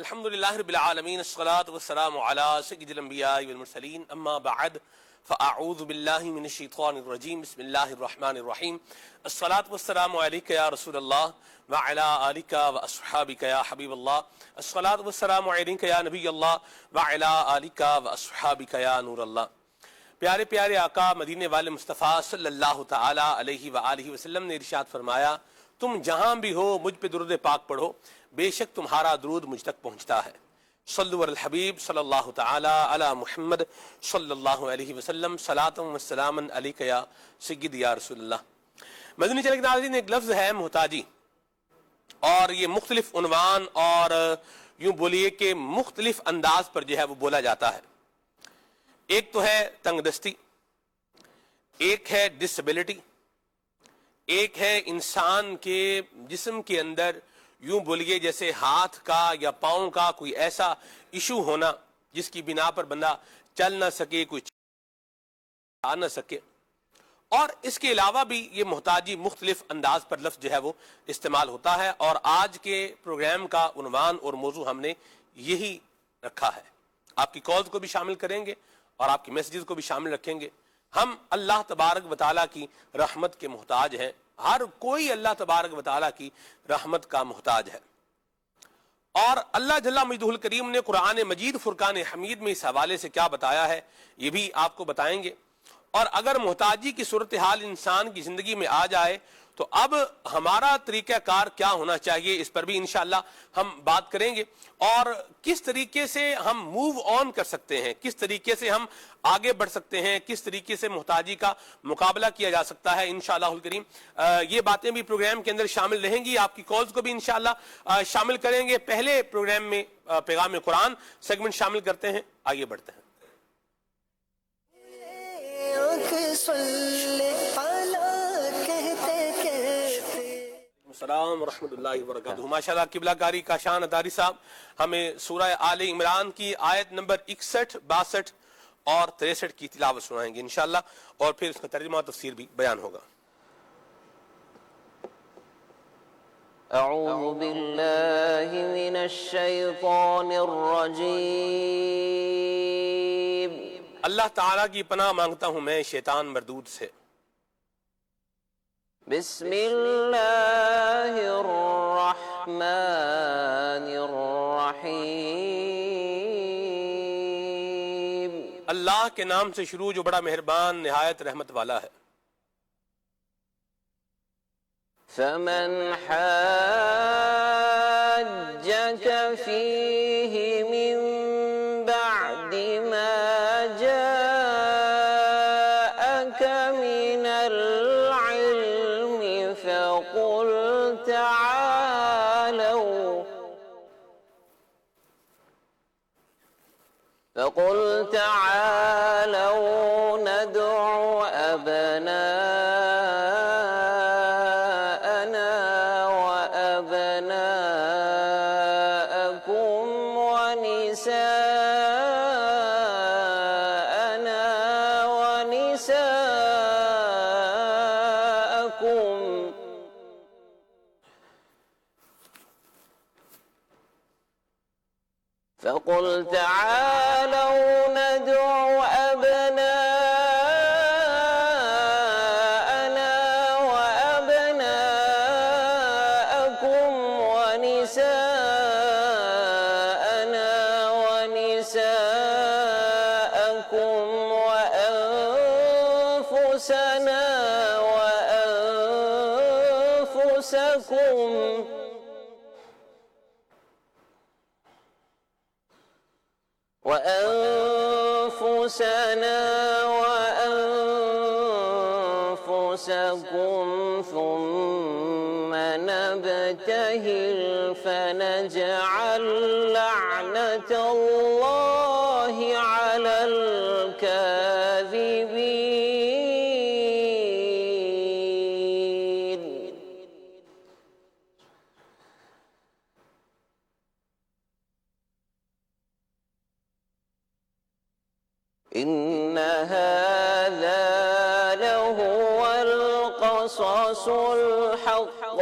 الحمد للہ رب العالمین الصلاۃ والسلام علی سید الانبیاء والمرسلین اما بعد فاعوذ باللہ من الشیطان الرجیم بسم اللہ الرحمن الرحیم الصلاۃ والسلام علیک یا رسول اللہ وعلی آلک واصحابک یا حبیب اللہ الصلاۃ والسلام علیک یا نبی اللہ وعلی آلک واصحابک یا نور اللہ۔ پیارے پیارے آقا مدینے والے مصطفیٰ صلی اللہ تعالی علیہ وآلہ وسلم نے ارشاد فرمایا، تم جہاں بھی ہو مجھ پہ درود پاک پڑھو، بے شک تمہارا درود مجھ تک پہنچتا ہے۔ صلو علی الحبیب صلی اللہ تعالی علی محمد صلی اللہ علیہ وسلم، صلاۃ و سلاما علیک یا سید یا رسول اللہ۔ مدنی چینل کے ناظرین، ایک لفظ ہے محتاجی، اور یہ مختلف عنوان اور یوں بولیے کہ مختلف انداز پر جو ہے وہ بولا جاتا ہے۔ ایک تو ہے تنگ دستی، ایک ہے ڈسیبلٹی، ایک ہے انسان کے جسم کے اندر یوں بولیے جیسے ہاتھ کا یا پاؤں کا کوئی ایسا ایشو ہونا جس کی بنا پر بندہ چل نہ سکے، کوئی آ نہ سکے۔ اور اس کے علاوہ بھی یہ محتاجی مختلف انداز پر لفظ جو ہے وہ استعمال ہوتا ہے، اور آج کے پروگرام کا عنوان اور موضوع ہم نے یہی رکھا ہے۔ آپ کی کالز کو بھی شامل کریں گے اور آپ کی میسیجز کو بھی شامل رکھیں گے۔ ہم اللہ تبارک و تعالیٰ کی رحمت کے محتاج ہیں، ہر کوئی اللہ تبارک و تعالیٰ کی رحمت کا محتاج ہے۔ اور اللہ جل مجدہ الکریم نے قرآن مجید فرقان حمید میں اس حوالے سے کیا بتایا ہے یہ بھی آپ کو بتائیں گے۔ اور اگر محتاجی کی صورتحال انسان کی زندگی میں آ جائے تو اب ہمارا طریقہ کار کیا ہونا چاہیے، اس پر بھی انشاءاللہ ہم بات کریں گے، اور کس طریقے سے ہم موو آن کر سکتے ہیں، کس طریقے سے ہم آگے بڑھ سکتے ہیں، کس طریقے سے محتاجی کا مقابلہ کیا جا سکتا ہے انشاءاللہ الکریم۔ یہ باتیں بھی پروگرام کے اندر شامل رہیں گی، آپ کی کالز کو بھی انشاءاللہ شامل کریں گے۔ پہلے پروگرام میں پیغام قرآن سیگمنٹ شامل کرتے ہیں، آگے بڑھتے ہیں۔ السلام ورحمۃ اللہ وبرکاتہ۔ ماشاءاللہ قبلہ کاری کاشان اتاری صاحب ہمیں سورہ آل عمران کی آیت نمبر 61، 62 اور 63 کی تلاوت سنائیں گے انشاءاللہ، اور پھر اس کا ترجمہ و تفسیر بھی بیان ہوگا۔ اعوذ باللہ من الشیطان الرجیم۔ اللہ تعالیٰ کی پناہ مانگتا ہوں میں شیطان مردود سے۔ بسم اللہ الرحمن الرحیم۔ اللہ کے نام سے شروع جو بڑا مہربان نہایت رحمت والا ہے۔ فمن حاجك فيه من بعد ما جاءك من العلم فقل تعالوا ندع أبناءنا وأبناءكم ونساءنا ونساءكم فقل تعالوا ندع أبناءنا وأبناءكم ونساءنا ونساءكم وأنفسنا وأنفسكم ثم نبتهل فنجعل لعنة الله على الكاذبين۔ إن هذا لهو القصص الحق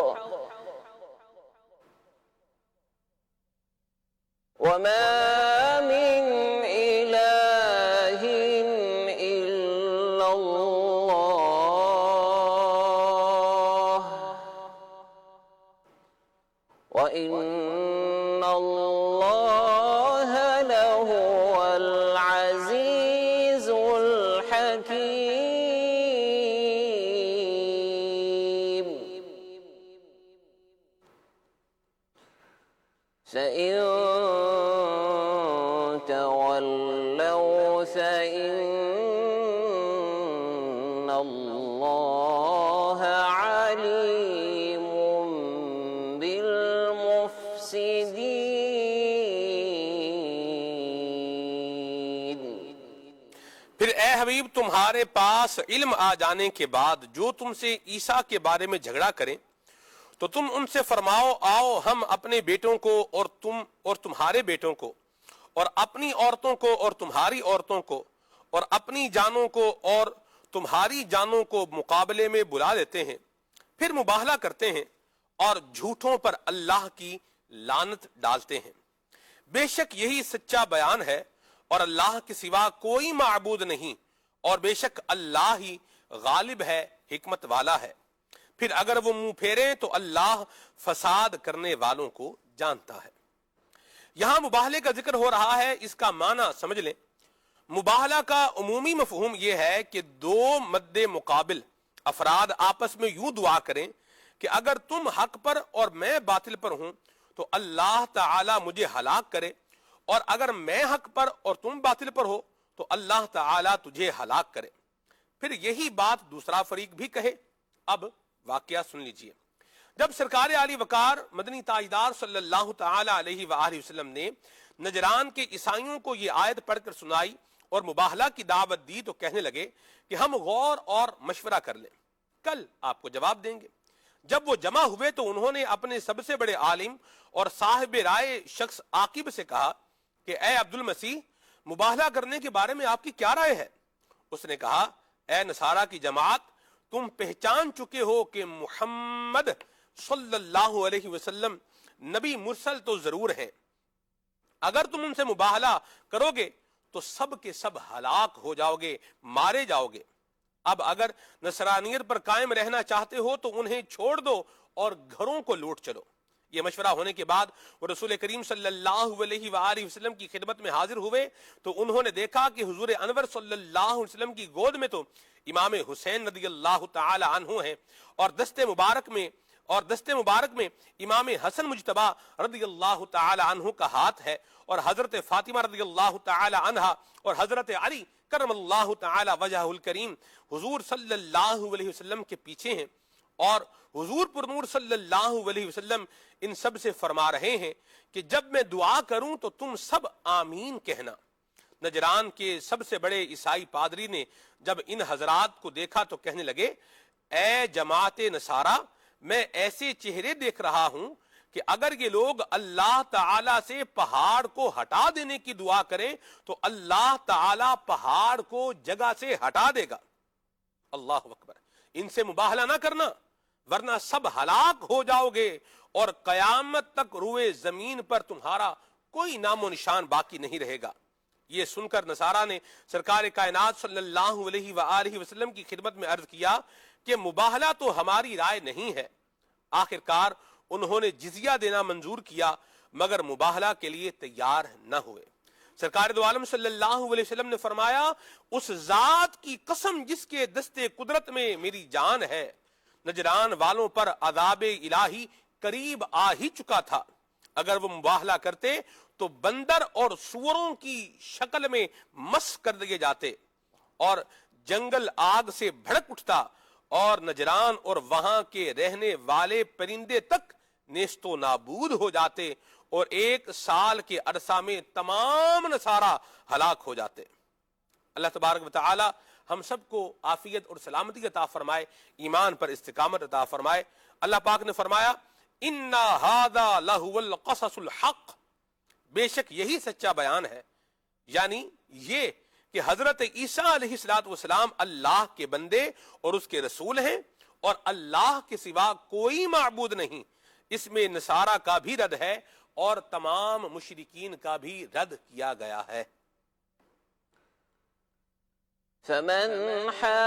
وما من إله إلا الله وإن الله لهو العزيز الحكيم فإن تولوا فإن الله عليم بالمفسدين. پھر اے حبیب تمہارے پاس علم آ جانے کے بعد جو تم سے عیسیٰ کے بارے میں جھگڑا کریں تو تم ان سے فرماؤ آؤ ہم اپنے بیٹوں کو اور تمہارے بیٹوں کو اور اپنی عورتوں کو اور تمہاری عورتوں کو اور اپنی جانوں کو اور تمہاری جانوں کو مقابلے میں بلا لیتے ہیں، پھر مباہلہ کرتے ہیں اور جھوٹوں پر اللہ کی لعنت ڈالتے ہیں. بے شک یہی سچا بیان ہے اور اللہ کے سوا کوئی معبود نہیں، اور بے شک اللہ ہی غالب ہے، حکمت والا ہے. پھر اگر وہ منہ پھیریں تو اللہ فساد کرنے والوں کو جانتا ہے. یہاں مباہلے کا ذکر ہو رہا ہے، اس کا معنی سمجھ لیں. مباہلہ کا عمومی مفہوم یہ ہے کہ دو مد مقابل افراد آپس میں یوں دعا کریں کہ اگر تم حق پر اور میں باطل پر ہوں تو اللہ تعالی مجھے ہلاک کرے، اور اگر میں حق پر اور تم باطل پر ہو تو اللہ تعالی تجھے ہلاک کرے. پھر یہی بات دوسرا فریق بھی کہے. اب واقعہ سن لیجئے. جب سرکار عالی وقار مدنی تاجدار صلی اللہ تعالی علیہ وآلہ وسلم نے نجران کے عیسائیوں کو یہ آیت پڑھ کر سنائی اور مباہلہ کی دعوت دی تو کہنے لگے کہ ہم غور اور مشورہ کر لیں، کل آپ کو جواب دیں گے. جب وہ جمع ہوئے تو انہوں نے اپنے سب سے بڑے عالم اور صاحب رائے شخص عاقب سے کہا کہ اے عبد المسیح، مباہلہ کرنے کے بارے میں آپ کی کیا رائے ہے؟ اس نے کہا اے نصارہ کی جماعت، تم پہچان چکے ہو کہ محمد صلی اللہ علیہ وسلم نبی مرسل تو ضرور ہیں. اگر تم ان سے مباہلہ کرو گے تو سب کے سب ہلاک ہو جاؤ گے، مارے جاؤ گے. اب اگر نصرانیت پر قائم رہنا چاہتے ہو تو انہیں چھوڑ دو اور گھروں کو لوٹ چلو. یہ مشورہ ہونے کے بعد وہ رسول کریم صلی اللہ علیہ وآلہ وسلم کی خدمت میں حاضر ہوئے تو انہوں نے دیکھا کہ حضور انور صلی اللہ علیہ وسلم کی گود میں تو امام حسین رضی اللہ تعالی عنہ ہیں، اور دست مبارک میں امام حسن مجتبی رضی اللہ تعالی عنہ کا ہاتھ ہے، اور حضرت فاطمہ رضی اللہ تعالی عنہا اور حضرت علی کرم اللہ تعالی وجہہ الکریم حضور صلی اللہ علیہ وسلم کے پیچھے ہیں. اور حضور پر نور صلی اللہ علیہ وسلم ان سب سے فرما رہے ہیں کہ جب میں دعا کروں تو تم سب آمین کہنا. نجران کے سب سے بڑے عیسائی پادری نے جب ان حضرات کو دیکھا تو کہنے لگے اے جماعت نصارہ، میں ایسے چہرے دیکھ رہا ہوں کہ اگر یہ لوگ اللہ تعالی سے پہاڑ کو ہٹا دینے کی دعا کریں تو اللہ تعالی پہاڑ کو جگہ سے ہٹا دے گا. اللہ اکبر. ان سے مباہلہ نہ کرنا ورنہ سب ہلاک ہو جاؤ گے اور قیامت تک روئے زمین پر تمہارا کوئی نام و نشان باقی نہیں رہے گا. یہ سن کر نصارہ نے سرکار کائنات صلی اللہ علیہ وآلہ وسلم کی خدمت میں عرض کیا کہ مباہلہ تو ہماری رائے نہیں ہے. آخر کار انہوں نے جزیہ دینا منظور کیا مگر مباہلہ کے لیے تیار نہ ہوئے. سرکار دو عالم صلی اللہ علیہ وسلم نے فرمایا اس ذات کی قسم جس کے دستے قدرت میں میری جان ہے، نجران والوں پر عذاب الہی قریب آ ہی چکا تھا. اگر وہ مباہلہ کرتے تو بندر اور سوروں کی شکل میں مس کر دیے جاتے اور جنگل آگ سے بھڑک اٹھتا اور نجران اور وہاں کے رہنے والے پرندے تک نیست و نابود ہو جاتے اور 1 سال کے عرصہ میں تمام نصارہ ہلاک ہو جاتے. اللہ تبارک و تعالی ہم سب کو عافیت اور سلامتی عطا فرمائے، ایمان پر استقامت عطا فرمائے. اللہ پاک نے فرمایا اِنَّا هَذَا لَهُوَ الْقَصَصُ الْحَقِّ، بے شک یہی سچا بیان ہے. یعنی یہ کہ حضرت عیسیٰ علیہ السلام اللہ کے بندے اور اس کے رسول ہیں اور اللہ کے سوا کوئی معبود نہیں. اس میں نصارہ کا بھی رد ہے اور تمام مشرکین کا بھی رد کیا گیا ہے۔ فمن حاجك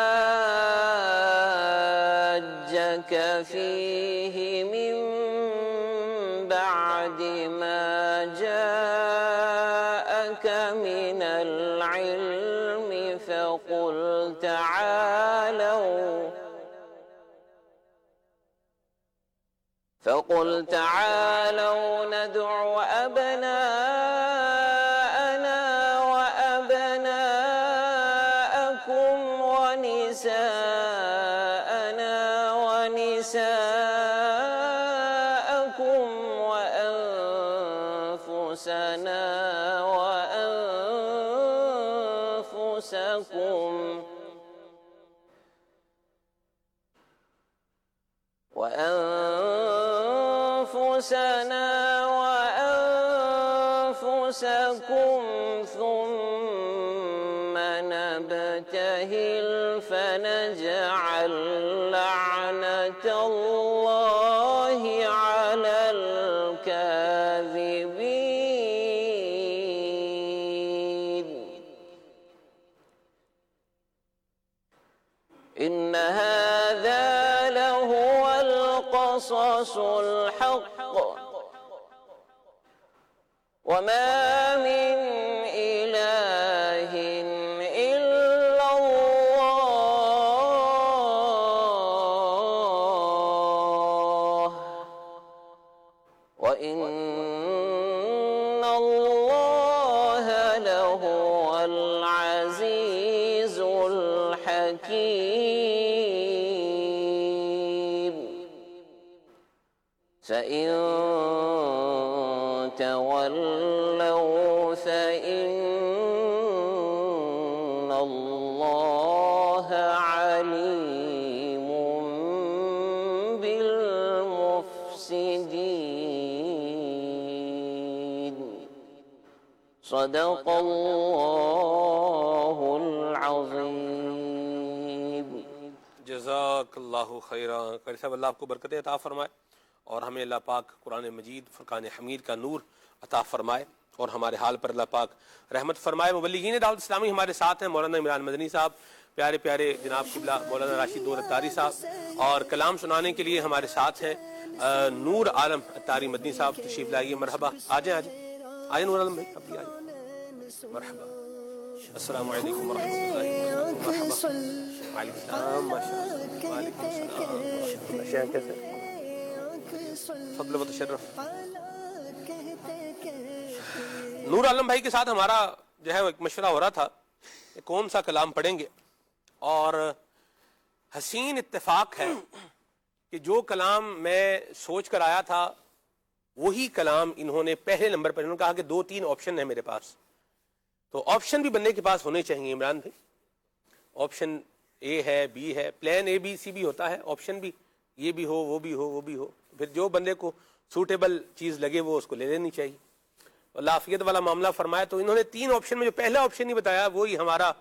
فيه من بعد ما جاءك من العلم فقل تعالوا ندع أبناءنا وأبناءكم ونساءنا ونساءكم وأنفسنا وأنفسكم ثم نبتهل فنجعل لعنة الله على الكاذبين إن هذا لهو القصص الحق وما من إله إلا الله وإن الله لهو العزيز الحكيم فإن تولوا فإن الله عليم بالمفسدين صدق الله العظيم۔ جزاک اللہ خیرا۔ قاری صاحب اللہ آپ کو برکتیں عطا فرمائے اور ہمیں اللہ پاک قرآن مجید فرقان حمید کا نور عطا فرمائے اور ہمارے حال پر اللہ پاک رحمت فرمائے۔ مبلغین دعوت اسلامی ہمارے ساتھ ہیں مولانا عمران مدنی صاحب، پیارے پیارے جناب قبلہ مولانا راشد نور اتاری صاحب، اور کلام سنانے کے لیے ہمارے ساتھ ہیں نور عالم اتاری مدنی صاحب۔ تشریف لائیے، مرحبا، آجائیں آئیں نور عالم بھائی، آپ بھی آئیں، مرحبا۔ السلام علیکم ورحمۃ اللہ وبرکاتہ۔ مرحبا، وعلیکم السلام، ماشاء اللہ، وعلیکم السلام ورحمۃ اللہ۔ شیخ کیسے؟ فضل و تشرف۔ نور عالم بھائی کے ساتھ ہمارا جو ہے ایک مشورہ ہو رہا تھا کہ کون سا کلام پڑھیں گے، اور حسین اتفاق ہے کہ جو کلام میں سوچ کر آیا تھا وہی کلام انہوں نے پہلے نمبر پر، انہوں نے کہا کہ 2-3 آپشن ہیں میرے پاس، تو آپشن بھی بندے کے پاس ہونے چاہیے عمران بھائی۔ آپشن اے ہے، بی ہے، پلان اے بی سی بھی ہوتا ہے، آپشن بھی یہ بھی ہو، وہ بھی ہو، وہ بھی ہو، پھر جو بندے کو سوٹیبل چیز لگے وہ اس کو لے لینی چاہیے۔ اللہ عافیت والا معاملہ فرمایا۔ تو انہوں نے 3 آپشن میں جو پہلا آپشن نہیں بتایا وہی ہمارا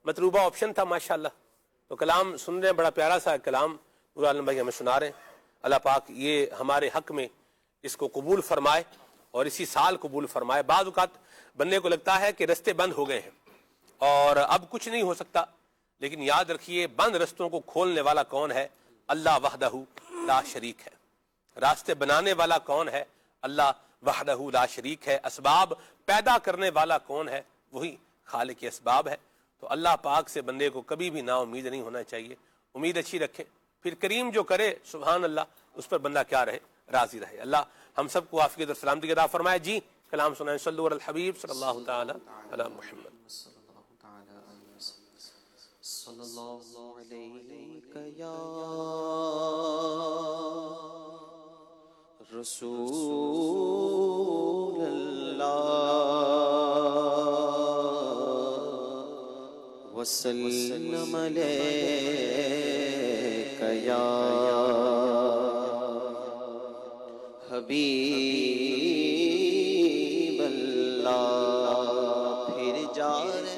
مطلوبہ آپشن تھا، ماشاءاللہ۔ تو کلام سن رہے ہیں، بڑا پیارا سا کلام نور عالم بھائی ہمیں سنا رہے ہیں۔ اللہ پاک یہ ہمارے حق میں اس کو قبول فرمائے اور اسی سال قبول فرمائے۔ بعض اوقات بندے کو لگتا ہے کہ رستے بند ہو گئے ہیں اور اب کچھ نہیں ہو سکتا، لیکن یاد رکھیے بند رستوں کو کھولنے والا کون ہے؟ اللہ وحدہ لا شریک ہے۔ راستے بنانے والا کون ہے؟ اللہ وحدہ لا شریک ہے۔ اسباب پیدا کرنے والا کون ہے؟ وہی خالق اسباب ہے۔ تو اللہ پاک سے بندے کو کبھی بھی نا امید نہیں ہونا چاہیے، امید اچھی رکھے، پھر کریم جو کرے سبحان اللہ اس پر بندہ کیا رہے؟ راضی رہے۔ اللہ ہم سب کو عافیت اور سلامتی عطا فرمائے۔ جی کلام سنائیں، صلو علی الحبیب صلی اللہ تعالی علی محمد۔ صلی اللہ علیہ یا رسول اللہ وسلم علیک یا حبیب اللہ۔ پھر جا رہے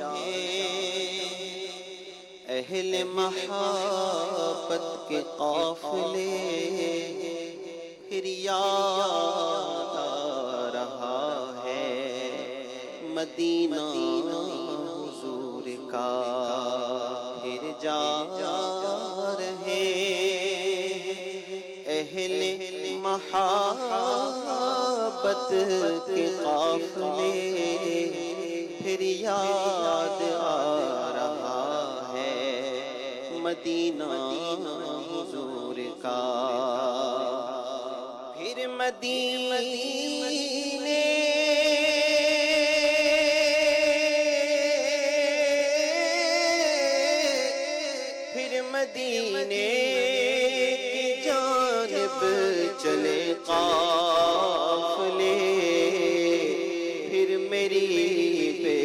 اہل محبت کے قافلے، پھر یاد مدینہ حضور کا پھر جا رہے اہل محبت کے قافلے پھر یاد آ رہا ہے مدینہ حضور کا پھر مدینے مدینے کی جانب چلے قافلے پھر میری بے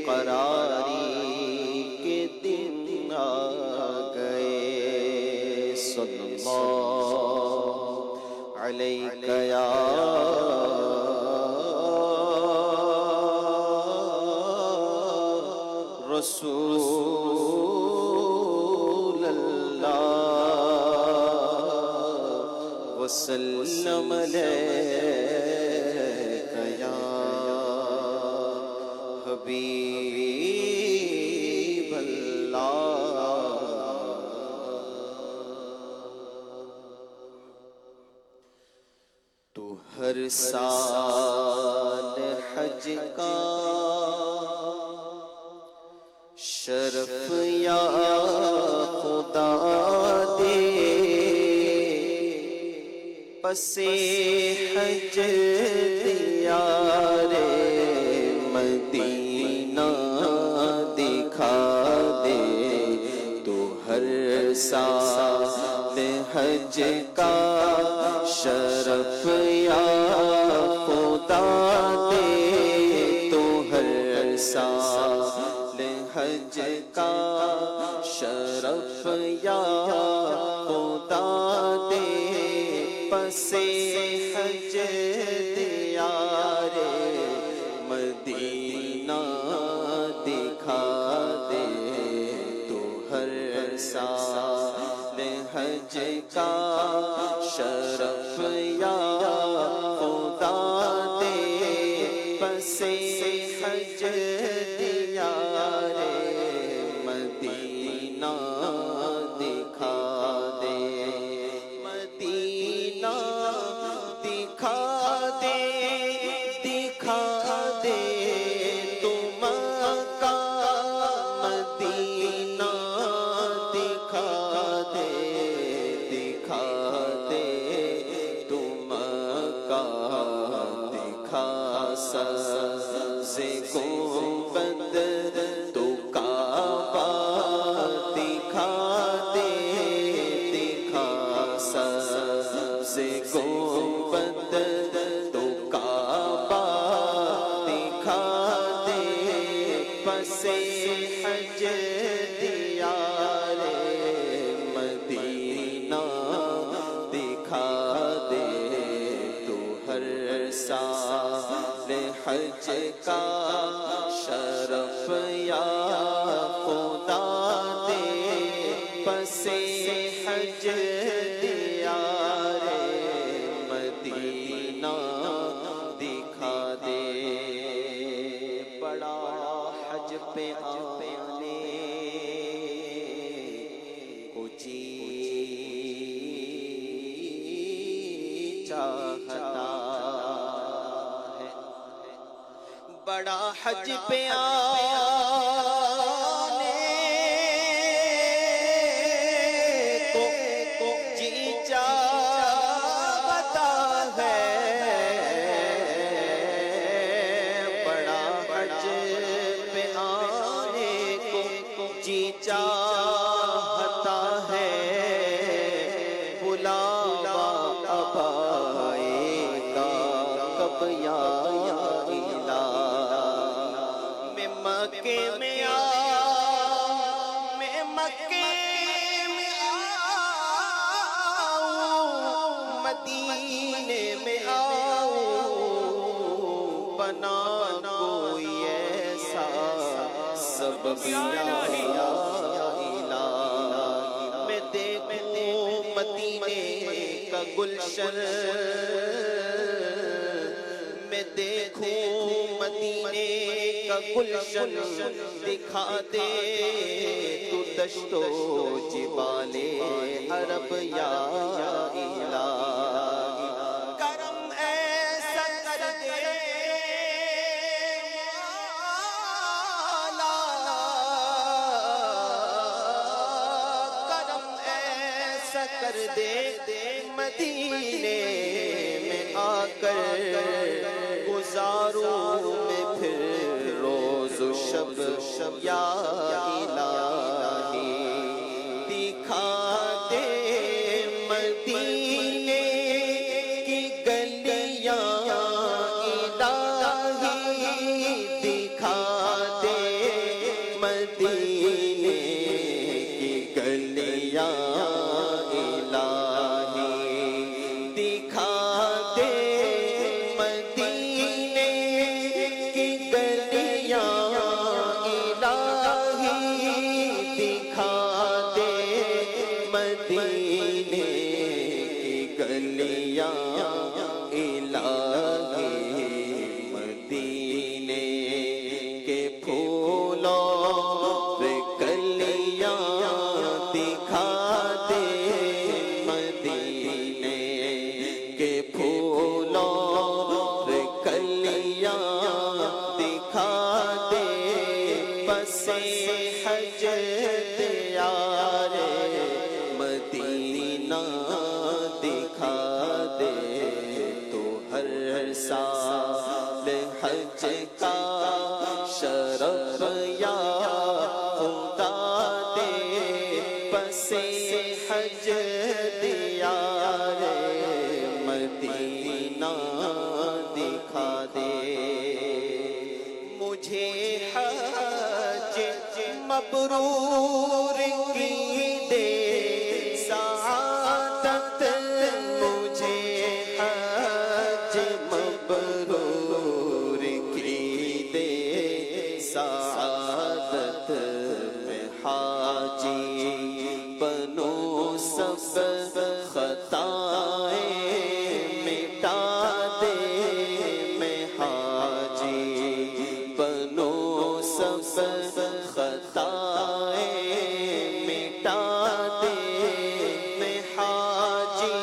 قراری کے دن آ گئے صلی اللہ علیہ یا رسول وسلم علیک یا حبیب اللہ تو ہر سال حج کا شرف یا خدا دے پسے حج دیار مدینہ دکھا دے تو ہر سال حج کا شرف یا خدا دے تو ہر سال حج کا شرف یا خدا دے پسے حج دیار مدینہ دکھا دے تو ہر سال حج کا شرف یا خدا دے پسے حج دیار مدینہ دکھا دے مدینہ دکھا دے تم کا مدینہ دکھا دے تم کا دکھا سبز گنبد تو کعبہ دکھا دے سبز گنبد تو کعبہ دکھا دے پسے حج دیار مدینہ دکھا دے تو ہر سال حج کا شرف یا خدا دے پسے حج دیار مدینہ دکھا دے بڑا حج پہ آنے کو جی چاہتا ہے بڑا حج پہ آنے کو جی چاہتا ہے بڑا حج پہ آنے کو جی چاہتا ہے بلاوا اب آئے گا کب یا مکے میں آؤں مدینے میں آؤں بنا کوئی ایسا سبب یا الہی میں دیکھوں مدینے کا گلشن میں دیکھوں مدینے کا گلشن دکھا دے تو دشت و جبال عرب یا الہی کرم ایسا کر دے مولا کرم ایسا کر دے مدینے میں آ کر گزاروں میں پھر روز و شب یا الہی دکھا دے مدینے کی گلیاں الہی دکھا دے مدینے کی گلیاں مدینہ دکھا دے تو ہر سال حج کا شرف یا خدا دے پس حج دیار مدینہ دکھا دے مجھے حج مبرور کی دے سعادت مجھے حج مبرور کی دے سعادت میں حاجی بنوں سب خطائیں مٹا دے میں حاجی بنوں سب خطائیں مٹا دے میں حاجی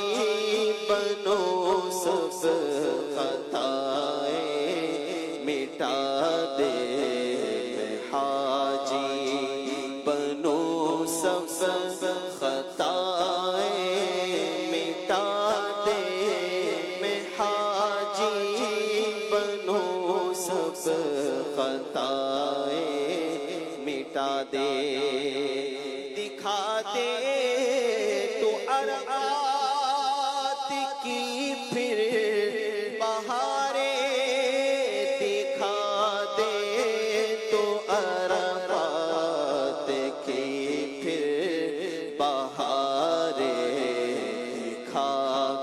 بنوں سب خطائیں مٹا دے میں حاجی بنوں سب خطائیں مٹا دے میں حاجی بنوں سب خطائیں مٹا دے دکھا دے تو عرفات کی پھر بہاریں دکھا دے تو عرفات کی پھر بہاریں دکھا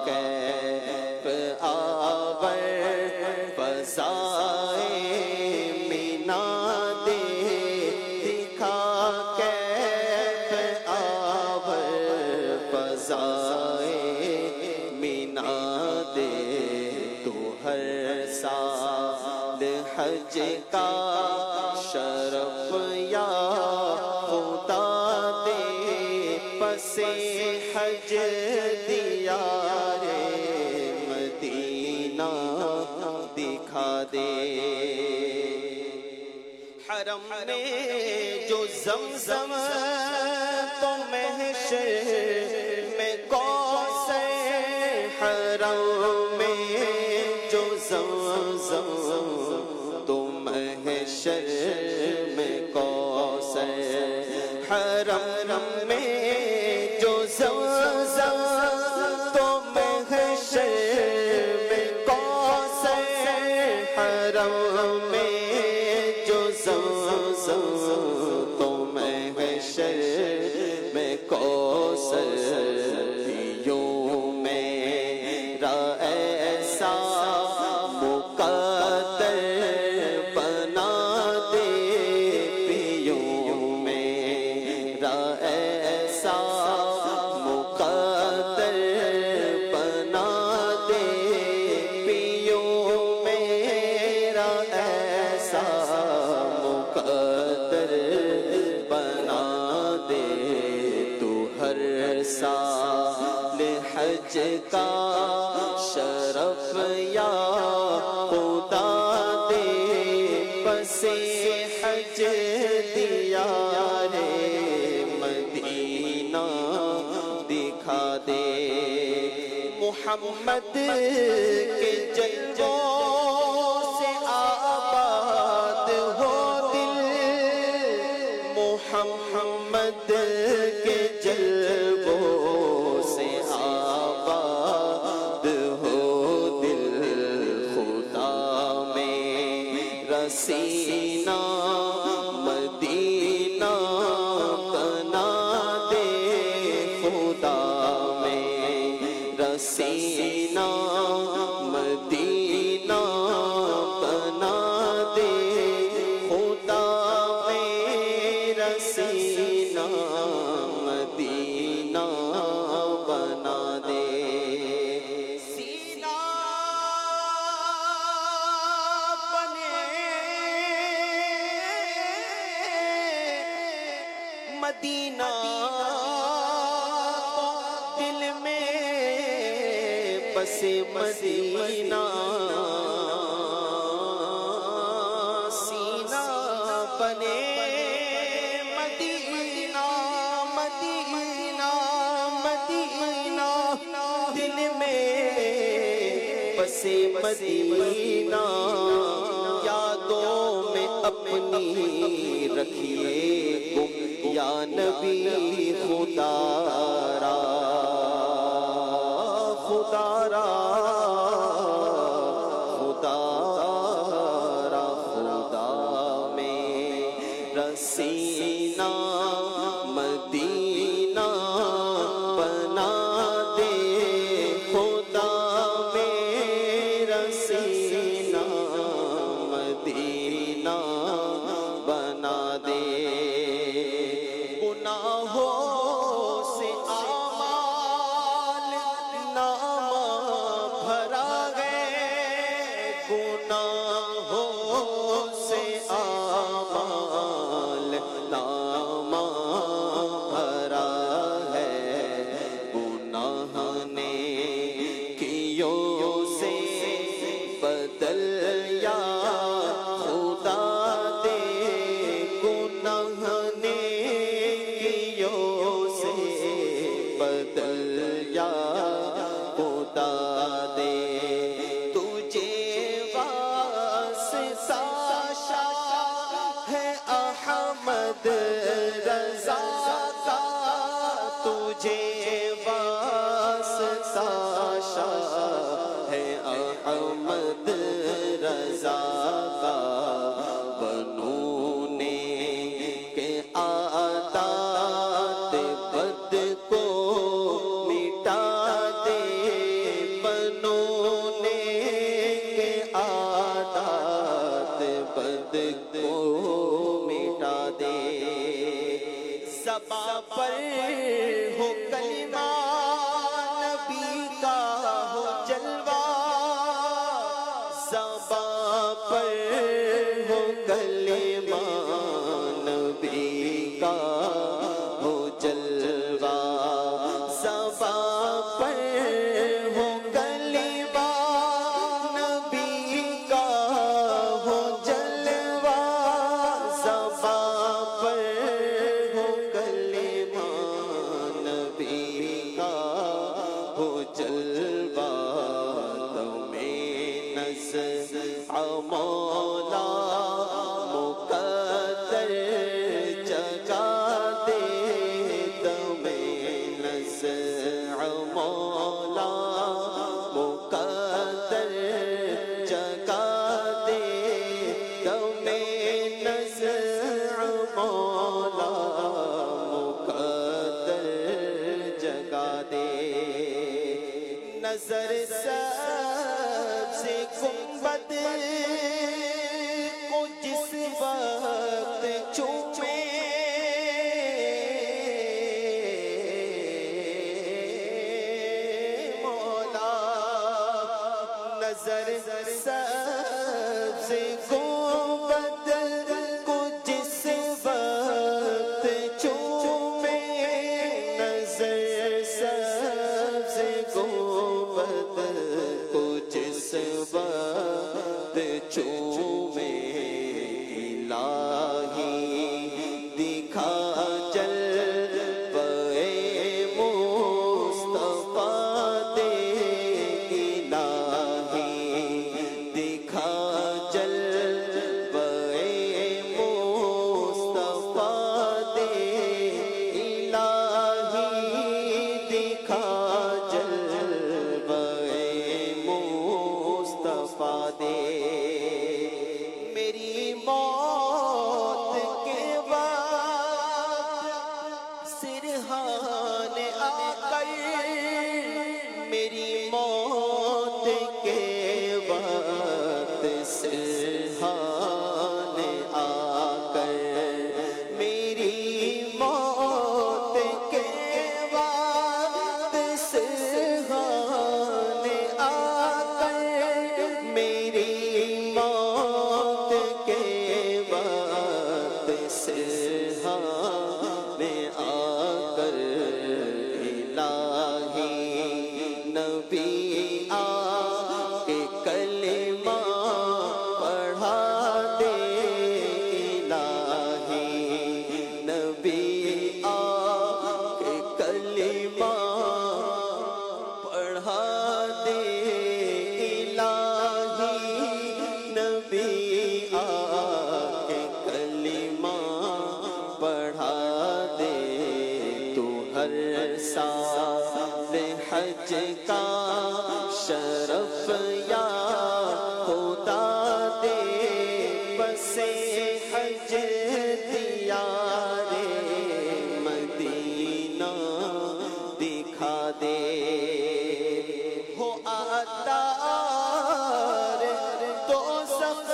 کیف آور فضائیں مینا دے دکھا کیف آور فضائیں مینا دے تو ہر سال حج کا شرف یا خدا دے پس حج دیار مدینہ دکھا دے حرم میں جو زمزم تو محشر میں کوثر حرم میں جو زمزم تو محشر میں کوثر حرم میں جو زمزم تو محشر میں کوثر حرم میں جو زمزم تو محشر میں کوثر پیوں میرا ایسا مقدر بنا دے پیوں میرا ایسا مقدر بنا دے پیوں میرا کا شرف یا خدا دے پس حج دیا رے مدینہ دکھا دے محمد کے جلووں سے آباد ہو دل محمد کے جلووں سے آباد ہو دل خدا میرا سینہ مدینہ بنا دے خدا میرا سینہ مدینہ بنا دے خدا میرا سینہ مدینہ بنا دے سینہ بنے مدینہ دل میں بس مدینہ سینہ بنے مدینہ مدینہ مدینہ دل میں بس مدینہ یادوں میں اپنی رکھیے گم یا نبی خدا را خدا را خدا را خدا میرا سینہ مدینہ بنا دے خدا میرا سینہ مدینہ بنا دے گناہوں سے اعمال نامہ بھرا ہے گناہوں سے اعمال نامہ بھرا ہے گناہ نے کیوں سے بدل یا خدا دے گناہ نے کیوں سے بدل یا خدا دے تجھے واسطہ شاہ ہے احمد رضا کا تجھے واسطہ شاہ ہے احمد رضا کا بنو نے کہ عادات بد کو مٹا دے بنو نے کہ عادات بد کو مٹا دے زباں پر ہو کلمہ نبی کا ہو جلوہ زباں پر ہو کلمہ نبی کا ہو جلوہ زباں پر ہو کلمہ نبی کا ہو جلوہ زباں پر ہو کلمہ نبی کا ہو جلوہ تمہیں نظر مولا مقدر جگا دے تمہیں نظر مولا مقدر جگا دے تمہیں نظر مولا مقدر جگا دے نظر سب سے گنبد کو جس وقت چومے مولا نظر سب سے گنبد کو جس وقت چومے نظر سب سے گنبد چومے الہی دکھا جلوے مصطفیٰ دے الہی دکھا جلوے مصطفیٰ دے الہی دکھا جلوے مصطفیٰ دے میری موت کے بعد سرحان آ کر میری موت کے بعد سرحان آ کر میری موت کے بعد سرحان آ کر میری موت کے بعد سرحان آ کر الہی نبی آ کے کلمہ پڑھا دے الہی نبی آ کے کلمہ پڑھا دے الہی نبی آ کے کلمہ پڑھا دے تو ہر سال حج کا شرف یا خدا دے بس حج دیار مدینہ دکھا دے ہو عطار دوزخ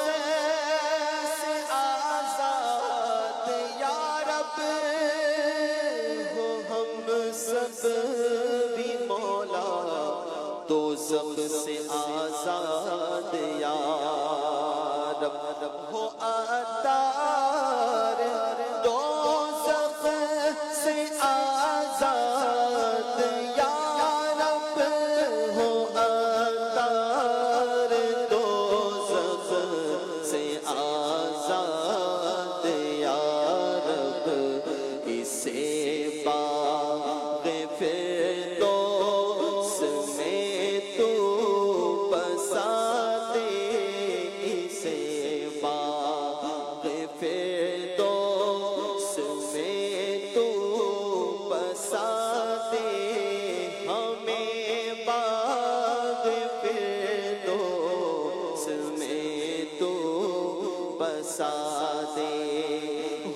سے آزاد یا رب ہو ہم سب بھی مولا دوزخ سے آزاد یا رب ہو عطار دوزخ سے آزاد یا رب ہو عطار دوزخ سے آزاد یا رب اسے باغ فردوس میں تو بسا دے اسے باغ فردوس میں تو بسا دے ہمیں باغ فردوس میں تو بسا دے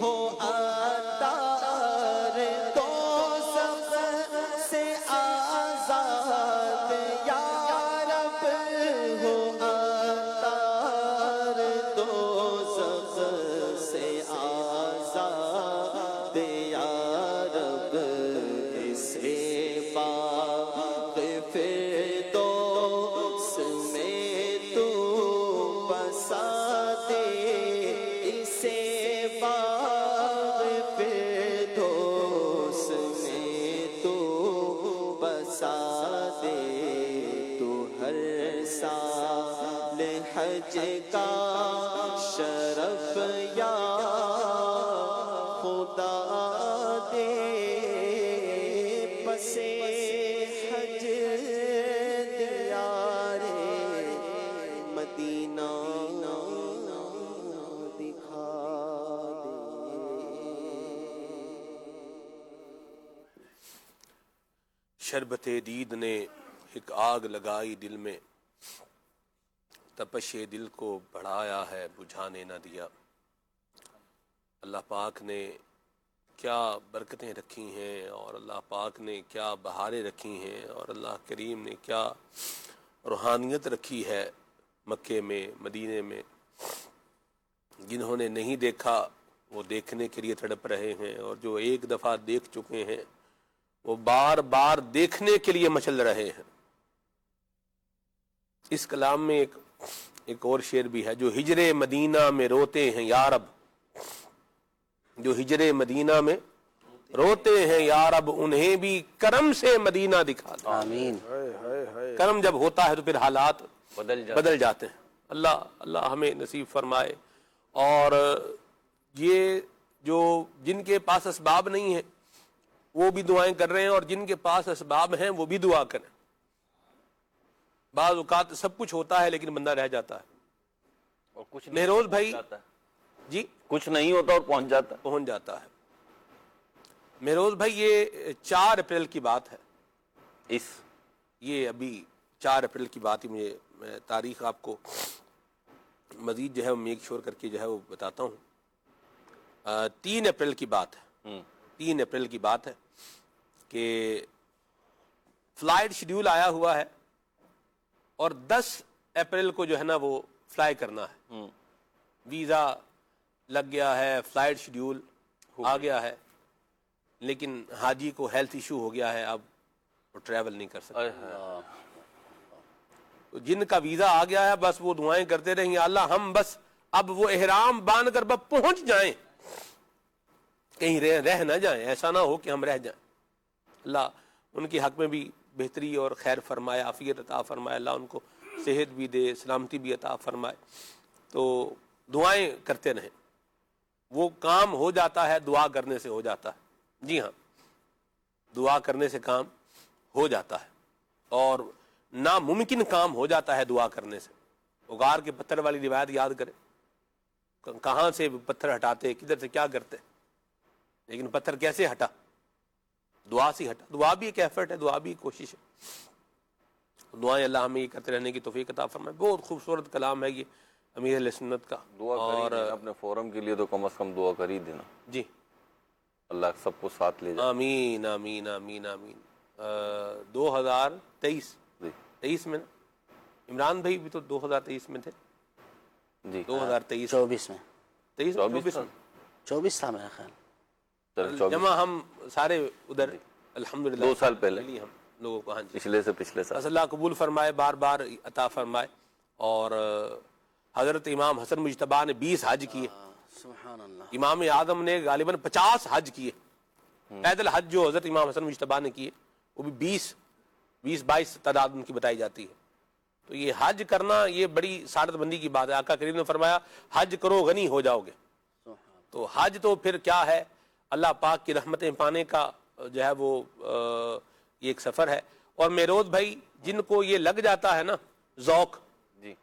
ہو عطار دوزخ سے آزاد یا رب ہو عطار دوزخ سے آزاد یا رب اسے باغ فردوس میں تو بسا دے اسے باغ فردوس میں تو بسا دے تو ہر سال حج کا شرف یا خدا دے بس حج دیار مدینہ دکھا شربت دید نے ایک آگ لگائی دل میں تپش دل کو بڑھایا ہے بجھانے نہ دیا اللہ پاک نے کیا برکتیں رکھی ہیں اور اللہ پاک نے کیا بہاریں رکھی ہیں اور اللہ کریم نے کیا روحانیت رکھی ہے مکے میں مدینے میں جنہوں نے نہیں دیکھا وہ دیکھنے کے لیے تڑپ رہے ہیں اور جو ایک دفعہ دیکھ چکے ہیں وہ بار بار دیکھنے کے لیے مچل رہے ہیں اس کلام میں ایک اور شعر بھی ہے جو ہجر مدینہ میں روتے ہیں یا رب جو ہجر مدینہ میں روتے ہیں یا رب انہیں بھی کرم سے مدینہ دکھا دو آمین کرم جب ہوتا ہے تو پھر حالات بدل جاتے ہیں اللہ ہمیں نصیب فرمائے. اور یہ جو جن کے پاس اسباب نہیں ہیں وہ بھی دعائیں کر رہے ہیں, اور جن کے پاس اسباب ہیں وہ بھی دعا کریں. بعض اوقات سب کچھ ہوتا ہے لیکن بندہ رہ جاتا ہے. اور کچھ مہروز بھائی جی کچھ نہیں ہوتا اور پہنچ جاتا ہے. مہروز بھائی یہ 4 اپریل کی بات ہے. یہ ابھی 4 اپریل کی بات ہی, میں تاریخ آپ کو مزید جو ہے وہ میک شور کر کے جو ہے وہ بتاتا ہوں. 3 اپریل کی بات ہے. 3 اپریل کی بات ہے کہ فلائٹ شیڈیول آیا ہوا ہے اور 10 اپریل کو جو ہے نا وہ فلائی کرنا ہے. ویزا لگ گیا ہے, فلائٹ شیڈیول آ گیا ہے, لیکن حاجی کو ہیلتھ ایشو ہو گیا ہے, اب وہ ٹریول نہیں کر سکتے. تو جن کا ویزا آ گیا ہے بس وہ دعائیں کرتے رہیں, اللہ ہم بس اب وہ احرام باندھ کر بس پہنچ جائیں, کہیں رہ نہ جائیں, ایسا نہ ہو کہ ہم رہ جائیں. اللہ ان کے حق میں بھی بہتری اور خیر فرمائے, عافیت عطا فرمائے, اللہ ان کو صحت بھی دے, سلامتی بھی عطا فرمائے. تو دعائیں کرتے رہیں, وہ کام ہو جاتا ہے دعا کرنے سے ہو جاتا ہے. جی ہاں, دعا کرنے سے کام ہو جاتا ہے, اور ناممکن کام ہو جاتا ہے دعا کرنے سے. اغار کے پتھر والی روایت یاد کریں, کہاں سے پتھر ہٹاتے, کدھر سے کیا کرتے, لیکن پتھر کیسے ہٹا, دعا سے ہٹا. دعا بھی ایک ایفرٹ ہے, دعا بھی ایک کوشش ہے. دعائیں اللہ ہمیں یہ کرتے رہنے کی توفیق عطا فرمائے. بہت خوبصورت کلام ہے یہ امیر اہل سنت کا. اور اپنے فورم کے لیے تو کم از کم دعا کر ہی دینا. جی, اللہ سب کو ساتھ لے جائے. آمین آمین آمین آمین. 2023 میں عمران بھائی بھی تو 2023 میں تھے. جی 2023 24 میں 24 تھا میرا خیال. جمع ہم سارے ادھر الحمدللہ 2 سال پہلے ہم لوگوں کو. ہاں جی, پچھلے سال. اللہ قبول فرمائے, بار بار عطا فرمائے. اور حضرت امام حسن مجتبیٰ نے 20 حج کیے. سبحان اللہ. امام اعظم نے غالباً 50 حج کیے. پیدل حج جو حضرت امام حسن مجتبیٰ نے کیے وہ بھی 20-22 تعداد ان کی بتائی جاتی ہے. تو یہ حج کرنا یہ بڑی سعادت مندی کی بات ہے. آقا کریم نے فرمایا حج کرو غنی ہو جاؤ گے. تو حج تو پھر کیا ہے, اللہ پاک کی رحمتیں پانے کا جو ہے وہ یہ ایک سفر ہے. اور مہروز بھائی جن کو یہ لگ جاتا ہے نا ذوق, جی,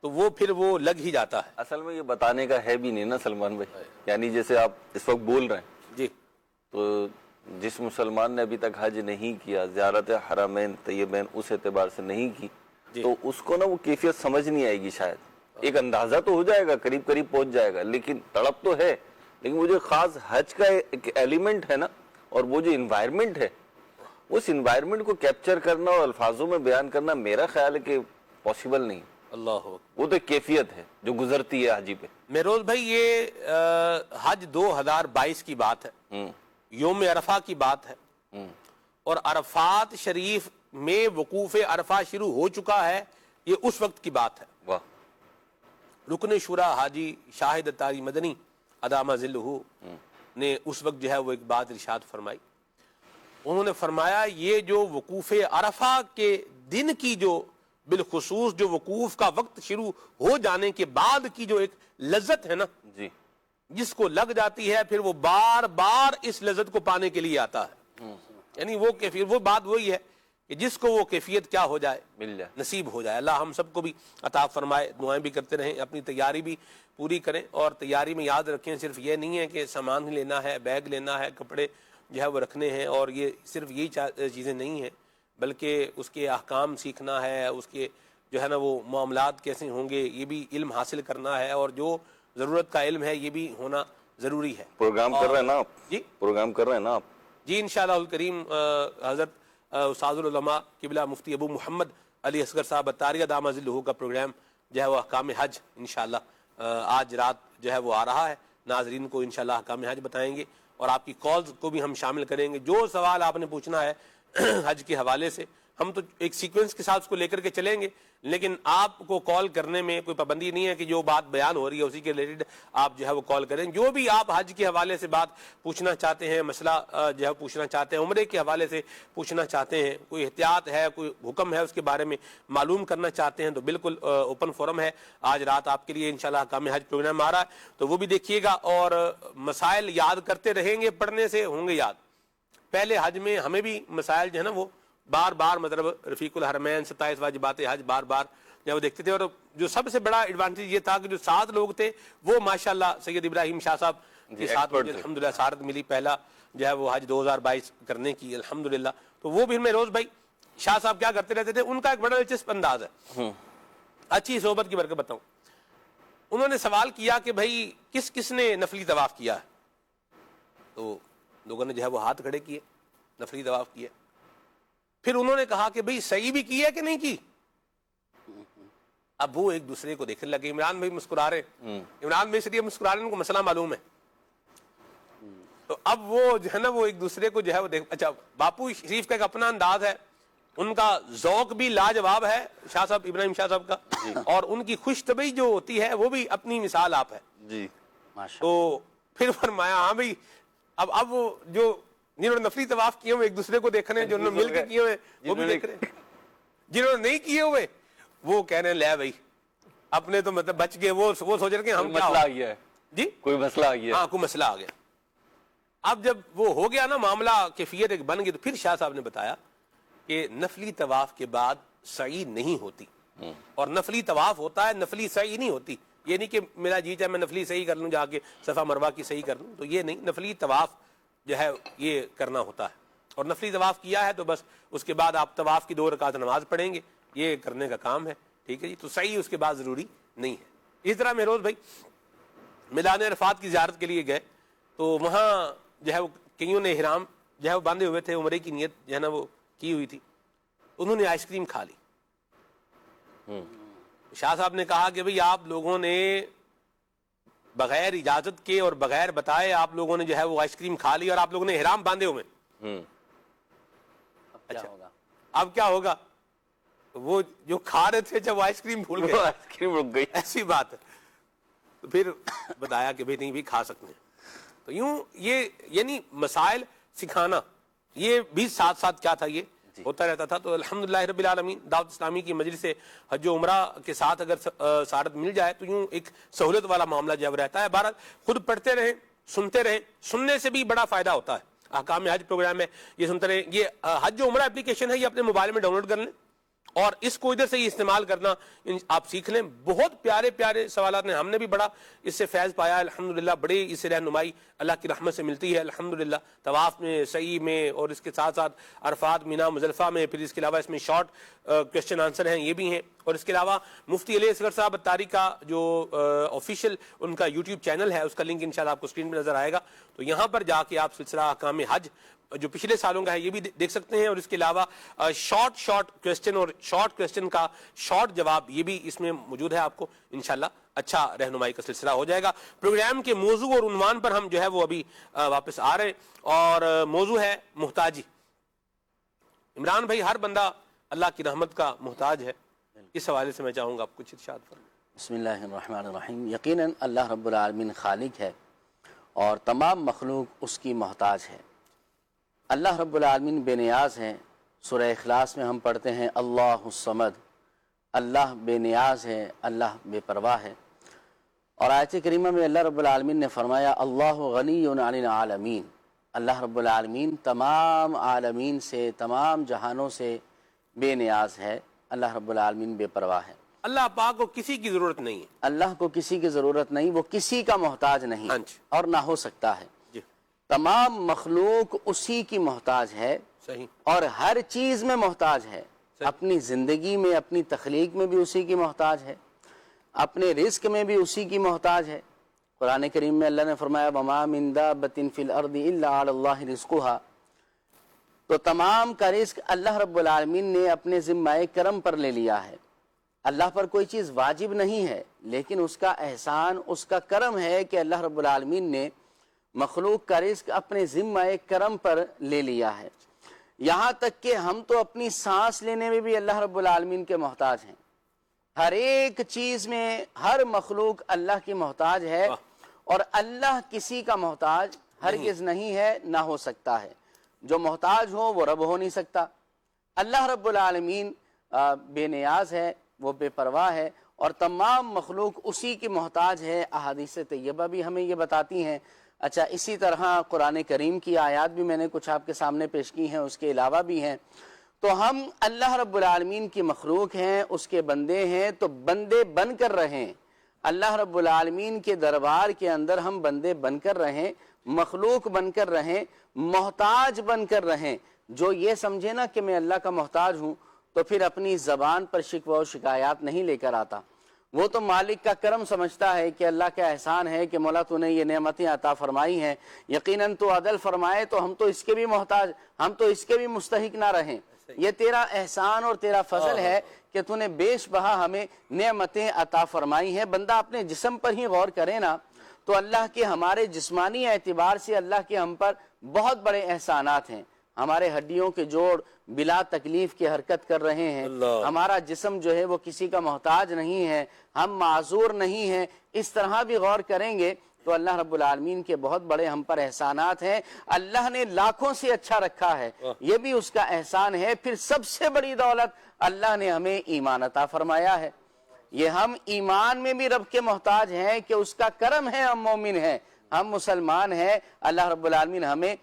تو وہ پھر وہ لگ ہی جاتا ہے. اصل میں یہ بتانے کا ہے بھی نہیں نا سلمان بھائی. یعنی جیسے آپ اس وقت بول رہے ہیں, جی, تو جس مسلمان نے ابھی تک حج نہیں کیا, زیارت حرمین طیبین اس اعتبار سے نہیں کی, تو اس کو نا وہ کیفیت سمجھ نہیں آئے گی. شاید ایک اندازہ تو ہو جائے گا, قریب پہنچ جائے گا, لیکن تڑپ تو ہے. لیکن وہ جو خاص حج کا ایک ایلیمنٹ ہے نا, اور وہ جو انوائرمنٹ ہے, اس انوائرمنٹ کو کیپچر کرنا اور الفاظوں میں بیان کرنا میرا خیال ہے کہ پاسبل نہیں. اللہ وہ تو کیفیت ہے جو گزرتی ہے حاجی پہ. مہروز بھائی یہ حج 2022 کی بات ہے, یوم عرفہ کی بات ہے, اور عرفات شریف میں وقوف عرفہ شروع ہو چکا ہے. یہ اس وقت کی بات ہے. واہ. رکن شورا حاجی شاہد تاری مدنی ادامہ ذلہ نے اس وقت جو ہے وہ ایک بات ارشاد فرمائی. انہوں نے فرمایا یہ جو وقوف عرفہ کے دن کی جو بالخصوص جو وقوف کا وقت شروع ہو جانے کے بعد کی جو ایک لذت ہے نا, جی, جس کو لگ جاتی ہے پھر وہ بار بار اس لذت کو پانے کے لیے آتا ہے. یعنی وہ کیفیت, وہ بات وہی ہے کہ جس کو وہ کیفیت کیا ہو جائے, مل جائے, نصیب ہو جائے. اللہ ہم سب کو بھی عطا فرمائے. دعائیں بھی کرتے رہیں, اپنی تیاری بھی پوری کریں, اور تیاری میں یاد رکھیں صرف یہ نہیں ہے کہ سامان ہی لینا ہے, بیگ لینا ہے, کپڑے جو ہے وہ رکھنے ہیں, اور یہ صرف یہی چیزیں نہیں ہیں, بلکہ اس کے احکام سیکھنا ہے, اس کے جو ہے نا وہ معاملات کیسے ہوں گے یہ بھی علم حاصل کرنا ہے, اور جو ضرورت کا علم ہے یہ بھی ہونا ضروری ہے. پروگرام کر رہے ہیں نا آپ؟ جی, پروگرام کر رہے ہیں نا آپ؟ جی انشاءاللہ الکریم. حضرت استاذ العلماء قبلہ مفتی ابو محمد علی اصغر صاحب اتاریہ دامہ ذلہ کا پروگرام جو ہے وہ احکام حج انشاءاللہ آج رات جو ہے وہ آ رہا ہے. ناظرین کو انشاءاللہ احکام حج بتائیں گے, اور آپ کی کالز کو بھی ہم شامل کریں گے. جو سوال آپ نے پوچھنا ہے حج کے حوالے سے ہم تو ایک سیکوینس کے ساتھ اس کو لے کر کے چلیں گے، لیکن آپ کو کال کرنے میں کوئی پابندی نہیں ہے کہ جو بات بیان ہو رہی ہے اسی کے ریلیٹڈ آپ جو ہے وہ کال کریں. جو بھی آپ حج کے حوالے سے بات پوچھنا چاہتے ہیں، مسئلہ جو ہے پوچھنا چاہتے ہیں، عمرے کے حوالے سے پوچھنا چاہتے ہیں، کوئی احتیاط ہے، کوئی حکم ہے اس کے بارے میں معلوم کرنا چاہتے ہیں، تو بالکل اوپن فورم ہے. آج رات آپ کے لیے انشاءاللہ احکام حج پروگرام آ رہا ہے، تو وہ بھی دیکھیے گا. اور مسائل یاد کرتے رہیں گے، پڑھنے سے ہوں گے یاد. پہلے حج میں ہمیں بھی مسائل جو ہے نا وہ بار بار مطلب رفیق الحرمین 27 واجبات حج بار بار جو وہ دیکھتے تھے. اور جو سب سے بڑا ایڈوانٹیج یہ تھا کہ جو 7 لوگ تھے وہ ماشاءاللہ سید ابراہیم شاہ صاحب کے ساتھ مجھے الحمدللہ سعادت ملی پہلا جو ہے وہ حج 2022 کرنے کی الحمدللہ. تو وہ بھی میں روز بھائی شاہ صاحب کیا کرتے رہتے تھے، ان کا ایک بڑا دلچسپ انداز ہے. اچھی صحبت کی برکت بتاؤں، انہوں نے سوال کیا کہ بھائی کس کس نے نفلی طواف کیا ہے؟ تو لوگوں نے جو ہے وہ ہاتھ کھڑے کیے، نفلی طواف کیے. پھر انہوں نے کہا کہ بھئی صحیح بھی کی ہے کہ نہیں کی؟ اب وہ ایک دوسرے کو دیکھنے لگے. عمران بھائی مسکرا رہے، عمران بھائی سے مسکرا رہے، ان کو مسئلہ معلوم ہے. تو اب وہ جو ہے نا وہ ایک دوسرے کو جو ہے وہ دیکھ. اچھا باپو شریف کا ایک اپنا انداز ہے، ان کا ذوق بھی لاجواب ہے شاہ صاحب ابراہیم شاہ صاحب کا، اور ان کی خوش طبعی جو ہوتی ہے وہ بھی اپنی مثال آپ ہے جی. تو پھر فرمایا ہاں بھائی اب وہ جو جنہوں نے نفلی طواف کیے ہوئے ایک دوسرے کو دیکھ رہے ہیں، جنہوں نے مل کے کیے ہوئے وہ بھی دیکھ رہے ہیں، جنہوں نے نہیں کیے ہوئے وہ کہہ رہے ہیں لے بھائی اپنے تو مطلب بچ گئے. وہ سوچ رہے کہ ہم مسئلہ آ گیا ہے جی، کوئی مسئلہ آ گیا. ہاں کوئی مسئلہ آ گیا. اب جب وہ ہو گیا نا معاملہ، کیفیت ایک بن گئی، تو پھر شاہ صاحب نے بتایا کہ نفلی طواف کے بعد سعی نہیں ہوتی، اور نفلی طواف ہوتا ہے، نفلی سعی نہیں ہوتی. یہ نہیں کہ میرا جی چاہے میں نفلی سعی کر لوں، جا کے صفا مروہ کی سعی کر لوں، تو یہ نہیں. نفلی طواف جو ہے یہ کرنا ہوتا ہے، اور نفلی طواف کیا ہے تو بس اس کے بعد آپ طواف کی 2 رکعت نماز پڑھیں گے، یہ کرنے کا کام ہے. ٹھیک ہے جی، تو سعی اس کے بعد ضروری نہیں ہے. اس طرح مہروز بھائی میدان عرفات کی زیارت کے لیے گئے، تو وہاں جو ہے وہ کئیوں نے احرام جو ہے وہ باندھے ہوئے تھے، عمرے کی نیت جو ہے نا وہ کی ہوئی تھی. انہوں نے آئس کریم کھا لی. شاہ صاحب نے کہا کہ بھئی آپ لوگوں نے بغیر اجازت کے اور بغیر بتائے آپ لوگوں نے جو ہے وہ آئس کریم کھا لی، اور آپ لوگوں نے احرام باندھے ہوئے. اچھا اب کیا ہوگا؟ وہ جو کھا رہے تھے جب آئس کریم بھول گئے، آئس کریم رک گئی. ایسی بات ہے. تو پھر بتایا کہ بھئی نہیں بھی کھا سکتے ہیں. تو یوں یہ یعنی مسائل سکھانا یہ بھی ساتھ ساتھ کیا تھا، یہ ہوتا رہتا تھا. تو الحمدللہ رب العالمین دعوت اسلامی کی مجلس سے حج و عمرہ کے ساتھ اگر سعادت مل جائے تو یوں ایک سہولت والا معاملہ جب رہتا ہے. بہرحال خود پڑھتے رہیں، سنتے رہیں، سننے سے بھی بڑا فائدہ ہوتا ہے. احکام حج پروگرام ہے، یہ سنتے رہیں. یہ حج و عمرہ اپلیکیشن ہے، یہ اپنے موبائل میں ڈاؤن لوڈ کر لیں اور اس کو ادھر سے ہی استعمال کرنا آپ سیکھ لیں. بہت پیارے پیارے سوالات ہیں، ہم نے بھی بڑا اس سے فیض پایا الحمدللہ. بڑی اس سے رہنمائی اللہ کی رحمت سے ملتی ہے الحمدللہ. طواف میں، سعی میں، اور اس کے ساتھ ساتھ عرفات، مینا، مزدلفہ میں. پھر اس کے علاوہ اس میں شارٹ کویشچن آنسر ہیں، یہ بھی ہیں. اور اس کے علاوہ مفتی علی اصغر صاحب اتاری کا جو آفیشیل ان کا یوٹیوب چینل ہے، اس کا لنک انشاءاللہ آپ کو اسکرین پہ نظر آئے گا. تو یہاں پر جا کے آپ سلسلہ احکام حج جو پچھلے سالوں کا ہے یہ بھی دیکھ سکتے ہیں. اور اس کے علاوہ شارٹ کویسچن اور شارٹ کویسچن کا شارٹ جواب یہ بھی اس میں موجود ہے. آپ کو انشاءاللہ اچھا رہنمائی کا سلسلہ ہو جائے گا. پروگرام کے موضوع اور عنوان پر ہم جو ہے وہ ابھی واپس آ رہے ہیں، اور موضوع ہے محتاجی. عمران بھائی ہر بندہ اللہ کی رحمت کا محتاج ہے، اس حوالے سے میں چاہوں گا آپ کچھ ارشاد فرمائیں. بسم اللہ الرحمن الرحیم. یقیناً اللہ رب العالمین خالق ہے اور تمام مخلوق اس کی محتاج ہے. اللہ رب العالمین بے نیاز ہیں. سورہ اخلاص میں ہم پڑھتے ہیں اللہ الصمد، اللہ بے نیاز ہے، اللہ بے پرواہ ہے. اور آیت کریمہ میں اللہ رب العالمین نے فرمایا اللہ غنی عن العالمین. اللہ رب العالمین تمام عالمین سے، تمام جہانوں سے بے نیاز ہے. اللہ رب العالمین بے پرواہ ہے. اللہ پاک کو کسی کی ضرورت نہیں ہے. اللہ کو کسی کی ضرورت نہیں، وہ کسی کا محتاج نہیں اور نہ ہو سکتا ہے. تمام مخلوق اسی کی محتاج ہے، صحیح، اور ہر چیز میں محتاج ہے. اپنی زندگی میں، اپنی تخلیق میں بھی اسی کی محتاج ہے، اپنے رزق میں بھی اسی کی محتاج ہے. قرآن کریم میں اللہ نے فرمایا وَمَا مِن دَابَّةٍ فِي الْأَرْضِ إِلَّا عَلَى اللَّهِ رِزْقُهَا. تو تمام کا رزق اللہ رب العالمین نے اپنے ذمہ کرم پر لے لیا ہے. اللہ پر کوئی چیز واجب نہیں ہے، لیکن اس کا احسان، اس کا کرم ہے کہ اللہ رب العالمین نے مخلوق کا رزق اپنے ذمہ کرم پر لے لیا ہے. یہاں تک کہ ہم تو اپنی سانس لینے میں بھی اللہ رب العالمین کے محتاج ہیں. ہر ایک چیز میں ہر مخلوق اللہ کی محتاج ہے, اور اللہ کسی کا محتاج ہرگز نہیں ہے, نہ ہو سکتا ہے. جو محتاج ہو وہ رب ہو نہیں سکتا. اللہ رب العالمین بے نیاز ہے, وہ بے پرواہ ہے, اور تمام مخلوق اسی کی محتاج ہے. احادیث طیبہ بھی ہمیں یہ بتاتی ہیں. اچھا, اسی طرح قرآن کریم کی آیات بھی میں نے کچھ آپ کے سامنے پیش کی ہیں, اس کے علاوہ بھی ہیں. تو ہم اللہ رب العالمین کی مخلوق ہیں, اس کے بندے ہیں, تو بندے بن کر رہیں. اللہ رب العالمین کے دربار کے اندر ہم بندے بن کر رہیں, مخلوق بن کر رہیں, محتاج بن کر رہیں. جو یہ سمجھے نا کہ میں اللہ کا محتاج ہوں, تو پھر اپنی زبان پر شکوہ و شکایات نہیں لے کر آتا. وہ تو مالک کا کرم سمجھتا ہے کہ اللہ کا احسان ہے کہ مولا تو نے یہ نعمتیں عطا فرمائی ہیں, یقیناً تو عدل فرمائے تو ہم تو اس کے بھی محتاج, ہم تو اس کے بھی مستحق نہ رہیں. یہ تیرا احسان اور تیرا فضل ہے کہ تو نے بیش بہا ہمیں نعمتیں عطا فرمائی ہیں. بندہ اپنے جسم پر ہی غور کرے نا, تو اللہ کے ہمارے جسمانی اعتبار سے اللہ کے ہم پر بہت بڑے احسانات ہیں. ہمارے ہڈیوں کے جوڑ بلا تکلیف کی حرکت کر رہے ہیں. ہمارا جسم جو ہے وہ کسی کا محتاج نہیں ہے, ہم معذور نہیں ہیں. اس طرح بھی غور کریں گے تو اللہ رب العالمین کے بہت بڑے ہم پر احسانات ہیں. اللہ نے لاکھوں سے اچھا رکھا ہے, یہ بھی اس کا احسان ہے. پھر سب سے بڑی دولت اللہ نے ہمیں ایمان عطا فرمایا ہے. یہ ہم ایمان میں بھی رب کے محتاج ہیں کہ اس کا کرم ہے, ہم مومن ہیں, ہم مسلمان ہیں. اللہ رب العالمین ہمیں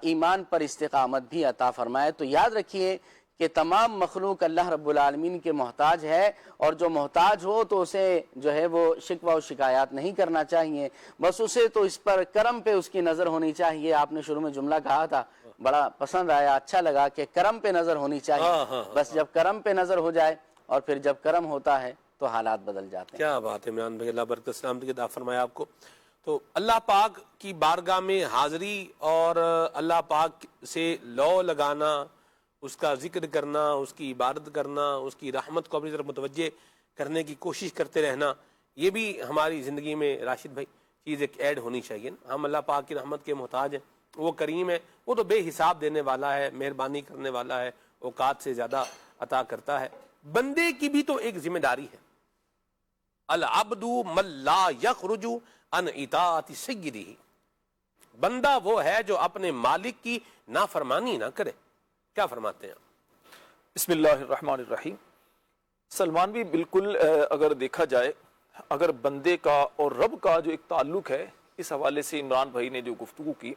ایمان پر استقامت بھی عطا فرمائے. تو یاد رکھیے کہ تمام مخلوق اللہ رب العالمین کے محتاج ہے, اور جو محتاج ہو تو اسے جو ہے وہ شکوہ و شکایات نہیں کرنا چاہیے. بس اسے تو اس پر کرم پہ اس کی نظر ہونی چاہیے. آپ نے شروع میں جملہ کہا تھا, بڑا پسند آیا, اچھا لگا کہ کرم پہ نظر ہونی چاہیے. بس جب کرم پہ نظر ہو جائے, اور پھر جب کرم ہوتا ہے تو حالات بدل جاتے ہیں. کیا بات ہے عمران بھائی, اللہ برکت سلامتی عطا فرمایا آپ کو. تو اللہ پاک کی بارگاہ میں حاضری اور اللہ پاک سے لو لگانا, اس کا ذکر کرنا, اس کی عبادت کرنا, اس کی رحمت کو اپنی طرف متوجہ کرنے کی کوشش کرتے رہنا, یہ بھی ہماری زندگی میں راشد بھائی چیز ایک ایڈ ہونی چاہیے. ہم اللہ پاک کی رحمت کے محتاج ہیں. وہ کریم ہے, وہ تو بے حساب دینے والا ہے, مہربانی کرنے والا ہے, اوقات سے زیادہ عطا کرتا ہے. بندے کی بھی تو ایک ذمہ داری ہے. العبد من لا یخرج عن اطاعت سیدہ, بندہ وہ ہے جو اپنے مالک کی نافرمانی نہ کرے. کیا فرماتے ہیں؟ بسم اللہ الرحمن الرحیم. سلمان بھی بالکل اگر دیکھا جائے, اگر بندے کا اور رب کا جو ایک تعلق ہے, اس حوالے سے عمران بھائی نے جو گفتگو کی,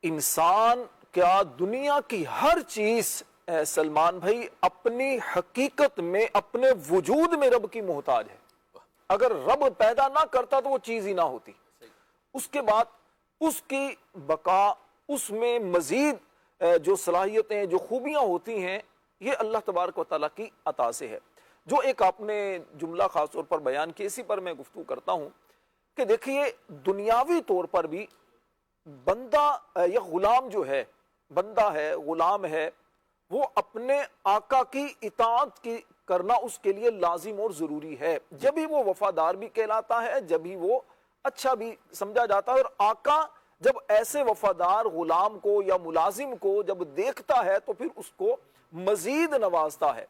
انسان کیا دنیا کی ہر چیز سلمان بھائی اپنی حقیقت میں, اپنے وجود میں رب کی محتاج ہے. اگر رب پیدا نہ کرتا تو وہ چیز ہی نہ ہوتی. اس کے بعد اس کی بقا, اس میں مزید جو صلاحیتیں, جو خوبیاں ہوتی ہیں, یہ اللہ تبارک و تعالیٰ کی عطا سے ہے. جو ایک آپ نے جملہ خاص طور پر بیان کیا, اسی پر میں گفتگو کرتا ہوں کہ دیکھیے دنیاوی طور پر بھی بندہ یا غلام جو ہے, بندہ ہے, غلام ہے, وہ اپنے آقا کی اطاعت کی کرنا اس کے لیے لازم اور ضروری ہے. جب ہی وہ وفادار بھی کہلاتا ہے, جب ہی وہ اچھا بھی سمجھا جاتا ہے. اور آقا جب ایسے وفادار غلام کو یا ملازم کو جب دیکھتا ہے تو پھر اس کو مزید نوازتا ہے.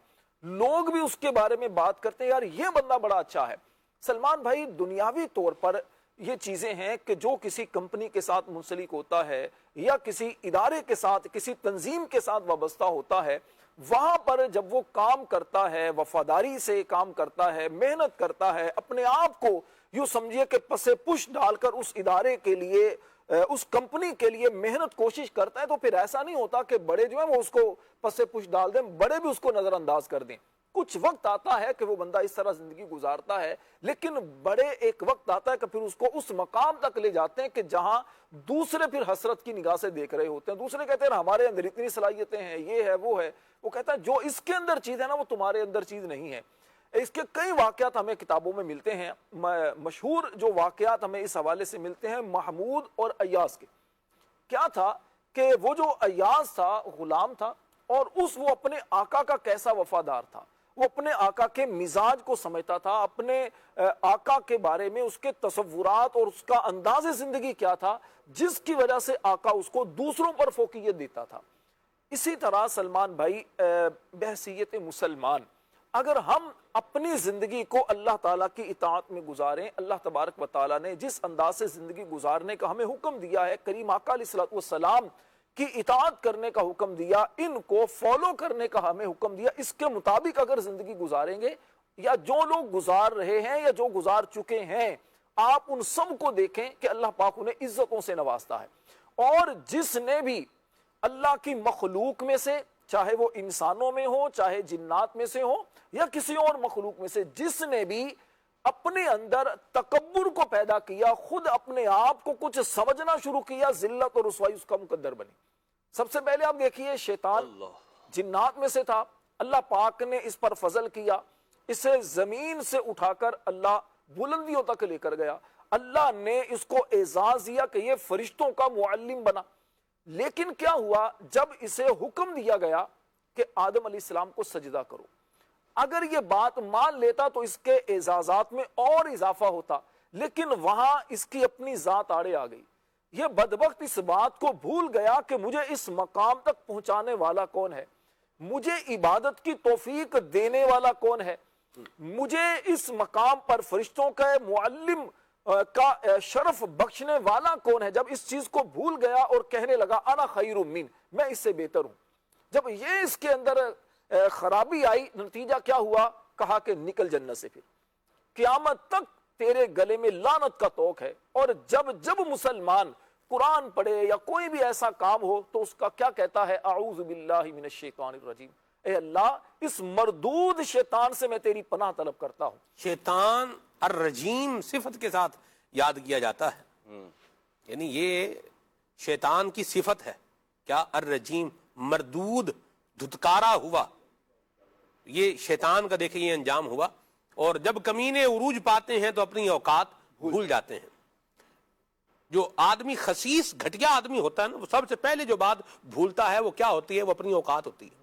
لوگ بھی اس کے بارے میں بات کرتے ہیں, یار یہ بندہ بڑا اچھا ہے. سلمان بھائی دنیاوی طور پر یہ چیزیں ہیں کہ جو کسی کمپنی کے ساتھ منسلک ہوتا ہے یا کسی ادارے کے ساتھ, کسی تنظیم کے ساتھ وابستہ ہوتا ہے, وہاں پر جب وہ کام کرتا ہے, وفاداری سے کام کرتا ہے, محنت کرتا ہے, اپنے آپ کو یوں سمجھیے کہ پسے پش ڈال کر اس ادارے کے لیے, اس کمپنی کے لیے محنت کوشش کرتا ہے, تو پھر ایسا نہیں ہوتا کہ بڑے جو ہیں وہ اس کو پسے پش ڈال دیں, بڑے بھی اس کو نظر انداز کر دیں. کچھ وقت آتا ہے کہ وہ بندہ اس طرح زندگی گزارتا ہے, لیکن بڑے ایک وقت آتا ہے کہ پھر اس کو اس مقام تک لے جاتے ہیں کہ جہاں دوسرے پھر حسرت کی نگاہ سے دیکھ رہے ہوتے ہیں. دوسرے کہتے ہیں ہمارے اندر اتنی صلاحیتیں ہیں, یہ ہے وہ ہے. وہ کہتا ہے جو اس کے اندر چیز ہے نا وہ تمہارے اندر چیز نہیں ہے. اس کے کئی واقعات ہمیں کتابوں میں ملتے ہیں. مشہور جو واقعات ہمیں اس حوالے سے ملتے ہیں محمود اور ایاز کے. کیا تھا کہ وہ جو ایاز تھا غلام تھا, اور وہ اپنے آقا کا کیسا وفادار تھا. وہ اپنے آقا کے مزاج کو سمجھتا تھا, اپنے آقا کے بارے میں اس کے تصورات اور اس کا انداز زندگی کیا تھا, جس کی وجہ سے آقا اس کو دوسروں پر فوقیت دیتا تھا. اسی طرح سلمان بھائی بحیثیت مسلمان اگر ہم اپنی زندگی کو اللہ تعالیٰ کی اطاعت میں گزاریں، اللہ تبارک و تعالیٰ نے جس انداز سے زندگی گزارنے کا ہمیں حکم دیا ہے، کریم آقا علیہ الصلوۃ والسلام کی اطاعت کرنے کا حکم دیا، ان کو فالو کرنے کا ہمیں حکم دیا، اس کے مطابق اگر زندگی گزاریں گے، یا جو لوگ گزار رہے ہیں یا جو گزار چکے ہیں، آپ ان سب کو دیکھیں کہ اللہ پاک انہیں عزتوں سے نوازتا ہے۔ اور جس نے بھی اللہ کی مخلوق میں سے، چاہے وہ انسانوں میں ہو، چاہے جنات میں سے ہو یا کسی اور مخلوق میں سے، جس نے بھی اپنے اندر تکبر کو پیدا کیا، خود اپنے آپ کو کچھ سمجھنا شروع کیا، ذلت اور رسوائی اس کا مقدر بنی۔ سب سے پہلے آپ دیکھیے شیطان جنات میں سے تھا، اللہ پاک نے اس پر فضل کیا، اسے زمین سے اٹھا کر اللہ بلندیوں تک لے کر گیا، اللہ نے اس کو اعزاز دیا کہ یہ فرشتوں کا معلم بنا۔ لیکن کیا ہوا جب اسے حکم دیا گیا کہ آدم علیہ السلام کو سجدہ کرو، اگر یہ بات مان لیتا تو اس کے اعزازات میں اور اضافہ ہوتا، لیکن وہاں اس کی اپنی ذات آڑے آ گئی۔ یہ بدبخت اس بات کو بھول گیا کہ مجھے اس مقام تک پہنچانے والا کون ہے، مجھے عبادت کی توفیق دینے والا کون ہے، مجھے اس مقام پر فرشتوں کا معلم کا شرف بخشنے والا کون ہے۔ جب اس چیز کو بھول گیا اور کہنے لگا انا خیر من، میں اس سے بہتر ہوں، جب یہ اس کے اندر خرابی آئی، نتیجہ کیا ہوا؟ کہا کہ نکل جنت سے، پھر قیامت تک تیرے گلے میں لعنت کا توق ہے۔ اور جب مسلمان قرآن پڑھے یا کوئی بھی ایسا کام ہو تو اس کا کیا کہتا ہے؟ اعوذ باللہ من الشیطان الرجیم، اے اللہ اس مردود شیطان سے میں تیری پناہ طلب کرتا ہوں۔ شیطان الرجیم صفت کے ساتھ یاد کیا جاتا ہے، یعنی یہ شیطان کی صفت ہے کیا؟ الرجیم، مردود، دھتکارا ہوا، یہ شیطان کا دیکھیں یہ انجام ہوا۔ اور جب کمینے عروج پاتے ہیں تو اپنی اوقات بھول جاتے ہیں۔ جو آدمی خسیس گھٹیا آدمی ہوتا ہے نا، وہ سب سے پہلے جو بات بھولتا ہے وہ کیا ہوتی ہے؟ وہ اپنی اوقات ہوتی ہے۔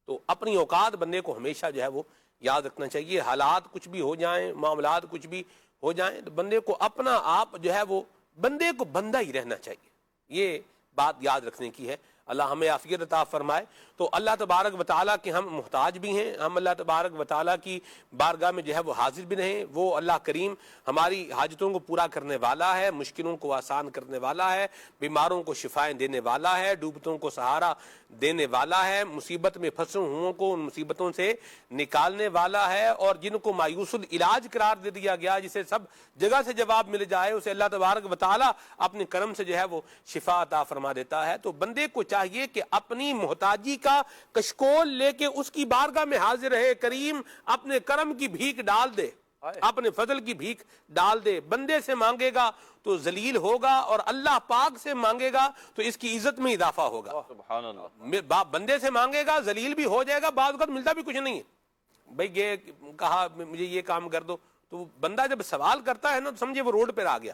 تو اپنی اوقات بندے کو ہمیشہ جو ہے وہ یاد رکھنا چاہیے، حالات کچھ بھی ہو جائیں، معاملات کچھ بھی ہو جائیں، تو بندے کو اپنا آپ جو ہے وہ بندے کو بندہ ہی رہنا چاہیے، یہ بات یاد رکھنے کی ہے۔ اللہ ہمیں عافیت عطا فرمائے۔ تو اللہ تبارک و تعالیٰ کے ہم محتاج بھی ہیں، ہم اللہ تبارک و تعالیٰ کی بارگاہ میں جو ہے وہ حاضر بھی رہیں۔ وہ اللہ کریم ہماری حاجتوں کو پورا کرنے والا ہے، مشکلوں کو آسان کرنے والا ہے، بیماروں کو شفائیں دینے والا ہے، ڈوبتوں کو سہارا دینے والا ہے، مصیبت میں پھنسے ہوئوں کو ان مصیبتوں سے نکالنے والا ہے، اور جن کو مایوس العلاج قرار دے دیا گیا، جسے سب جگہ سے جواب مل جائے، اسے اللہ تبارک و تعالیٰ اپنے کرم سے جو ہے وہ شفا عطا فرما دیتا ہے۔ تو بندے کو چاہیے کہ اپنی محتاجی کا کشکول لے کے اس کی بارگاہ میں حاضر رہے، کریم اپنے کرم کی بھیک ڈال دے، اپنے فضل کی بھیک ڈال دے۔ بندے سے مانگے گا تو ذلیل ہوگا، اور اللہ پاک سے مانگے گا تو اس کی عزت میں اضافہ ہوگا۔ سبحان اللہ۔ بندے سے مانگے گا ذلیل بھی ہو جائے گا، بعض وقت ملتا بھی کچھ نہیں ہے، بھئی یہ کہا مجھے یہ کام کر دو، تو بندہ جب سوال کرتا ہے نا تو سمجھے وہ روڈ پر آ گیا،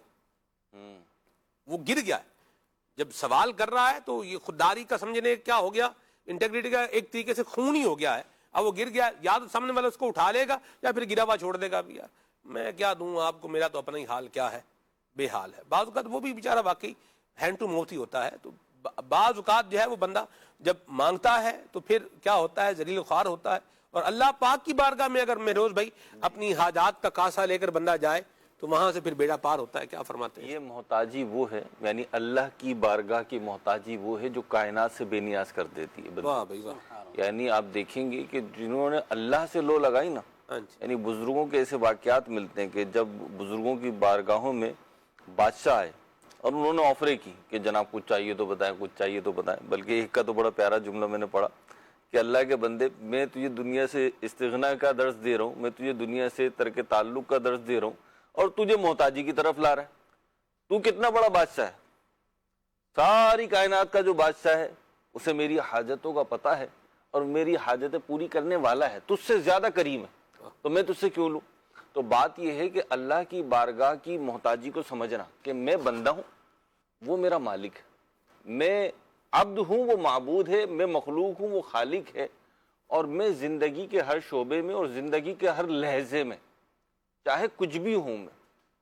وہ گر گیا ہے۔ جب سوال کر رہا ہے تو یہ خودداری کا سمجھنے کیا ہو گیا، انٹیگریٹی کا ایک طریقے سے خون ہی ہو گیا ہے۔ اب وہ گر گیا، یا تو سامنے والا اس کو اٹھا لے گا یا پھر گرا ہوا چھوڑ دے گا، یار میں کیا دوں آپ کو، میرا تو اپنا ہی حال کیا ہے، بے حال ہے۔ بعض اوقات وہ بھی بیچارہ واقعی ہینڈ ٹو موتھ ہی ہوتا ہے۔ تو بعض اوقات جو ہے وہ بندہ جب مانگتا ہے تو پھر کیا ہوتا ہے، ذلیل خوار ہوتا ہے۔ اور اللہ پاک کی بارگاہ میں اگر مہروز بھائی اپنی حاجات کا کاسہ لے کر بندہ جائے تو وہاں سے پھر بیڑا پار ہوتا ہے۔ کیا فرماتے ہیں؟ یہ محتاجی وہ ہے، یعنی اللہ کی بارگاہ کی محتاجی وہ ہے جو کائنات سے بے نیاز کر دیتی ہے بندے۔ واہ بھائی واہ۔ یعنی آپ دیکھیں گے کہ جنہوں نے اللہ سے لو لگائی نا، یعنی بزرگوں کے ایسے واقعات ملتے ہیں کہ جب بزرگوں کی بارگاہوں میں بادشاہ آئے اور انہوں نے آفریں کی کہ جناب کچھ چاہیے تو بتائیں، کچھ چاہیے تو بتائیں، بلکہ ایک کا تو بڑا پیارا جملہ میں نے پڑھا کہ اللہ کے بندے، میں تجھے دنیا سے استغنا کا درس دے رہا ہوں، میں تجھے دنیا سے ترک تعلق کا درس دے رہا ہوں، اور تجھے محتاجی کی طرف لا رہا ہے۔ تو کتنا بڑا بادشاہ ہے، ساری کائنات کا جو بادشاہ ہے، اسے میری حاجتوں کا پتہ ہے اور میری حاجتیں پوری کرنے والا ہے، تجھ سے زیادہ کریم ہے، تو میں تجھ سے کیوں لوں؟ تو بات یہ ہے کہ اللہ کی بارگاہ کی محتاجی کو سمجھنا کہ میں بندہ ہوں، وہ میرا مالک ہے، میں عبد ہوں، وہ معبود ہے، میں مخلوق ہوں، وہ خالق ہے، اور میں زندگی کے ہر شعبے میں اور زندگی کے ہر لہجے میں چاہے کچھ بھی ہوں، میں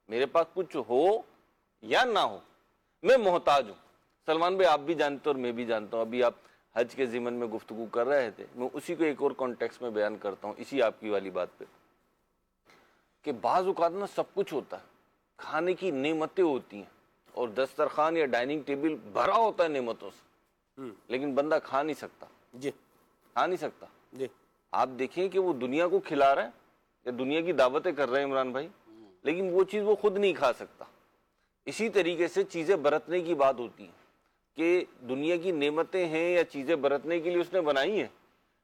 میرے پاس کچھ ہو یا نہ ہو، میں محتاج ہوں۔ سلمان بھائی آپ بھی جانتے اور میں بھی جانتا ہوں، ابھی آپ حج کے ضمن میں گفتگو کر رہے تھے، میں اسی کو ایک اور کانٹیکس میں بیان کرتا ہوں، اسی آپ کی والی بات پہ، کہ بعض اوقات نا سب کچھ ہوتا ہے، کھانے کی نعمتیں ہوتی ہیں اور دسترخوان یا ڈائننگ ٹیبل بھرا ہوتا ہے نعمتوں سے، لیکن بندہ کھا نہیں سکتا، جی کھا نہیں سکتا۔ جی آپ دیکھیں کہ وہ دنیا کو کھلا رہا ہے یا دنیا کی دعوتیں کر رہے ہیں عمران بھائی، لیکن وہ چیز وہ خود نہیں کھا سکتا۔ اسی طریقے سے چیزیں برتنے کی بات ہوتی ہے کہ دنیا کی نعمتیں ہیں یا چیزیں برتنے کے لیے اس نے بنائی ہیں،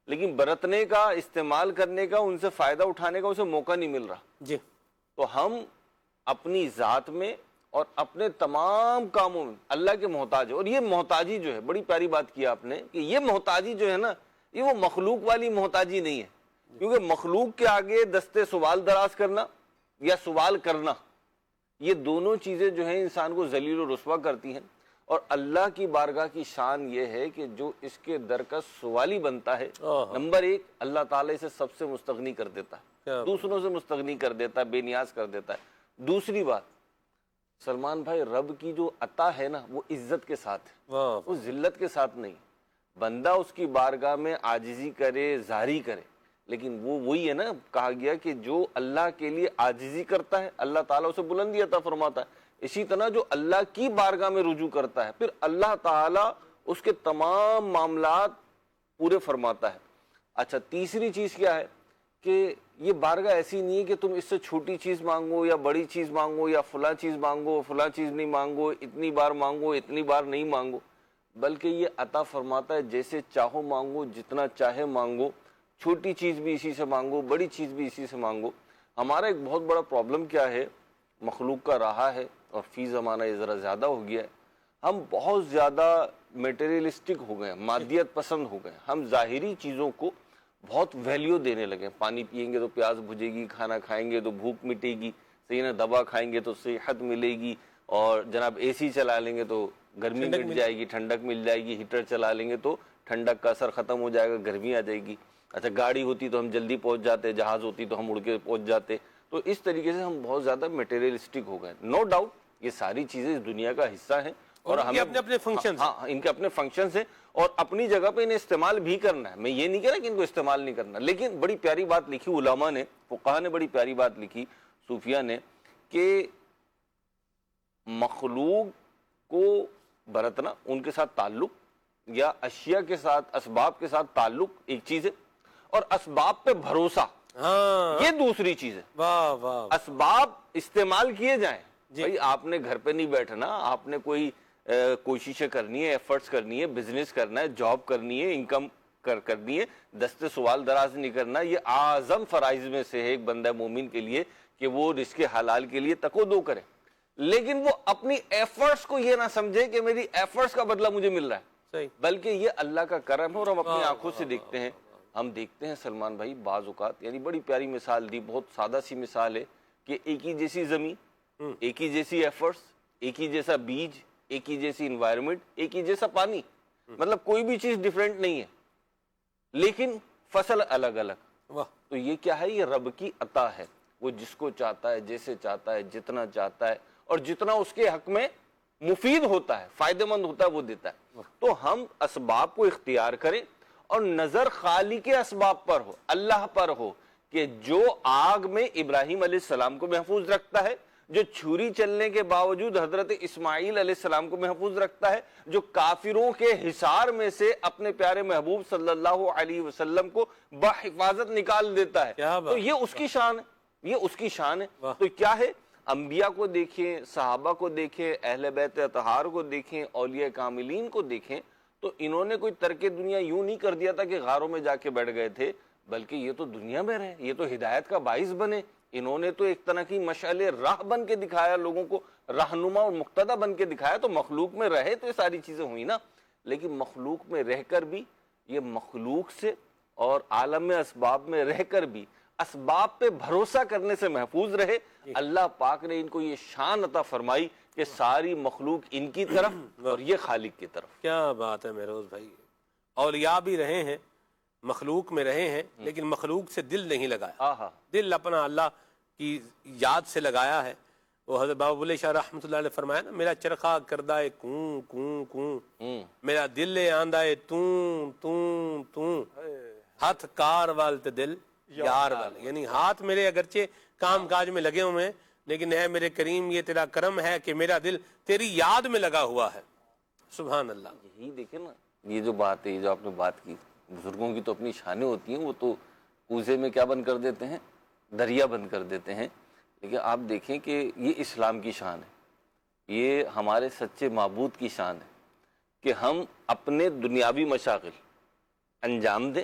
لیکن برتنے کا، استعمال کرنے کا، ان سے فائدہ اٹھانے کا اسے موقع نہیں مل رہا۔ جی تو ہم اپنی ذات میں اور اپنے تمام کاموں میں اللہ کے محتاج ہیں، اور یہ محتاجی جو ہے، بڑی پیاری بات کی آپ نے کہ یہ محتاجی جو ہے نا، یہ وہ مخلوق والی محتاجی نہیں ہے، کیونکہ مخلوق کے آگے دستے سوال دراز کرنا یا سوال کرنا، یہ دونوں چیزیں جو ہیں انسان کو ذلیل و رسوا کرتی ہیں، اور اللہ کی بارگاہ کی شان یہ ہے کہ جو اس کے در کا سوالی بنتا ہے، نمبر ایک، اللہ تعالیٰ اسے سب سے مستغنی کر دیتا ہے، دوسروں سے مستغنی کر دیتا ہے، بے نیاز کر دیتا ہے۔ دوسری بات، سلمان بھائی، رب کی جو عطا ہے نا، وہ عزت کے ساتھ ہے، وہ ذلت کے ساتھ نہیں۔ بندہ اس کی بارگاہ میں عاجزی کرے، زاری کرے، لیکن وہ وہی ہے نا، کہا گیا کہ جو اللہ کے لیے عاجزی کرتا ہے اللہ تعالیٰ اسے بلندی عطا فرماتا ہے، اسی طرح جو اللہ کی بارگاہ میں رجوع کرتا ہے، پھر اللہ تعالیٰ اس کے تمام معاملات پورے فرماتا ہے۔ اچھا، تیسری چیز کیا ہے کہ یہ بارگاہ ایسی نہیں ہے کہ تم اس سے چھوٹی چیز مانگو یا بڑی چیز مانگو یا فلاں چیز مانگو، فلاں چیز نہیں مانگو، اتنی بار مانگو، اتنی بار نہیں مانگو، بلکہ یہ عطا فرماتا ہے جیسے چاہو مانگو، جتنا چاہے مانگو، چھوٹی چیز بھی اسی سے مانگو، بڑی چیز بھی اسی سے مانگو۔ ہمارا ایک بہت بڑا پرابلم کیا ہے، مخلوق کا رہا ہے، اور فی زمانہ یہ ذرا زیادہ ہو گیا ہے، ہم بہت زیادہ میٹیریلسٹک ہو گئے ہیں، مادیت پسند ہو گئے ہیں، ہم ظاہری چیزوں کو بہت ویلیو دینے لگے ہیں۔ پانی پئیں گے تو پیاس بجھے گی، کھانا کھائیں گے تو بھوک مٹے گی، صحیح نا، دوا کھائیں گے تو صحت ملے گی، اور جناب اے سی چلا لیں گے تو گرمی مٹ جائے گی، ٹھنڈک مل جائے گی، ہیٹر چلا لیں گے تو ٹھنڈک کا اثر ختم ہو جائے گا، گرمی آ جائے گی۔ اچھا، گاڑی ہوتی تو ہم جلدی پہنچ جاتے، جہاز ہوتی تو ہم اڑ کے پہنچ جاتے۔ تو اس طریقے سے ہم بہت زیادہ میٹیریلسٹک ہو گئے۔ نو ڈاؤٹ یہ ساری چیزیں اس دنیا کا حصہ ہیں، اور ہمیں اپنے اپنے فنکشن، ہاں، ان کے اپنے فنکشنز ہیں، اور اپنی جگہ پہ انہیں استعمال بھی کرنا ہے۔ میں یہ نہیں کہہ رہا کہ ان کو استعمال نہیں کرنا، لیکن بڑی پیاری بات لکھی علماء نے، فقہاء نے بڑی پیاری بات لکھی، صوفیہ نے، کہ مخلوق کو برتنا، ان کے ساتھ تعلق، یا اشیاء کے ساتھ، اسباب کے ساتھ تعلق ایک چیز ہے، اور اسباب پہ بھروسہ یہ دوسری چیز ہے۔ واہ واہ، اسباب استعمال کیے جائیں، بھائی آپ نے گھر پہ نہیں بیٹھنا، آپ نے کوئی کوششیں کرنی ہے، ایفرٹس کرنی ہے، بزنس کرنا ہے، جاب کرنی ہے، انکم کرنی ہے، دستے سوال دراز نہیں کرنا، یہ اعظم فرائض میں سے ہے ایک بندہ مومن کے لیے کہ وہ رزق حلال کے لیے تقو دو کرے، لیکن وہ اپنی ایفرٹس کو یہ نہ سمجھے کہ میری ایفرٹس کا بدلہ مجھے مل رہا ہے، بلکہ یہ اللہ کا کرم ہے، اور ہم اپنی آنکھوں سے دیکھتے ہیں۔ ہم دیکھتے ہیں سلمان بھائی، بعض اوقات، یعنی بڑی پیاری مثال دی، بہت سادہ سی مثال ہے، کہ ایک ہی جیسی زمین، ایک ہی جیسی ایفرٹس، ایک ہی جیسا بیج، ایک ہی جیسی انوائرمنٹ، ایک ہی جیسا پانی، مطلب کوئی بھی چیز ڈیفرنٹ نہیں ہے، لیکن فصل الگ الگ۔ تو یہ کیا ہے؟ یہ رب کی عطا ہے، وہ جس کو چاہتا ہے، جیسے چاہتا ہے، جتنا چاہتا ہے، اور جتنا اس کے حق میں مفید ہوتا ہے، فائدہ مند ہوتا ہے، وہ دیتا ہے۔ تو ہم اسباب کو اختیار کریں، اور نظر خالق کے اسباب پر ہو، اللہ پر ہو، کہ جو آگ میں ابراہیم علیہ السلام کو محفوظ رکھتا ہے، جو چھری چلنے کے باوجود حضرت اسماعیل علیہ السلام کو محفوظ رکھتا ہے، جو کافروں کے حصار میں سے اپنے پیارے محبوب صلی اللہ علیہ وسلم کو بحفاظت نکال دیتا ہے، تو یہ اس کی شان ہے، یہ اس کی شان ہے۔ تو کیا ہے؟ انبیاء کو دیکھیں، صحابہ کو دیکھیں، اہل بیت اطہار کو دیکھیں، اولیاء کاملین کو دیکھیں، تو انہوں نے کوئی ترک دنیا یوں نہیں کر دیا تھا کہ غاروں میں جا کے بیٹھ گئے تھے، بلکہ یہ تو دنیا میں رہے، یہ تو ہدایت کا باعث بنے، انہوں نے تو ایک طرح کی مشعل راہ بن کے دکھایا، لوگوں کو رہنما اور مقتدی بن کے دکھایا۔ تو مخلوق میں رہے تو یہ ساری چیزیں ہوئی نا، لیکن مخلوق میں رہ کر بھی، یہ مخلوق سے اور عالم اسباب میں رہ کر بھی اسباب پہ بھروسہ کرنے سے محفوظ رہے۔ اللہ پاک نے ان کو یہ شان عطا فرمائی کہ ساری مخلوق ان کی طرف اور یہ خالق کی طرف۔ کیا بات ہے مہروز بھائی، اولیاء بھی رہے ہیں، مخلوق میں رہے ہیں، لیکن مخلوق سے دل نہیں لگایا، دل اپنا اللہ کی یاد سے لگایا ہے۔ وہ حضرت بابا بلے شاہ رحمۃ اللہ علیہ فرمایا نا، میرا چرخا کردہ ہے کوں کوں کوں، میرا دل آندہ ہے توں توں توں، ہاتھ کار وال تے دل یار وال، یعنی ہاتھ میرے اگرچہ کام کاج میں لگے ہوئے ہیں، لیکن اے میرے کریم یہ تیرا کرم ہے کہ میرا دل تیری یاد میں لگا ہوا ہے. سبحان اللہ. یہی دیکھیں نا، یہ جو بات ہے، یہ جو آپ نے بات کی، بزرگوں کی تو اپنی شانیں ہوتی ہیں، وہ تو کوزے میں کیا بند کر دیتے ہیں، دریا بند کر دیتے ہیں. لیکن آپ دیکھیں کہ یہ اسلام کی شان ہے، یہ ہمارے سچے معبود کی شان ہے کہ ہم اپنے دنیاوی مشاغل انجام دیں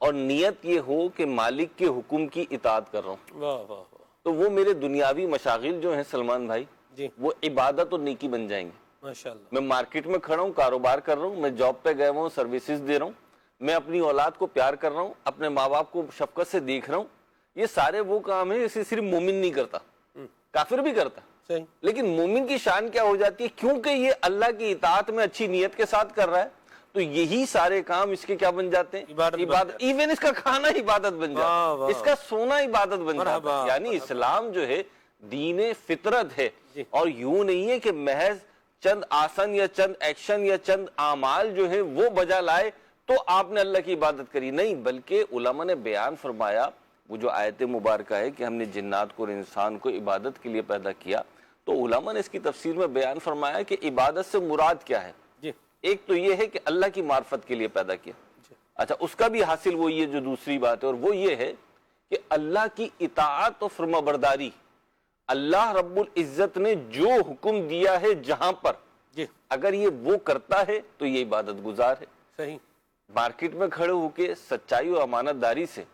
اور نیت یہ ہو کہ مالک کے حکم کی اطاعت کر رہا ہوں. واہ واہ واہ. تو وہ میرے دنیاوی مشاغل جو ہیں سلمان بھائی، جی وہ عبادت اور نیکی بن جائیں گے. ماشاء اللہ. میں مارکیٹ میں کھڑا ہوں، کاروبار کر رہا ہوں، میں جاب پہ گیا ہوں، سروسز دے رہا ہوں، میں اپنی اولاد کو پیار کر رہا ہوں، اپنے ماں باپ کو شفقت سے دیکھ رہا ہوں. یہ سارے وہ کام ہیں جسے صرف مومن نہیں کرتا، کافر بھی کرتا. صحیح. لیکن مومن کی شان کیا ہو جاتی ہے، کیونکہ یہ اللہ کی اطاعت میں اچھی نیت کے ساتھ کر رہا ہے، تو یہی سارے کام اس کے کیا بن جاتے ہیں، عبادت. ایون اس کا کھانا عبادت بن جاتا ہے، اس کا سونا عبادت بن جاتا ہے. یعنی اسلام جو ہے دین فطرت ہے، اور یوں نہیں ہے کہ محض چند آسن یا چند ایکشن یا چند اعمال جو ہے وہ بجا لائے تو آپ نے اللہ کی عبادت کری. نہیں، بلکہ علماء نے بیان فرمایا، وہ جو آیت مبارکہ ہے کہ ہم نے جنات کو اور انسان کو عبادت کے لیے پیدا کیا، تو علماء نے اس کی تفسیر میں بیان فرمایا کہ عبادت سے مراد کیا ہے. ایک تو یہ ہے کہ اللہ کی معرفت کے لیے پیدا کیا. اچھا، اس کا بھی حاصل وہی ہے جو دوسری بات ہے، اور وہ یہ ہے کہ اللہ کی اطاعت و فرما برداری. اللہ رب العزت نے جو حکم دیا ہے جہاں پر، اگر یہ وہ کرتا ہے تو یہ عبادت گزار ہے. صحیح. مارکیٹ میں کھڑے ہو کے سچائی و امانت داری سے،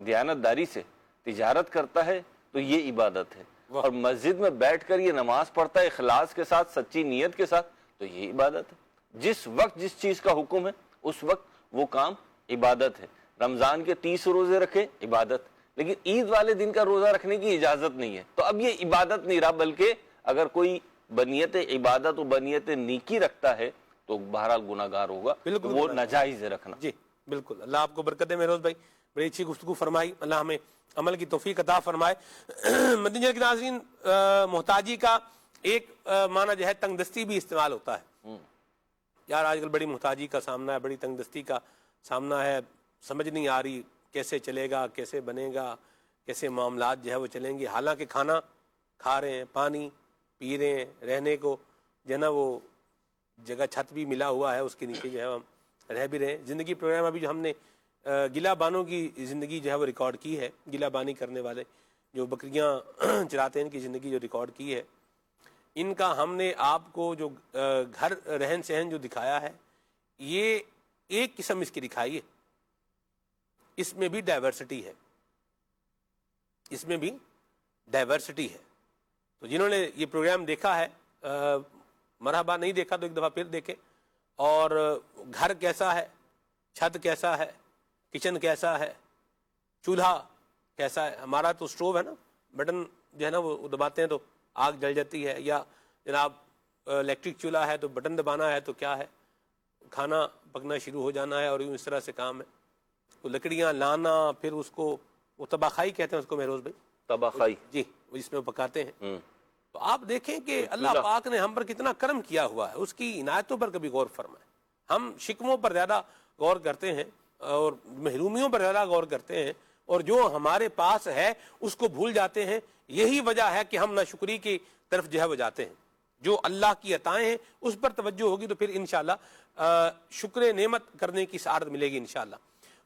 دیانت داری سے تجارت کرتا ہے تو یہ عبادت ہے. اور مسجد میں بیٹھ کر یہ نماز پڑھتا ہے اخلاص کے ساتھ، سچی نیت کے ساتھ، تو یہ عبادت ہے. جس وقت جس چیز کا حکم ہے اس وقت وہ کام عبادت ہے. رمضان کے 30 روزے رکھے، عبادت. لیکن عید والے دن کا روزہ رکھنے کی اجازت نہیں ہے، تو اب یہ عبادت نہیں رہا، بلکہ اگر کوئی بنیت عبادت و بنیت نیکی رکھتا ہے تو بہرحال گناہگار ہوگا. وہ ناجائز ہے رکھنا. جی بالکل. اللہ آپ کو برکت دے مہروز بھائی، بڑی اچھی گفتگو فرمائی. اللہ ہمیں عمل کی توفیق عطا فرمائے. مدنی چینل کے ناظرین، محتاجی کا ایک معنی جو ہے تنگ دستی بھی استعمال ہوتا ہے. یار آج کل بڑی محتاجی کا سامنا ہے، بڑی تنگ دستی کا سامنا ہے، سمجھ نہیں آ رہی کیسے چلے گا، کیسے بنے گا، کیسے معاملات جو ہے وہ چلیں گے. حالانکہ کھانا کھا رہے ہیں، پانی پی رہے ہیں، رہنے کو جو ہے نا وہ جگہ چھت بھی ملا ہوا ہے، اس کے نیچے جو ہے ہم رہ بھی رہے ہیں. زندگی پروگرام ابھی جو ہم نے گلہ بانوں کی زندگی جو ہے وہ ریکارڈ کی ہے، گلہ بانی کرنے والے جو بکریاں چراتے ہیں ان کی زندگی جو ریکارڈ کی ہے، ان کا ہم نے آپ کو جو گھر رہن سہن جو دکھایا ہے، یہ ایک قسم اس کی دکھائی ہے. اس میں بھی ڈائیورسٹی ہے، اس میں بھی ڈائیورسٹی ہے. تو جنہوں نے یہ پروگرام دیکھا ہے، مرحبا، نہیں دیکھا تو ایک دفعہ پھر دیکھیں. اور گھر کیسا ہے، چھت کیسا ہے، کچن کیسا ہے، چولہا کیسا ہے. ہمارا تو سٹوو ہے نا، بٹن جو ہے نا وہ دباتے ہیں تو آگ جل جاتی ہے، یا جناب الیکٹرک چولہا ہے تو بٹن دبانا ہے تو کیا ہے، کھانا پکنا شروع ہو جانا ہے، اور یوں اس طرح سے کام ہے. تو لکڑیاں لانا، پھر اس کو وہ تباخائی کہتے ہیں اس کو مہروز بھائی، تباخائی، جی، جس میں وہ پکاتے ہیں. تو آپ دیکھیں کہ اللہ پاک نے ہم پر کتنا کرم کیا ہوا ہے، اس کی عنایتوں پر کبھی غور فرمائیں. ہم شکموں پر زیادہ غور کرتے ہیں اور محرومیوں پر زیادہ غور کرتے ہیں، اور جو ہمارے پاس ہے اس کو بھول جاتے ہیں. یہی وجہ ہے کہ ہم ناشکری کی طرف جو ہے وہ جاتے ہیں. جو اللہ کی عطائیں ہیں اس پر توجہ ہوگی تو پھر انشاءاللہ شکر نعمت کرنے کی سعادت ملے گی انشاءاللہ.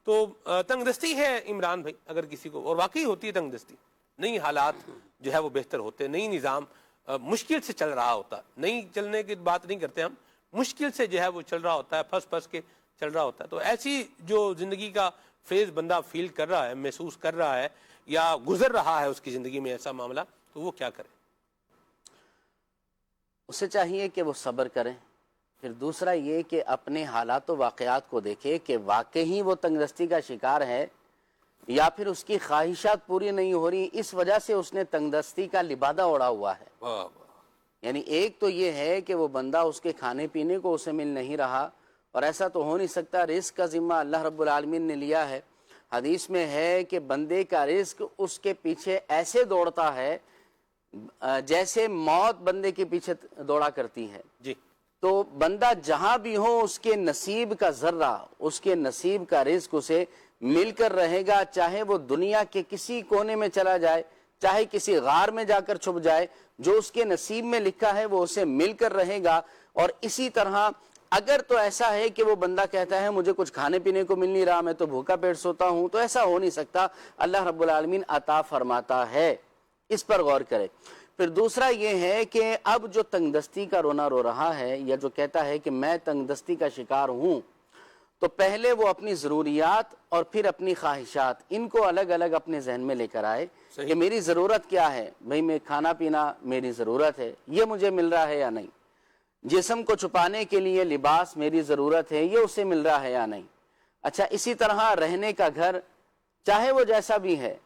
تو تنگ دستی ہے عمران بھائی اگر کسی کو، اور واقعی ہوتی ہے تنگ دستی، نئی حالات جو ہے وہ بہتر ہوتے ہیں، نئی نظام مشکل سے چل رہا ہوتا ہے. نہیں چلنے کی بات نہیں کرتے ہم، مشکل سے جو ہے وہ چل رہا ہوتا ہے، پھنس پھنس کے چل رہا ہوتا ہے. تو ایسی جو زندگی کا فیز بندہ فیل کر رہا ہے، محسوس کر رہا ہے، یا گزر رہا ہے اس کی زندگی میں ایسا معاملہ، تو وہ کیا کرے؟ اسے چاہیے کہ وہ صبر کریں. پھر دوسرا یہ کہ اپنے حالات و واقعات کو دیکھے کہ واقعی وہ تنگ دستی کا شکار ہے، یا پھر اس کی خواہشات پوری نہیں ہو رہی، اس وجہ سے اس نے تنگ دستی کا لبادہ اوڑھا ہوا ہے. یعنی ایک تو یہ ہے کہ وہ بندہ اس کے کھانے پینے کو اسے مل نہیں رہا، اور ایسا تو ہو نہیں سکتا. رزق کا ذمہ اللہ رب العالمین نے لیا ہے. حدیث میں ہے کہ بندے کا رزق اس کے پیچھے ایسے دوڑتا ہے جیسے موت بندے کے پیچھے دوڑا کرتی ہے، جی تو بندہ جہاں بھی ہو اس کے نصیب کا ذرہ، اس کے نصیب کا رزق اسے مل کر رہے گا، چاہے وہ دنیا کے کسی کونے میں چلا جائے، چاہے کسی غار میں جا کر چھپ جائے، جو اس کے نصیب میں لکھا ہے وہ اسے مل کر رہے گا۔ اور اسی طرح اگر تو ایسا ہے کہ وہ بندہ کہتا ہے مجھے کچھ کھانے پینے کو مل نہیں رہا، میں تو بھوکا پیٹ سوتا ہوں، تو ایسا ہو نہیں سکتا، اللہ رب العالمین عطا فرماتا ہے، اس پر غور کرے۔ پھر دوسرا یہ ہے کہ اب جو تنگ دستی کا رونا رو رہا ہے، یا جو کہتا ہے کہ میں تنگ دستی کا شکار ہوں، تو پہلے وہ اپنی ضروریات اور پھر اپنی خواہشات ان کو الگ الگ اپنے ذہن میں لے کر آئے کہ میری ضرورت کیا ہے، بھئی میں کھانا پینا میری ضرورت ہے، یہ مجھے مل رہا ہے یا نہیں، جسم کو چھپانے کے لیے لباس میری ضرورت ہے، یہ اسے مل رہا ہے یا نہیں، اچھا اسی طرح رہنے کا گھر چاہے وہ جیسا بھی ہے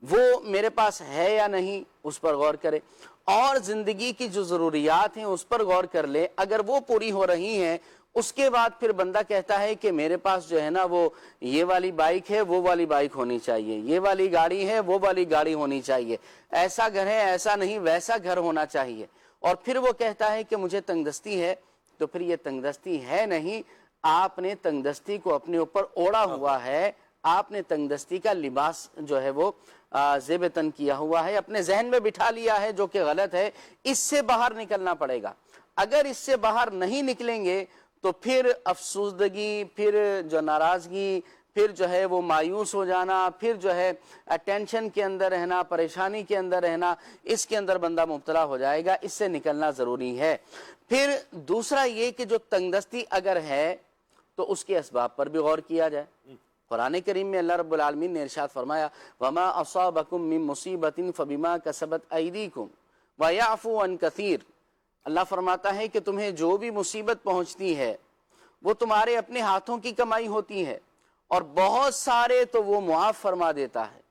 وہ میرے پاس ہے یا نہیں، اس پر غور کرے، اور زندگی کی جو ضروریات ہیں اس پر غور کر لے، اگر وہ پوری ہو رہی ہیں اس کے بعد پھر بندہ کہتا ہے کہ میرے پاس جو ہے نا وہ یہ والی بائک ہے، وہ والی بائک ہونی چاہیے، یہ والی گاڑی ہے، وہ والی گاڑی ہونی چاہیے، ایسا گھر ہے، ایسا نہیں ویسا گھر ہونا چاہیے، اور پھر وہ کہتا ہے کہ مجھے تنگ دستی ہے، تو پھر یہ تنگ دستی ہے نہیں، آپ نے تنگ دستی کو اپنے اوپر اوڑا ہوا ہے، آپ نے تنگ دستی کا لباس جو ہے وہ زیب تن کیا ہوا ہے، اپنے ذہن میں بٹھا لیا ہے، جو کہ غلط ہے، اس سے باہر نکلنا پڑے گا۔ اگر اس سے باہر نہیں نکلیں گے تو پھر افسوسدگی، پھر جو ناراضگی، پھر جو ہے وہ مایوس ہو جانا، پھر جو ہے ٹینشن کے اندر رہنا، پریشانی کے اندر رہنا، اس کے اندر بندہ مبتلا ہو جائے گا، اس سے نکلنا ضروری ہے۔ پھر دوسرا یہ کہ جو تنگ دستی اگر ہے تو اس کے اسباب پر بھی غور کیا جائے۔ قرآن کریم میں اللہ رب العالمین نے ارشاد فرمایا وَمَا أَصَابَكُم مِّن مُّصِيبَةٍ فَبِمَا كَسَبَتْ أَيْدِيكُمْ وَيَعْفُو عَن كَثِيرٍ، اللہ فرماتا ہے کہ تمہیں جو بھی مصیبت پہنچتی ہے وہ تمہارے اپنے ہاتھوں کی کمائی ہوتی ہے، اور بہت سارے تو وہ معاف فرما دیتا ہے،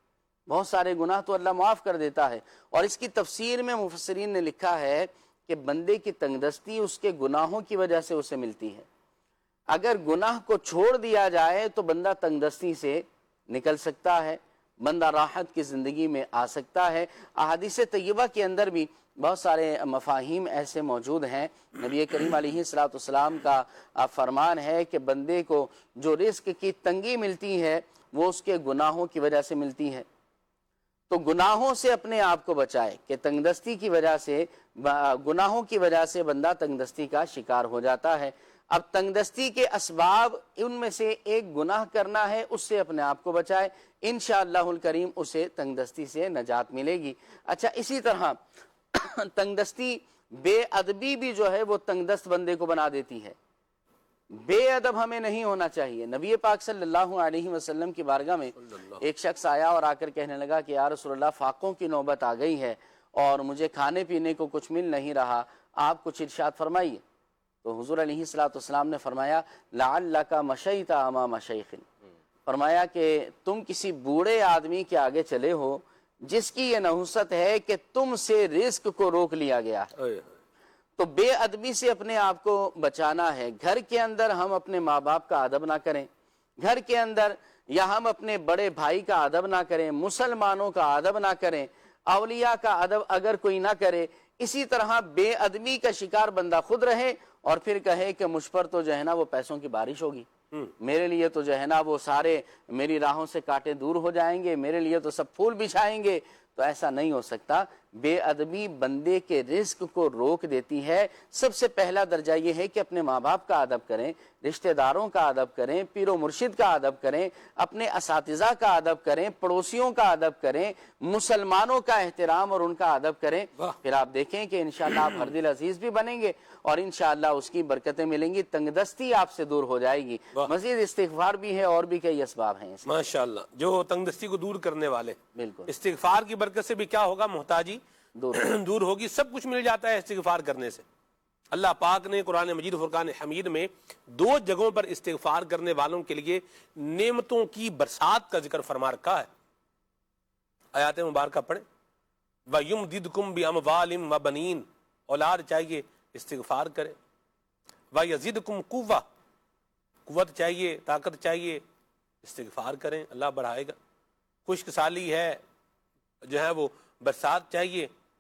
بہت سارے گناہ تو اللہ معاف کر دیتا ہے۔ اور اس کی تفسیر میں مفسرین نے لکھا ہے کہ بندے کی تنگ دستی اس کے گناہوں کی وجہ سے اسے ملتی ہے، اگر گناہ کو چھوڑ دیا جائے تو بندہ تنگ دستی سے نکل سکتا ہے، بندہ راحت کی زندگی میں آ سکتا ہے۔ احادیث طیبہ کے اندر بھی بہت سارے مفاہیم ایسے موجود ہیں، نبی کریم علیہ السلام کا فرمان ہے کہ بندے کو جو رزق کی تنگی ملتی ہے وہ اس کے گناہوں کی وجہ سے ملتی ہے، تو گناہوں سے اپنے آپ کو بچائے کہ تنگ دستی کی وجہ سے، گناہوں کی وجہ سے بندہ تنگ دستی کا شکار ہو جاتا ہے۔ اب تنگ دستی کے اسباب ان میں سے ایک گناہ کرنا ہے، اس سے اپنے آپ کو بچائے، انشاءاللہ الکریم اسے تنگ دستی سے نجات ملے گی۔ اچھا اسی طرح تنگ دستی، بے ادبی بھی جو ہے وہ تنگ دست بندے کو بنا دیتی ہے، بے ادب ہمیں نہیں ہونا چاہیے۔ نبی پاک صلی اللہ علیہ وسلم کی بارگاہ میں ایک شخص آیا اور آ کر کہنے لگا کہ یا رسول اللہ فاقوں کی نوبت آ گئی ہے اور مجھے کھانے پینے کو کچھ مل نہیں رہا، آپ کچھ ارشاد فرمائیے۔ تو حضور علیہ السلام نے فرمایا لعلک مشیت امام شیخ، فرمایا کہ تم کسی بوڑھے آدمی کے آگے چلے ہو جس کی یہ نحوست ہے کہ تم سے رزق کو روک لیا گیا ہے۔ تو بے ادبی سے اپنے آپ کو بچانا ہے۔ گھر کے اندر ہم اپنے ماں باپ کا ادب نہ کریں، گھر کے اندر یا ہم اپنے بڑے بھائی کا ادب نہ کریں، مسلمانوں کا ادب نہ کریں، اولیاء کا ادب اگر کوئی نہ کرے، اسی طرح بے ادبی کا شکار بندہ خود رہے اور پھر کہے کہ مجھ پر تو جو ہے نا وہ پیسوں کی بارش ہوگی، میرے لیے تو جو ہے نا وہ سارے میری راہوں سے کانٹے دور ہو جائیں گے، میرے لیے تو سب پھول بچھائیں گے، تو ایسا نہیں ہو سکتا۔ بے ادبی بندے کے رزق کو روک دیتی ہے۔ سب سے پہلا درجہ یہ ہے کہ اپنے ماں باپ کا ادب کریں، رشتہ داروں کا ادب کریں، پیر و مرشد کا ادب کریں، اپنے اساتذہ کا ادب کریں، پڑوسیوں کا ادب کریں، مسلمانوں کا احترام اور ان کا ادب کریں، پھر آپ دیکھیں کہ انشاءاللہ آپ ہر دل عزیز بھی بنیں گے اور انشاءاللہ اس کی برکتیں ملیں گی، تنگ دستی آپ سے دور ہو جائے گی۔ مزید استغفار بھی ہے اور بھی کئی اسباب ہیں۔ ماشاءاللہ، جو تنگ دستی کو دور کرنے والے، بالکل استغفار کی برکت سے بھی کیا ہوگا؟ محتاجی دور ہوگی، سب کچھ مل جاتا ہے استغفار کرنے سے۔ اللہ پاک نے قرآن مجید فرقان حمید میں 2 جگہوں پر استغفار کرنے والوں کے لیے نعمتوں کی برسات کا ذکر فرما رکھا ہے۔ آیات مبارکہ پڑھیں، وَيُمْدِدْكُمْ بِأَمْوَالٍ وَبَنِينَ، اولاد چاہیے استغفار کریں، وَيَزِدْكُمْ قُوَّةً، قوت چاہیے، طاقت چاہیے، استغفار کریں، اللہ بڑھائے گا۔ خشک سالی ہے، جو ہے وہ برسات چاہیے،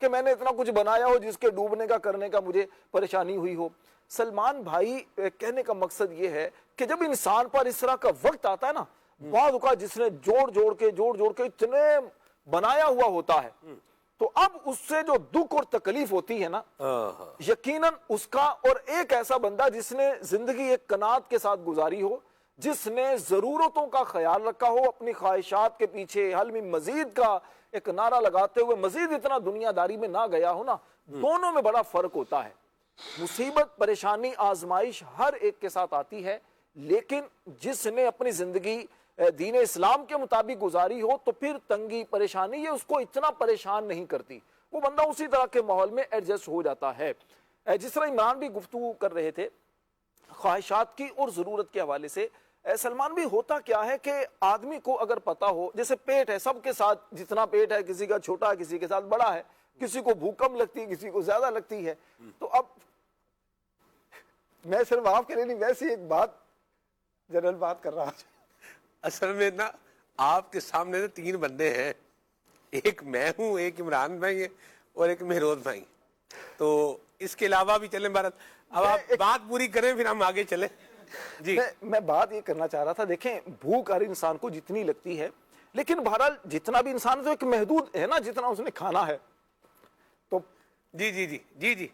کہ میں نے اتنا کچھ بنایا ہو جس کے ڈوبنے کا کرنے کا مجھے پریشانی ہوئی ہو. سلمان بھائی کہنے کا مقصد یہ ہے کہ جب انسان پر اس طرح کا وقت آتا ہے نا، بعض اوقات جس نے جوڑ جوڑ کے اتنے بنایا ہوا ہوتا ہے، تو اب اس سے جو دکھ اور تکلیف ہوتی ہے نا، یقیناً اس کا، اور ایک ایسا بندہ جس نے زندگی ایک قناعت کے ساتھ گزاری ہو، جس نے ضرورتوں کا خیال رکھا ہو، اپنی خواہشات کے پیچھے حل میں مزید کا ایک نعرہ لگاتے ہوئے مزید اتنا دنیا داری میں نہ گیا ہو نا، دونوں میں بڑا فرق ہوتا ہے. مصیبت، پریشانی، آزمائش ہر ایک کے ساتھ آتی ہے، لیکن جس نے اپنی زندگی دین اسلام کے مطابق گزاری ہو تو پھر تنگی، پریشانی یہ اس کو اتنا پریشان نہیں کرتی، وہ بندہ اسی طرح کے ماحول میں ایڈجسٹ ہو جاتا ہے. جس طرح عمران بھی گفتگو کر رہے تھے خواہشات کی اور ضرورت کے حوالے سے، سلمان بھی ہوتا کیا ہے کہ آدمی کو اگر پتا ہو، جیسے پیٹ ہے، سب کے ساتھ جتنا پیٹ ہے، کسی کا چھوٹا ہے، کسی کے ساتھ بڑا ہے، کسی کو بھوک کم لگتی ہے، کسی کو زیادہ لگتی ہے. تو اب میں صرف آپ کے لیے نہیں، ویسے ایک بات جنرل بات کر رہا ہوں. اصل میں نا آپ کے سامنے 3 بندے ہیں، ایک میں ہوں، ایک عمران بھائی ہے، اور ایک مہروز بھائی. تو اس کے علاوہ بھی چلیں بھارت، اب آپ بات پوری کریں پھر ہم آگے چلیں. جی میں بات یہ کرنا چاہ رہا تھا، دیکھیں بھوک ہر انسان کو جتنی لگتی ہے، لیکن بہرحال جتنا بھی انسان تو ایک محدود ہے نا جتنا اس نے کھانا ہے. تو جی جی جی جی جی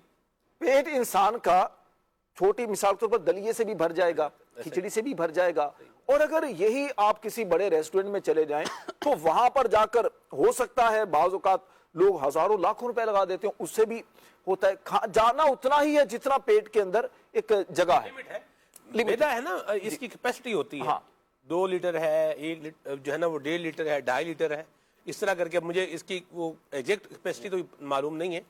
پیٹ انسان کا چھوٹی مثال کے طور پر دلیے سے بھی بھر جائے گا، کھچڑی سے بھی بھر جائے گا، اور اگر یہی آپ کسی بڑے ریسٹورنٹ میں چلے جائیں تو وہاں پر جا کر ہو سکتا ہے بعض اوقات لوگ ہزاروں لاکھوں روپے لگا دیتے ہیں، اس سے بھی ہوتا ہے. جانا اتنا ہی ہے جتنا پیٹ کے اندر ایک جگہ ہے. میدا ہے نا، اس کی کیپیسٹی ہوتی ہے، 2 لیٹر ہے، 1 لیٹر جو ہے نا وہ 1.5 لیٹر ہے، 2.5 لیٹر ہے، اس طرح کر کے. مجھے اس کی وہ ایگزیکٹ کیپیسٹی تو معلوم نہیں ہے.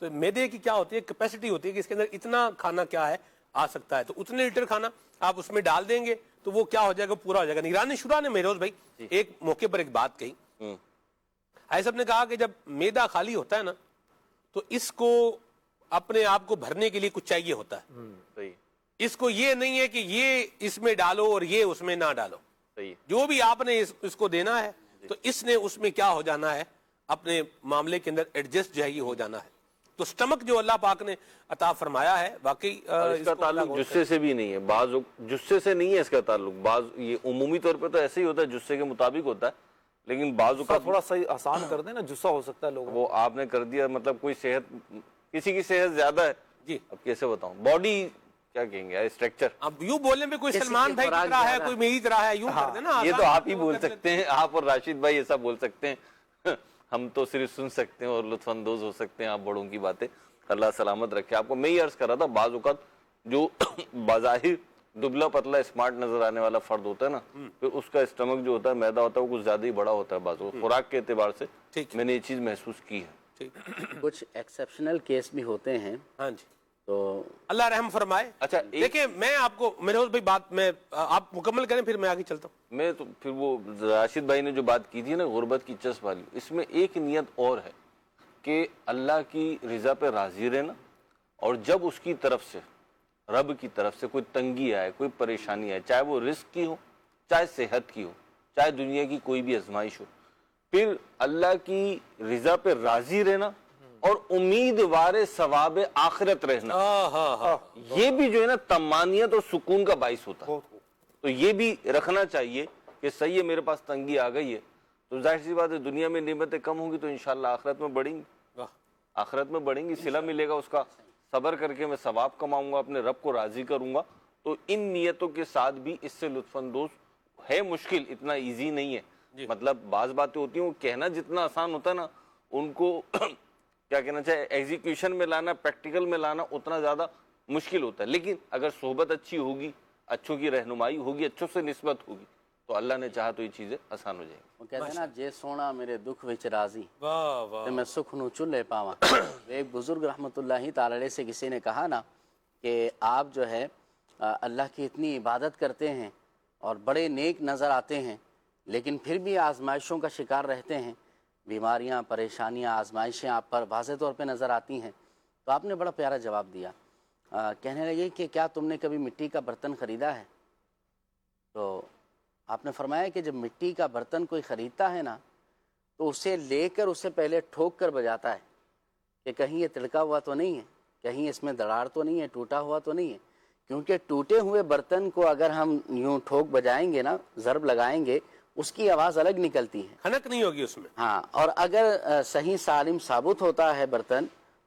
تو میدے کی کیا ہوتی ہے، کیپیسٹی ہوتی ہے کہ اس کے اندر اتنا کھانا کیا ہے آ سکتا ہے. تو اتنے لیٹر کھانا آپ اس میں ڈال دیں گے تو وہ کیا ہو جائے گا، پورا ہو جائے گا. نگران شورا نے مہروز بھائی ایک موقع پر ایک بات کہی، صاحب نے کہا کہ جب میدا خالی ہوتا ہے نا تو اس کو اپنے آپ کو بھرنے کے لیے کچھ چاہیے ہوتا ہے. اس کو یہ نہیں ہے کہ یہ اس میں ڈالو اور یہ اس میں نہ ڈالو. جو بھی آپ نے اس کو دینا ہے تو اس نے اس میں کیا ہو جانا ہے، اپنے معاملے کے اندر ایڈجسٹ جو ہے یہ ہو جانا ہے. تو سٹمک جو اللہ پاک نے عطا فرمایا ہے، واقعی اس کا تعلق جسے سے بھی نہیں ہے، بعض جسے سے نہیں ہے اس کا تعلق. بعض یہ عمومی طور پہ تو ایسے ہی ہوتا ہے، جسے کے مطابق ہوتا ہے، لیکن بعض اوقات تھوڑا صحیح آسان کر دیں نا، جسہ ہو سکتا ہے لوگوں. وہ آپ نے کر دیا، مطلب کوئی صحت، کسی کی صحت زیادہ ہے، جی اب کیسے بتاؤں، باڈی کیا کہیں گے، اسٹرکچر. اب یوں بولنے میں کوئی سلمان بھائی کی طرح ہے، کوئی میری طرح ہے، یوں کر دینا. یہ تو آپ ہی بول سکتے ہیں، آپ اور راشد بھائی ایسا بول سکتے ہیں، ہم تو صرف سن سکتے ہیں اور لطف اندوز ہو سکتے ہیں آپ بڑوں کی باتیں. اللہ سلامت رکھے آپ کو. میں یہ عرض کر رہا تھا، بعض اوقات جو بظاہر دبلا پتلا اسمارٹ نظر آنے والا فرد ہوتا ہے نا، پھر اس کا اسٹمک جو ہوتا ہے، میدا ہوتا ہے، وہ کچھ زیادہ ہی بڑا ہوتا ہے. بعض اوقات خوراک کے اعتبار سے میں نے یہ چیز محسوس کی ہے. کچھ ایکسیپشنل کیس بھی ہوتے ہیں. ہاں جی، تو اللہ رحم فرمائے. اچھا دیکھیں میں آپ کو مہروز بھائی بات میں آپ مکمل کریں پھر میں آگے چلتا ہوں. میں تو پھر وہ راشد بھائی نے جو بات کی تھی نا غربت کی چسپ والی، اس میں ایک نیت اور ہے کہ اللہ کی رضا پہ راضی رہنا، اور جب اس کی طرف سے، رب کی طرف سے کوئی تنگی آئے، کوئی پریشانی آئے، چاہے وہ رزق کی ہو، چاہے صحت کی ہو، چاہے دنیا کی کوئی بھی آزمائش ہو، پھر اللہ کی رضا پہ راضی رہنا اور امیدوار ثواب آخرت رہنا، یہ بھی جو ہے نا طمانینت اور سکون کا باعث ہوتا ہے. تو یہ بھی رکھنا چاہیے کہ صحیح ہے، میرے پاس تنگی آ گئی ہے تو ظاہر سی بات ہے دنیا میں نعمتیں کم ہوں گی تو انشاءاللہ آخرت میں بڑھیں گی، آخرت میں بڑھیں گی، صلہ ملے گا، اس کا صبر کر کے میں ثواب کماؤں گا، اپنے رب کو راضی کروں گا. تو ان نیتوں کے ساتھ بھی اس سے لطف اندوز ہے. مشکل اتنا ایزی نہیں ہے، مطلب بعض باتیں ہوتی ہیں وہ کہنا جتنا آسان ہوتا ہے نا، ان کو کیا کہنا چاہے ایگزیکیوشن میں لانا، پریکٹیکل میں لانا اتنا زیادہ مشکل ہوتا ہے. لیکن اگر صحبت اچھی ہوگی، اچھوں کی رہنمائی ہوگی، اچھوں سے نسبت ہوگی تو اللہ نے چاہا تو یہ چیزیں آسان ہو جائیں گی. وہ کہتے ہیں نا، جے سونا میرے دکھ وچ راضی واہ واہ، تے میں سکھ نو چلے پاواں. ایک بزرگ رحمۃ اللہ تعالی علیہ سے کسی نے کہا نا کہ آپ جو ہے اللہ کی اتنی عبادت کرتے ہیں اور بڑے نیک نظر آتے ہیں، لیکن پھر بھی آزمائشوں کا شکار رہتے ہیں، بیماریاں، پریشانیاں، آزمائشیں آپ پر واضح طور پہ نظر آتی ہیں. تو آپ نے بڑا پیارا جواب دیا. کہنے لگے کہ کیا تم نے کبھی مٹی کا برتن خریدا ہے؟ تو آپ نے فرمایا کہ جب مٹی کا برتن کوئی خریدتا ہے نا تو اسے لے کر اسے پہلے ٹھوک کر بجاتا ہے، کہ کہیں یہ تڑکا ہوا تو نہیں ہے، کہیں اس میں دراڑ تو نہیں ہے، ٹوٹا ہوا تو نہیں ہے، کیونکہ ٹوٹے ہوئے برتن کو اگر ہم یوں ٹھوک بجائیں گے نا، ضرب لگائیں گے، اس کی آواز الگ نکلتی ہے، کھنک نہیں ہوگی اس میں. ہاں، اور اگر صحیح سالم ثابت ہوتا ہے برتن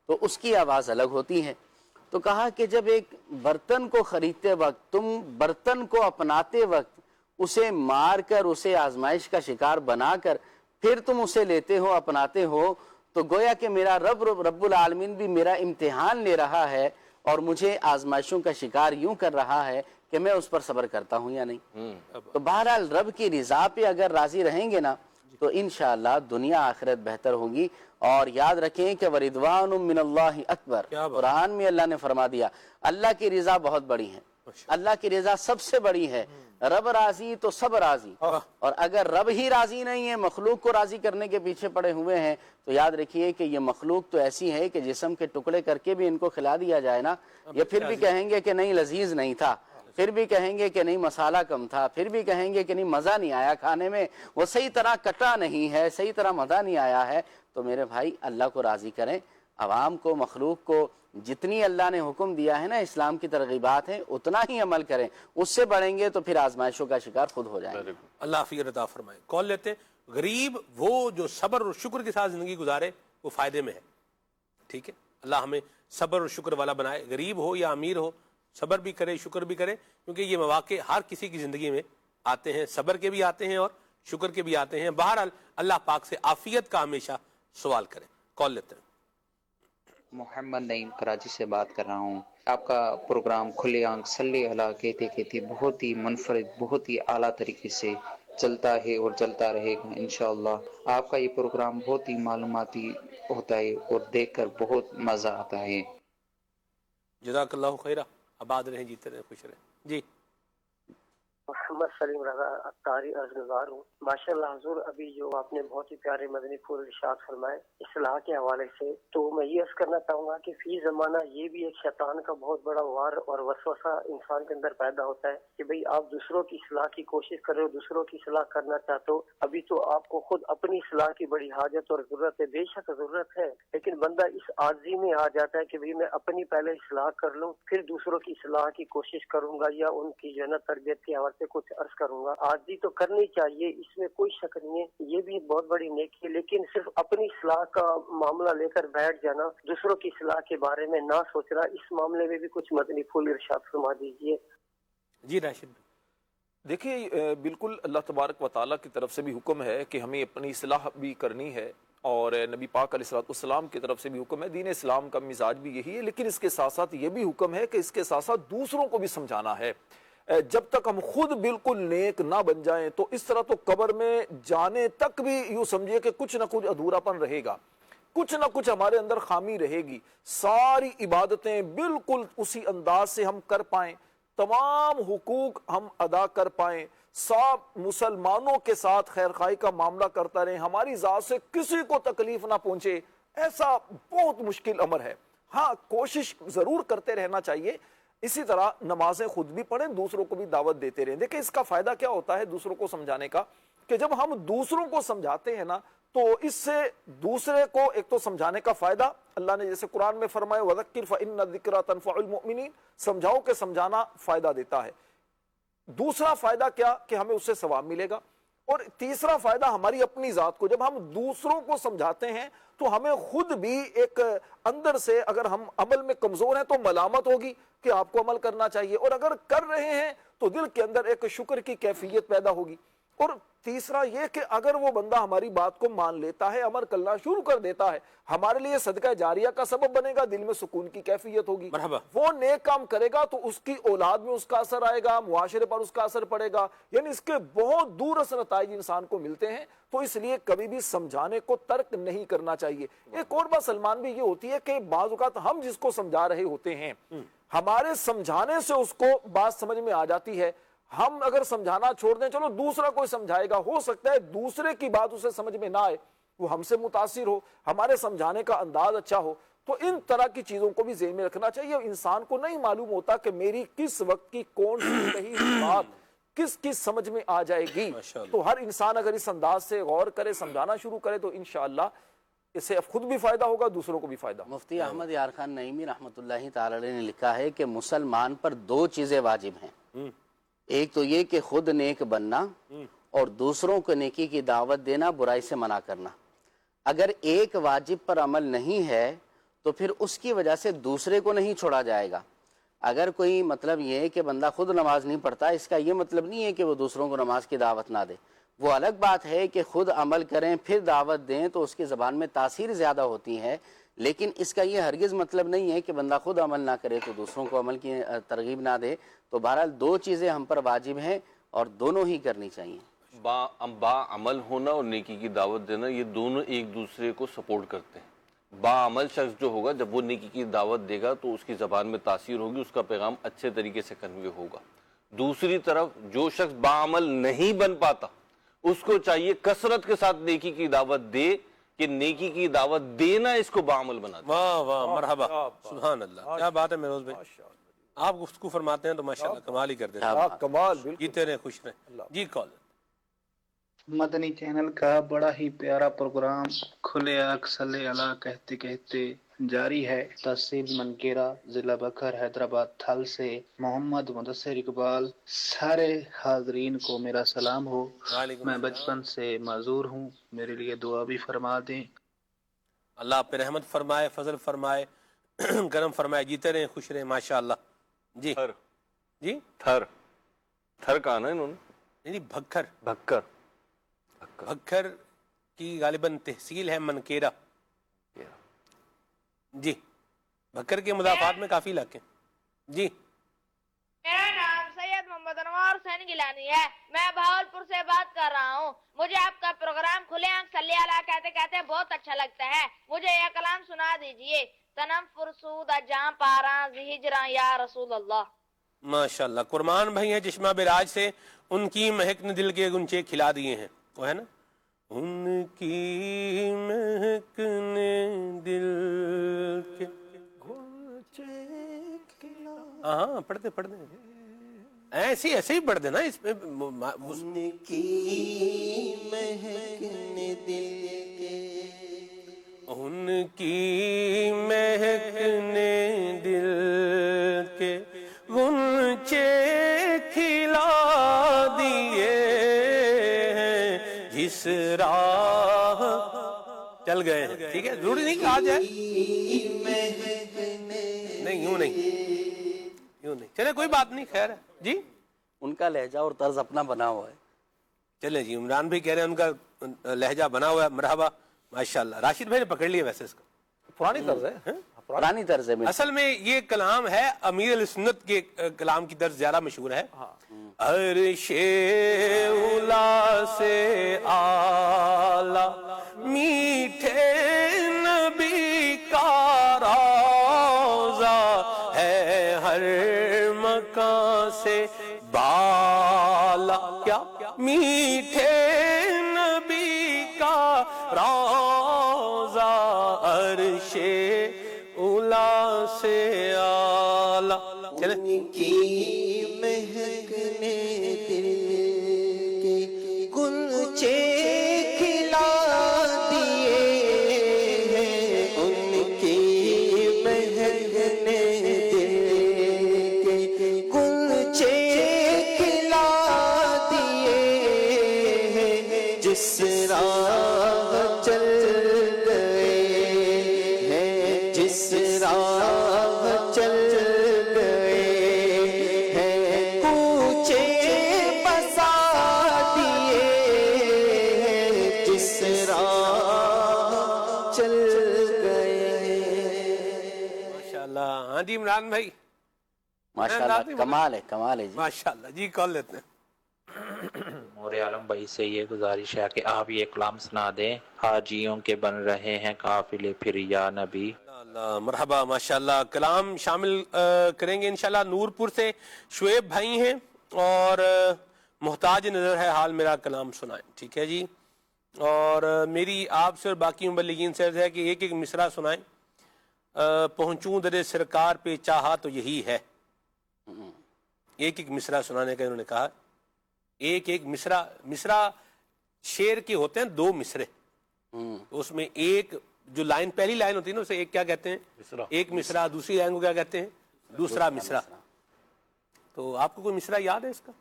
تو اس کی آواز الگ ہوتی ہے. تو کہا کہ جب ایک برتن کو خریدتے وقت، تم برتن کو اپناتے وقت اسے مار کر، اسے آزمائش کا شکار بنا کر پھر تم اسے لیتے ہو، اپناتے ہو، تو گویا کہ میرا رب العالمین بھی میرا امتحان لے رہا ہے اور مجھے آزمائشوں کا شکار یوں کر رہا ہے کہ میں اس پر صبر کرتا ہوں یا نہیں. تو بہرحال رب کی رضا پہ اگر راضی رہیں گے نا تو انشاءاللہ دنیا آخرت بہتر ہوگی. اور یاد رکھیں کہ وَرِضْوَانٌ مِّنَ اللَّهِ اکبر، قرآن میں اللہ نے فرما دیا اللہ کی رضا بہت بڑی ہے، اللہ کی رضا سب سے بڑی ہے. رب راضی تو سب راضی، اور اگر رب ہی راضی نہیں ہے، مخلوق کو راضی کرنے کے پیچھے پڑے ہوئے ہیں، تو یاد رکھیے کہ یہ مخلوق تو ایسی ہے کہ جسم کے ٹکڑے کر کے بھی ان کو کھلا دیا جائے نا، یہ پھر بھی کہیں گے کہ نہیں لذیذ نہیں تھا، پھر بھی کہیں گے کہ نہیں مسالہ کم تھا، پھر بھی کہیں گے کہ نہیں مزہ نہیں آیا کھانے میں، وہ صحیح طرح کٹا نہیں ہے، صحیح طرح مزہ نہیں آیا ہے. تو میرے بھائی اللہ کو راضی کریں، عوام کو، مخلوق کو جتنی اللہ نے حکم دیا ہے نا، اسلام کی ترغیبات ہیں، اتنا ہی عمل کریں. اس سے بڑھیں گے تو پھر آزمائشوں کا شکار خود ہو جائیں گے. اللہ عافیت عطا فرمائے. کال لیتے ہیں. غریب وہ جو صبر اور شکر کے ساتھ زندگی گزارے وہ فائدے میں ہے. ٹھیک ہے، اللہ ہمیں صبر اور شکر والا بنائے، غریب ہو یا امیر ہو، صبر بھی کرے، شکر بھی کرے، کیونکہ یہ مواقع ہر کسی کی زندگی میں آتے ہیں، صبر کے بھی آتے ہیں اور شکر کے بھی آتے ہیں. بہرحال اللہ پاک سے عافیت کا ہمیشہ سوال کریں. کال لیتے ہیں. محمد نعیم کراچی سے بات کر رہا ہوں. آپ کا پروگرام کھلے آنکھ صلی اللہ کہتے کہتے بہت ہی منفرد، بہت ہی اعلیٰ طریقے سے چلتا ہے اور چلتا رہے گا انشاءاللہ. آپ کا یہ پروگرام بہت ہی معلوماتی ہوتا ہے اور دیکھ کر بہت مزہ آتا ہے. جزاک اللہ خیرہ. آباد رہیں، جیتے رہیں، خوش رہیں. جی محمد سلیم رضا اتاری عرضگزار ہوں. ماشاءاللہ حضور، ابھی جو آپ نے بہت ہی پیارے مدنی پھول ارشاد فرمائے اصلاح کے حوالے سے، تو میں یہ عرض کرنا چاہوں گا کہ فی زمانہ یہ بھی ایک شیطان کا بہت بڑا وار اور وسوسہ انسان کے اندر پیدا ہوتا ہے کہ بھئی آپ دوسروں کی اصلاح کی کوشش کر رہے ہو، دوسروں کی اصلاح کرنا چاہتے ہو، ابھی تو آپ کو خود اپنی اصلاح کی بڑی حاجت اور ضرورت ہے. بے شک ضرورت ہے، لیکن بندہ اس عاجزی میں آ جاتا ہے کہ بھئی میں اپنی پہلے اصلاح کر لوں، پھر دوسروں کی اصلاح کی کوشش کروں گا یا ان کی جو ہے نا تربیت کے حوالے سے کچھ عرض کروں گا. عاجزی تو کرنی چاہیے، اس میں کوئی شک نہیں ہے، یہ بھی بہت بڑی نیکی ہے، لیکن صرف اپنی اصلاح کا معاملہ لے کر بیٹھ جانا، دوسروں کی اصلاح کے بارے میں نہ سوچ رہا، اس معاملے میں بھی کچھ مدنی پھول ارشاد فرما دیجیے. جی راشد. دیکھیے، بالکل اللہ تبارک و تعالیٰ کی طرف سے بھی حکم ہے کہ ہمیں اپنی اصلاح بھی کرنی ہے، اور نبی پاک علیہ السلام کی طرف سے بھی حکم ہے. دین اسلام کا مزاج بھی یہی ہے، لیکن اس کے ساتھ ساتھ یہ بھی حکم ہے کہ اس کے ساتھ ساتھ دوسروں کو بھی سمجھانا ہے. جب تک ہم خود بالکل نیک نہ بن جائیں تو اس طرح تو قبر میں جانے تک بھی یوں سمجھیے کہ کچھ نہ کچھ ادھورا پن رہے گا، کچھ نہ کچھ ہمارے اندر خامی رہے گی. ساری عبادتیں بالکل اسی انداز سے ہم کر پائیں، تمام حقوق ہم ادا کر پائیں، سب مسلمانوں کے ساتھ خیر خواہی کا معاملہ کرتا رہیں، ہماری ذات سے کسی کو تکلیف نہ پہنچے، ایسا بہت مشکل امر ہے. ہاں، کوشش ضرور کرتے رہنا چاہیے. اسی طرح نمازیں خود بھی پڑھیں، دوسروں کو بھی دعوت دیتے رہیں. دیکھیں اس کا فائدہ کیا ہوتا ہے دوسروں کو سمجھانے کا، کہ جب ہم دوسروں کو سمجھاتے ہیں نا تو اس سے دوسرے کو ایک تو سمجھانے کا فائدہ، اللہ نے جیسے قرآن میں فرمایا وَذَكِّرْ فَإِنَّ الذِّكْرَىٰ تَنفَعُ الْمُؤْمِنِينَ، سمجھاؤ کہ سمجھانا فائدہ دیتا ہے. دوسرا فائدہ کیا کہ ہمیں اس سے ثواب ملے گا. اور تیسرا فائدہ ہماری اپنی ذات کو، جب ہم دوسروں کو سمجھاتے ہیں تو ہمیں خود بھی ایک اندر سے، اگر ہم عمل میں کمزور ہیں تو ملامت ہوگی کہ آپ کو عمل کرنا چاہیے، اور اگر کر رہے ہیں تو دل کے اندر ایک شکر کی کیفیت پیدا ہوگی. اور تیسرا یہ کہ اگر وہ بندہ ہماری بات کو مان لیتا ہے، عمل کرنا شروع کر دیتا ہے، ہمارے لیے صدقہ جاریہ کا سبب بنے گا، دل میں سکون کی کیفیت ہوگی. مرحبا. وہ نیک کام کرے گا تو اس کی اولاد میں اس کا اثر آئے گا، معاشرے پر اس کا اثر پڑے گا، یعنی اس کے بہت دور اثر نتائج انسان کو ملتے ہیں. تو اس لیے کبھی بھی سمجھانے کو ترک نہیں کرنا چاہیے. ایک اور بات سلمان بھی یہ ہوتی ہے کہ بعض اوقات ہم جس کو سمجھا رہے ہوتے ہیں، ہمارے سمجھانے سے اس کو بات سمجھ میں آ جاتی ہے. ہم اگر سمجھانا چھوڑ دیں، چلو دوسرا کوئی سمجھائے گا، ہو سکتا ہے دوسرے کی بات اسے سمجھ میں نہ آئے، وہ ہم سے متاثر ہو، ہمارے سمجھانے کا انداز اچھا ہو. تو ان طرح کی چیزوں کو بھی ذہن میں رکھنا چاہیے. انسان کو نہیں معلوم ہوتا کہ میری کس وقت کی کون سی صحیح بات کس کس سمجھ میں آ جائے گی. تو ہر انسان اگر اس انداز سے غور کرے، سمجھانا شروع کرے، تو انشاءاللہ اس سے خود بھی فائدہ ہوگا، دوسروں کو بھی فائدہ. مفتی احمد یار خان نعیمی رحمۃ اللہ تعالی علیہ نے لکھا ہے کہ مسلمان پر 2 چیزیں واجب ہیں. ایک تو یہ کہ خود نیک بننا اور دوسروں کو نیکی کی دعوت دینا، برائی سے منع کرنا. اگر ایک واجب پر عمل نہیں ہے تو پھر اس کی وجہ سے دوسرے کو نہیں چھوڑا جائے گا. اگر کوئی مطلب یہ ہے کہ بندہ خود نماز نہیں پڑھتا، اس کا یہ مطلب نہیں ہے کہ وہ دوسروں کو نماز کی دعوت نہ دے. وہ الگ بات ہے کہ خود عمل کریں پھر دعوت دیں تو اس کی زبان میں تاثیر زیادہ ہوتی ہے، لیکن اس کا یہ ہرگز مطلب نہیں ہے کہ بندہ خود عمل نہ کرے تو دوسروں کو عمل کی ترغیب نہ دے. تو بہرحال 2 چیزیں ہم پر واجب ہیں اور دونوں ہی کرنی چاہیے. با عمل ہونا اور نیکی کی دعوت دینا، یہ دونوں ایک دوسرے کو سپورٹ کرتے ہیں. با عمل شخص جو ہوگا جب وہ نیکی کی دعوت دے گا تو اس کی زبان میں تاثیر ہوگی، اس کا پیغام اچھے طریقے سے کنوے ہوگا. دوسری طرف جو شخص با عمل نہیں بن پاتا اس کو چاہیے کثرت کے ساتھ نیکی کی دعوت دے کہ نیکی کی دعوت دینا اس کو با عمل بنا دے. واہ واہ مرحبا، سبحان اللہ، کیا بات ہے میروز بھائی. آپ گفتگو فرماتے ہیں تو ماشاءاللہ کمال ہی کر دیتے ہیں. کمال، بالکل. جیتے رہے، خوش رہیں. جی کال. مدنی چینل کا بڑا ہی پیارا پروگرام کھلے آنکھ صلی اللہ کہتے کہتے جاری ہے. تحصیل منکیرا، ضلع بکر، حیدرآباد تھل سے محمد مدثر اقبال. سارے حاضرین کو میرا سلام ہو. میں بچپن سے معذور ہوں، میرے لیے دعا بھی فرما دیں. اللہ آپ پہ رحمت فرمائے، فضل فرمائے، کرم فرمائے. جیتے رہیں، خوش رہیں، ماشاءاللہ. جی تھر، جی تھر کہا نا انہوں نے، نہیں بھکر. بھکر کی غالباً تحصیل ہے منکیرا. جی بھکر کے مضافات میں کافی علاقے. جی میرا نام سید محمد انوار حسین گیلانی ہے، میں بہاولپور سے بات کر رہا ہوں. مجھے آپ کا پروگرام کھلے آنکھ صلی اللہ کہتے کہتے بہت اچھا لگتا ہے. مجھے یہ کلام سنا دیجئے. تنم فرسود جہاں پاراں ہجراں یا رسول اللہ. ماشاءاللہ. قرمان بھائی ہیں چشمہ براج سے، ان کی مہک نے دل کے گنچے کھلا دیے ہیں. وہ ہے نا، ان کی مہک نے دل کے گنچے کھلا. ہاں پڑھتے ایسے ہی پڑھ دینا. اس پہ ان کی مہک نے دل کے، ان کی مہک نے دل کے گنچے کھلا دیے ہیں جس راہ چل گئے ہیں. ٹھیک ہے، ضروری نہیں کہ آ جائے. نہیں یوں نہیں چلے، کوئی بات نہیں، خیر ہے. جی ان کا لہجہ اور طرز اپنا بنا ہوا ہے. چلے جی، عمران بھی کہہ رہے ہیں ان کا لہجہ بنا ہوا ہے. مرحبا، ماشاءاللہ. راشد بھائی نے پکڑ لیا ویسے اس کا. پرانی طرز ہے، پرانی طرز ہے. اصل میں یہ کلام ہے امیر علیہ سنت کے کلام کی طرز زیادہ مشہور ہے. عرش اولا سے اعلیٰ میٹھے نبی کا روضہ ہے، ہر مکان سے بالا کیا میٹھے نبی کا روضہ، عرش اولا سے اعلیٰ. چلے کی مہک نے دل کے گلچے کھلا دیے ہیں. ان کی مہک نے دل کے گلچے کھلا دیے ہیں جس راہ چل گئے ہیں، جس راہ چل جی. عمران بھائی ماشاءاللہ، کمال ہے جی. ماشاءاللہ. جی کال لیتے ہیں. مور عالم بھائی سے یہ گزارش ہے کہ آپ یہ کلام سنا دیں. حاجیوں کے بن رہے ہیں قافلے پھر یا نبی. اللہ مرحبا، ماشاءاللہ. کلام شامل کریں گے انشاءاللہ. نورپور سے شعیب بھائی ہیں اور محتاج نظر ہے حال میرا کلام سنائیں. ٹھیک ہے جی. اور میری آپ سے اور باقی مبلغین سے عرض ہے کہ ایک ایک مصرع سنائیں. پہنچوں در سرکار پہ چاہا تو یہی ہے. ایک ایک مصرع سنانے کا انہوں نے کہا. ایک ایک مصرع شعر کے ہوتے ہیں 2 مصرے، اس میں ایک جو لائن پہلی لائن ہوتی ہے نا اسے ایک کیا کہتے ہیں؟ ایک مصرع. دوسری لائن کو کیا کہتے ہیں؟ دوسرا مصرع. تو آپ کو کوئی مصرع یاد ہے اس کا؟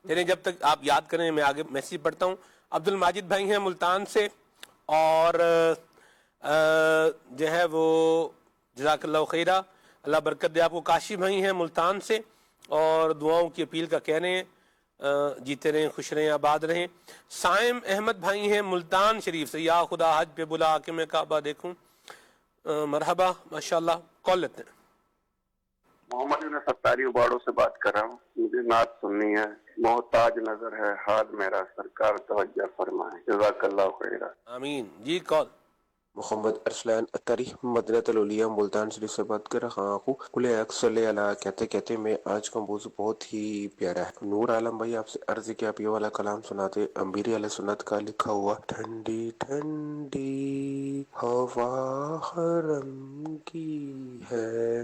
چلیں جب تک آپ یاد کریں میں آگے میسیج پڑھتا ہوں. عبد الماجد بھائی ہیں ملتان سے, اور جو ہے وہ جزاک اللہ خیرہ, اللہ برکت دے آپ کو. کاشی بھائی ہیں ملتان سے اور دعاؤں کی اپیل کا کہہ رہے ہیں, جیتے رہیں, خوش رہیں, آباد رہیں. سائم احمد بھائی ہیں ملتان شریف سے, یا خدا حج پہ بلا کے میں کعبہ دیکھوں. مرحبا, ماشاءاللہ. کال لیتے ہیں. محمد یونس ستاری اباڑوں سے بات کر رہا ہوں. مجھے نعت سننی ہے. محتاج نظر ہے حال میرا, سرکار توجہ فرمائیں. جزاک اللہ خیرہ. آمین. جی کال. محمد ارسلان اتاری مدینہ الاولیاء ملتان شریف سے بات کر رہا ہوں. کل صلی اللہ کہتے کہتے میں آج کا موضوع بہت ہی پیارا ہے. نور عالم بھائی آپ سے عرض کہ آپ یہ والا کلام سناتے. امبیری علیہ سنت کا لکھا ہوا, ٹھنڈی ٹھنڈی ہوا حرم کی ہے.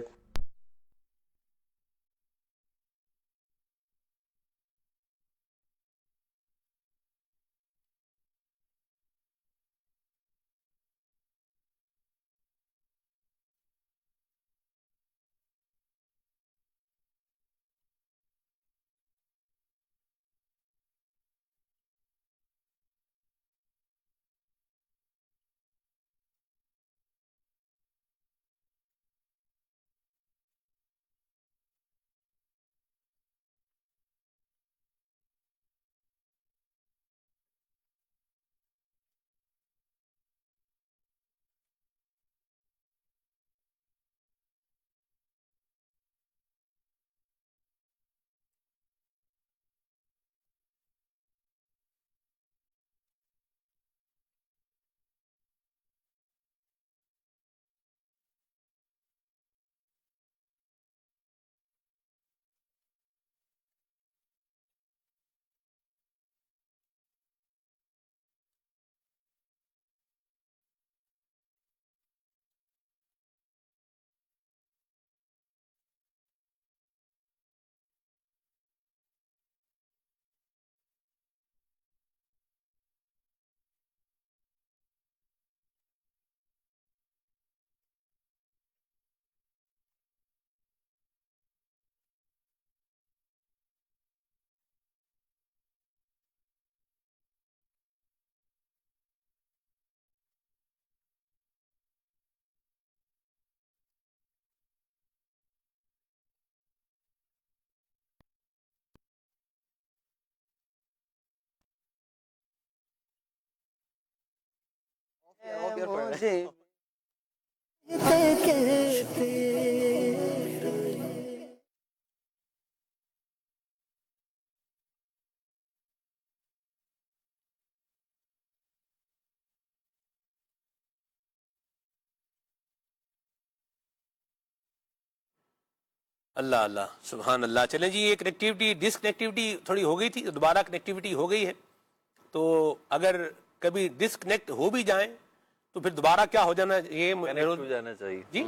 اللہ اللہ, سبحان اللہ. چلیں جی, یہ کنیکٹیوٹی ڈس کنیکٹیوٹی تھوڑی ہو گئی تھی, دوبارہ کنیکٹیوٹی ہو گئی ہے. تو اگر کبھی ڈسکنیکٹ ہو بھی جائیں تو پھر دوبارہ کیا ہو جانا, یہ ہو جانا چاہیے جی,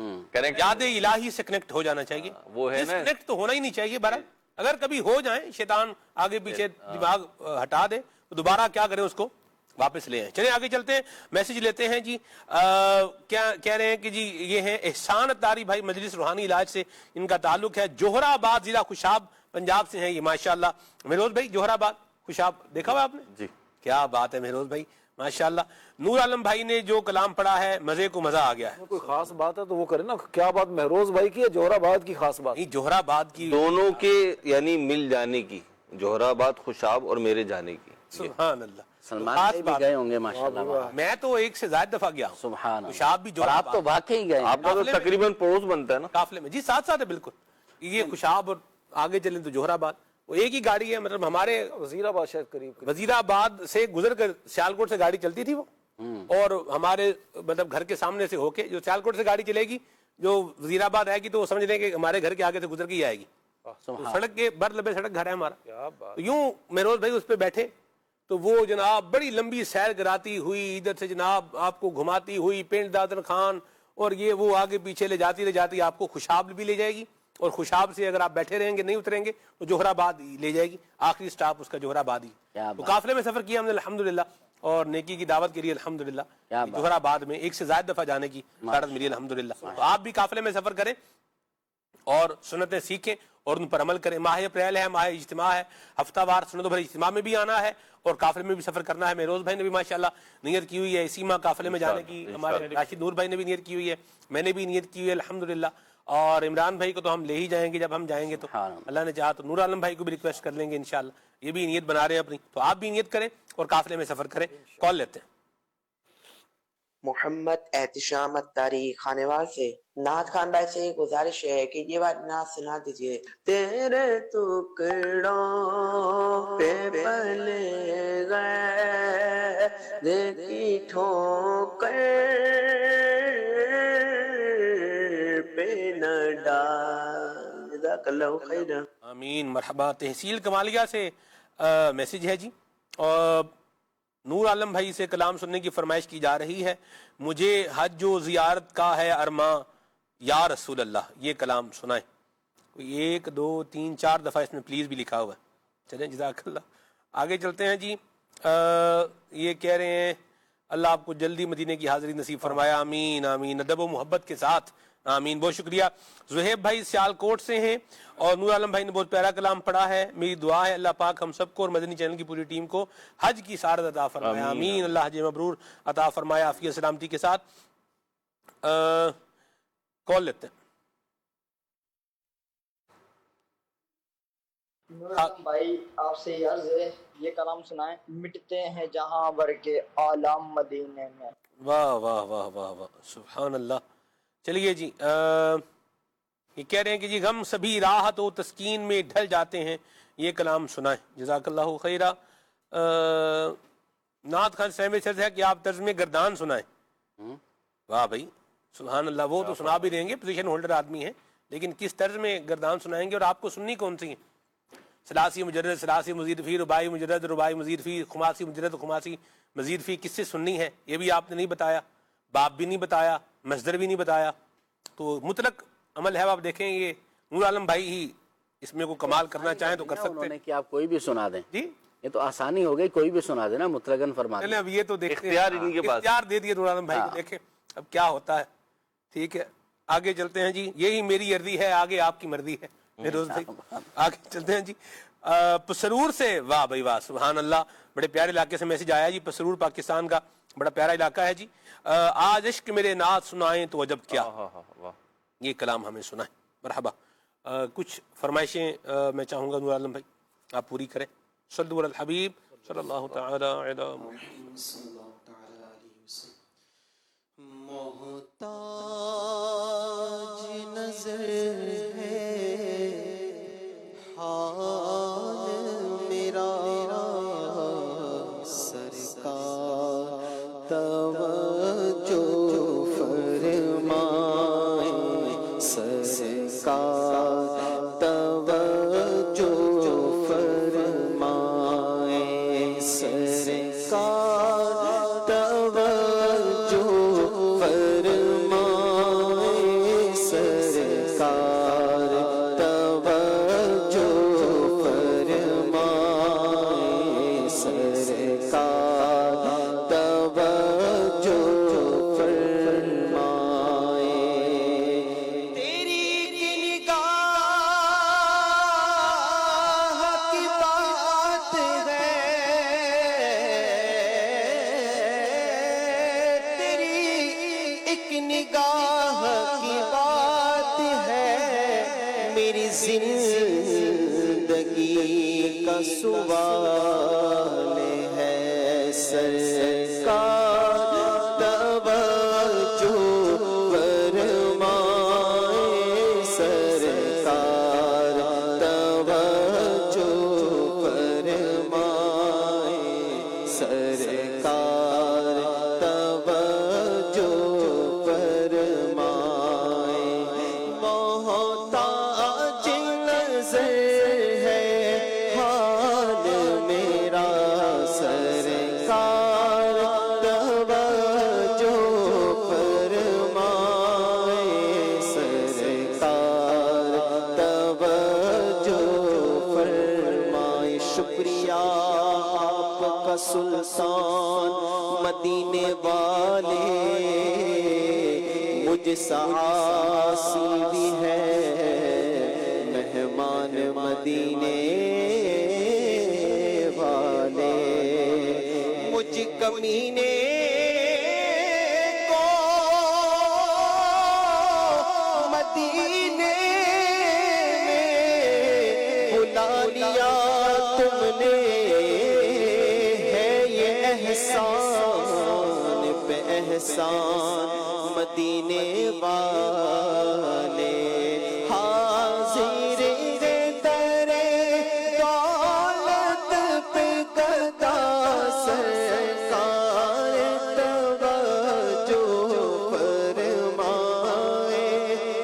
یاد الہی سے کنیکٹ ہو جانا چاہیے. وہ ہے نا, ڈسکنیکٹ تو ہونا ہی نہیں چاہیے. بہرحال اگر کبھی ہو جائیں, شیطان آگے پیچھے دماغ ہٹا دے, تو دوبارہ کیا کریں, اس کو واپس لے آئیں. چلیں آگے چلتے ہیں, میسج لیتے ہیں جی. کیا کہہ رہے ہیں کہ جی یہ ہیں احسان اتاری بھائی مجلس روحانی علاج سے, ان کا تعلق ہے جوہرہ آباد ضلع خوشاب پنجاب سے ہیں یہ, ماشاءاللہ. مہروز بھائی جوہرہ آباد خوشاب دیکھا ہوا آپ نے؟ جی کیا بات ہے مہروز بھائی, ماشاءاللہ. نور عالم بھائی نے جو کلام پڑھا ہے مزے کو مزہ آ گیا ہے. کوئی خاص بات ہے تو وہ کرے نا. کیا بات مہروز بھائی کی ہے, جوہرہ آباد کی خاص بات؟ نہیں, جوہرہ آباد کی, دونوں کے یعنی مل جانے کی, جوہرہ آباد خوشاب اور میرے جانے کی. سبحان اللہ. سلمان بھائی بھی گئے ہوں گے ماشاءاللہ. میں تو ایک سے زائد دفعہ گیا ہوں. سبحان اللہ. خوشاب بھی, اور آپ تو واقعی گئے, آپ کا تو تقریباً پڑوس بنتا ہے نا قافلے میں. جی ساتھ ساتھ ہے بالکل. یہ خوشاب اور آگے چلیں تو جوہرہ آباد, وہ ایک ہی گاڑی ہے. مطلب ہمارے وزیر آباد شاید قریب, وزیر آباد سے گزر کر سیالکوٹ سے گاڑی چلتی تھی وہ, اور ہمارے مطلب گھر کے سامنے سے ہو کے جو سیالکوٹ سے گاڑی چلے گی, جو وزیر آباد آئے گی تو وہ سمجھ لیں کہ ہمارے گھر کے آگے سے گزر کے ہی آئے گی. سڑک کے بر لبے سڑک گھر ہے ہمارا. تو یوں مہروز بھائی اس پہ بیٹھے تو وہ جناب بڑی لمبی سیر کراتی ہوئی, ادھر سے جناب آپ کو گھماتی ہوئی پنڈ دادر خان, اور یہ وہ آگے پیچھے لے جاتی آپ کو خوشاب بھی لے جائے گی, اور خوشاب سے اگر آپ بیٹھے رہیں گے نہیں اتریں گے تو جوہرہ آباد لے جائے گی. آخری سٹاپ اس کا جوہرہ آباد ہی. تو قافلے میں سفر کیا ہم نے الحمدللہ. اور نیکی کی دعوت کے لیے الحمدللہ جوہرآباد میں 1 سے زائد دفعہ جانے کی سعادت ملی الحمدللہ. تو آپ بھی قافلے میں سفر کریں اور سنتیں سیکھیں اور ان پر عمل کریں. ماہ اپریل ہے، ماہ اجتماع ہے، ہفتہ وار سنتوں بھر اجتماع میں بھی آنا ہے اور قافلے میں بھی سفر کرنا ہے. میروز بھائی نے بھی ماشاءاللہ نیت کی ہوئی ہے اسی ماہ قافلے میں جانے کی. ہمارے راشد نور بھائی نے بھی نیت کی ہوئی ہے، میں نے بھی نیت کی ہوئی ہے الحمدللہ. اور عمران بھائی کو تو ہم لے ہی جائیں گے جب ہم جائیں گے تو اللہ نے چاہا تو نور عالم بھائی کو بھی ریکویسٹ کر لیں گے انشاءاللہ. یہ بھی نیت بنا رہے ہیں اپنی، تو آپ بھی نیت کریں اور قافلے میں سفر کریں. کال لیتے ہیں. محمد احتشام اتاری خانوال سے. نعت خان بھائی سے گزارش ہے کہ یہ بات نعت سنا دیجئے. تیرے ٹکڑوں پہ پلے غیر کی ٹھوکر پہ نہ ڈال. جزاک اللہ خیر. آمین مرحبا. تحصیل کمالیہ سے میسج ہے جی. اور نور عالم بھائی سے کلام سننے کی فرمائش کی جا رہی ہے. مجھے حج و زیارت کا ہے ارماں یا رسول اللہ، یہ کلام سنائیں. 1 2 3 4 دفعہ اس میں پلیز بھی لکھا ہوا ہے. چلیں جزاک اللہ. آگے چلتے ہیں جی. یہ کہہ رہے ہیں اللہ آپ کو جلدی مدینے کی حاضری نصیب فرمایا. آمین آمین. ادب و محبت کے ساتھ آمین. بہت شکریہ. زہیب بھائی سیالکوٹ سے ہیں اور نور عالم بھائی نے بہت پیارا کلام پڑھا ہے. میری دعا ہے اللہ پاک ہم سب کو اور مدنی چینل کی پوری ٹیم کو حج کی سعادت عطا فرمائے. آمین. اللہ حج مبرور عطا فرمایا عافیت سلامتی کے ساتھ. کال لیتے ہیں. نور عالم بھائی آپ سے یہ عرض ہے یہ کلام سنائیں. مٹتے ہیں جہاں بھر کے عالم مدینے میں. واہ واہ واہ واہ واہ سبحان اللہ. چلیے جی. یہ کہہ رہے ہیں کہ جی غم سبھی راحت و تسکین میں ڈھل جاتے ہیں، یہ کلام سنائیں. جزاک اللہ خیرہ. نعت خان سہمت ہے کہ آپ طرز میں گردان سنائیں. واہ بھائی سبحان اللہ. وہ تو سنا بھی دیں گے، پوزیشن ہولڈر آدمی ہیں، لیکن کس طرز میں گردان سنائیں گے اور آپ کو سننی کون سی ہیں؟ ثلاثی مجرد ثلاثی مزید فی، رباعی مجرد رباعی مزید فی، خماسی مجرد خماسی مزید فی، کس سے سننی ہے یہ بھی آپ نے نہیں بتایا، باب بھی نہیں بتایا، مصدر بھی نہیں بتایا. تو مطلق عمل ہے. آپ دیکھیں یہ نور عالم بھائی ہی اس میں کو کمال کرنا چاہیں تو کر سکتے ہیں کہ آپ کوئی بھی سنا دیں. جی یہ تو آسانی ہو گئی، کوئی بھی سنا دے نا مطلقاً فرما دیں. چلیں اب یہ تو دیکھتے ہیں، اختیار دے دیے نور عالم بھائی کو، دیکھیں اب کیا ہوتا ہے. ٹھیک ہے آگے چلتے ہیں جی. یہی میری عرضی ہے، آگے آپ کی مرضی ہے. میروز بھائی آگے چلتے ہیں جی. پسرور سے. واہ بھائی واہ سبحان اللہ. بڑے پیارے علاقے سے میسج آیا جی. پسرور پاکستان کا بڑا پیارا علاقہ ہے جی. آج عشق میرے نعت سنائیں تو عجب کیا، یہ کلام ہمیں سنائیں. مرحبا. کچھ فرمائشیں میں چاہوں گا نور عالم بھائی آپ پوری کریں. صلو علی الحبیب صلی اللہ تعالی علی محمد. محتاج نظر ہے حال میرا سرکار، توجہ فرمائے سرکار، توجہ فرمائے سرکار، توجہ فرمائے سرکار، توجہ فرمائے سرکار، توجہ فرمائے. تیری نگاہ کی بات ہے، تیری ایک نگاہ کی بات ہے، میری زندگی کا سوال ہے سرکار، توجہ فرمائے سرکار، توجہ فرمائے سرکار، توجہ فرمائے. محتاج نظر ہے حال میرا سرکار، توجہ فرمائے سرکار، توجہ فرمائے. شکریہ آپ کا کا سلطان مدینے والے، مجھ سا عاصی بھی ہے مہمان مدینے والے، مجھ کمینے کو مدینے میں بلا لیا تم نے، ہے یہ احسان پہ احسان مدینے والے، حاضر در دولت پہ گدا سرکار توجہ فرمائے،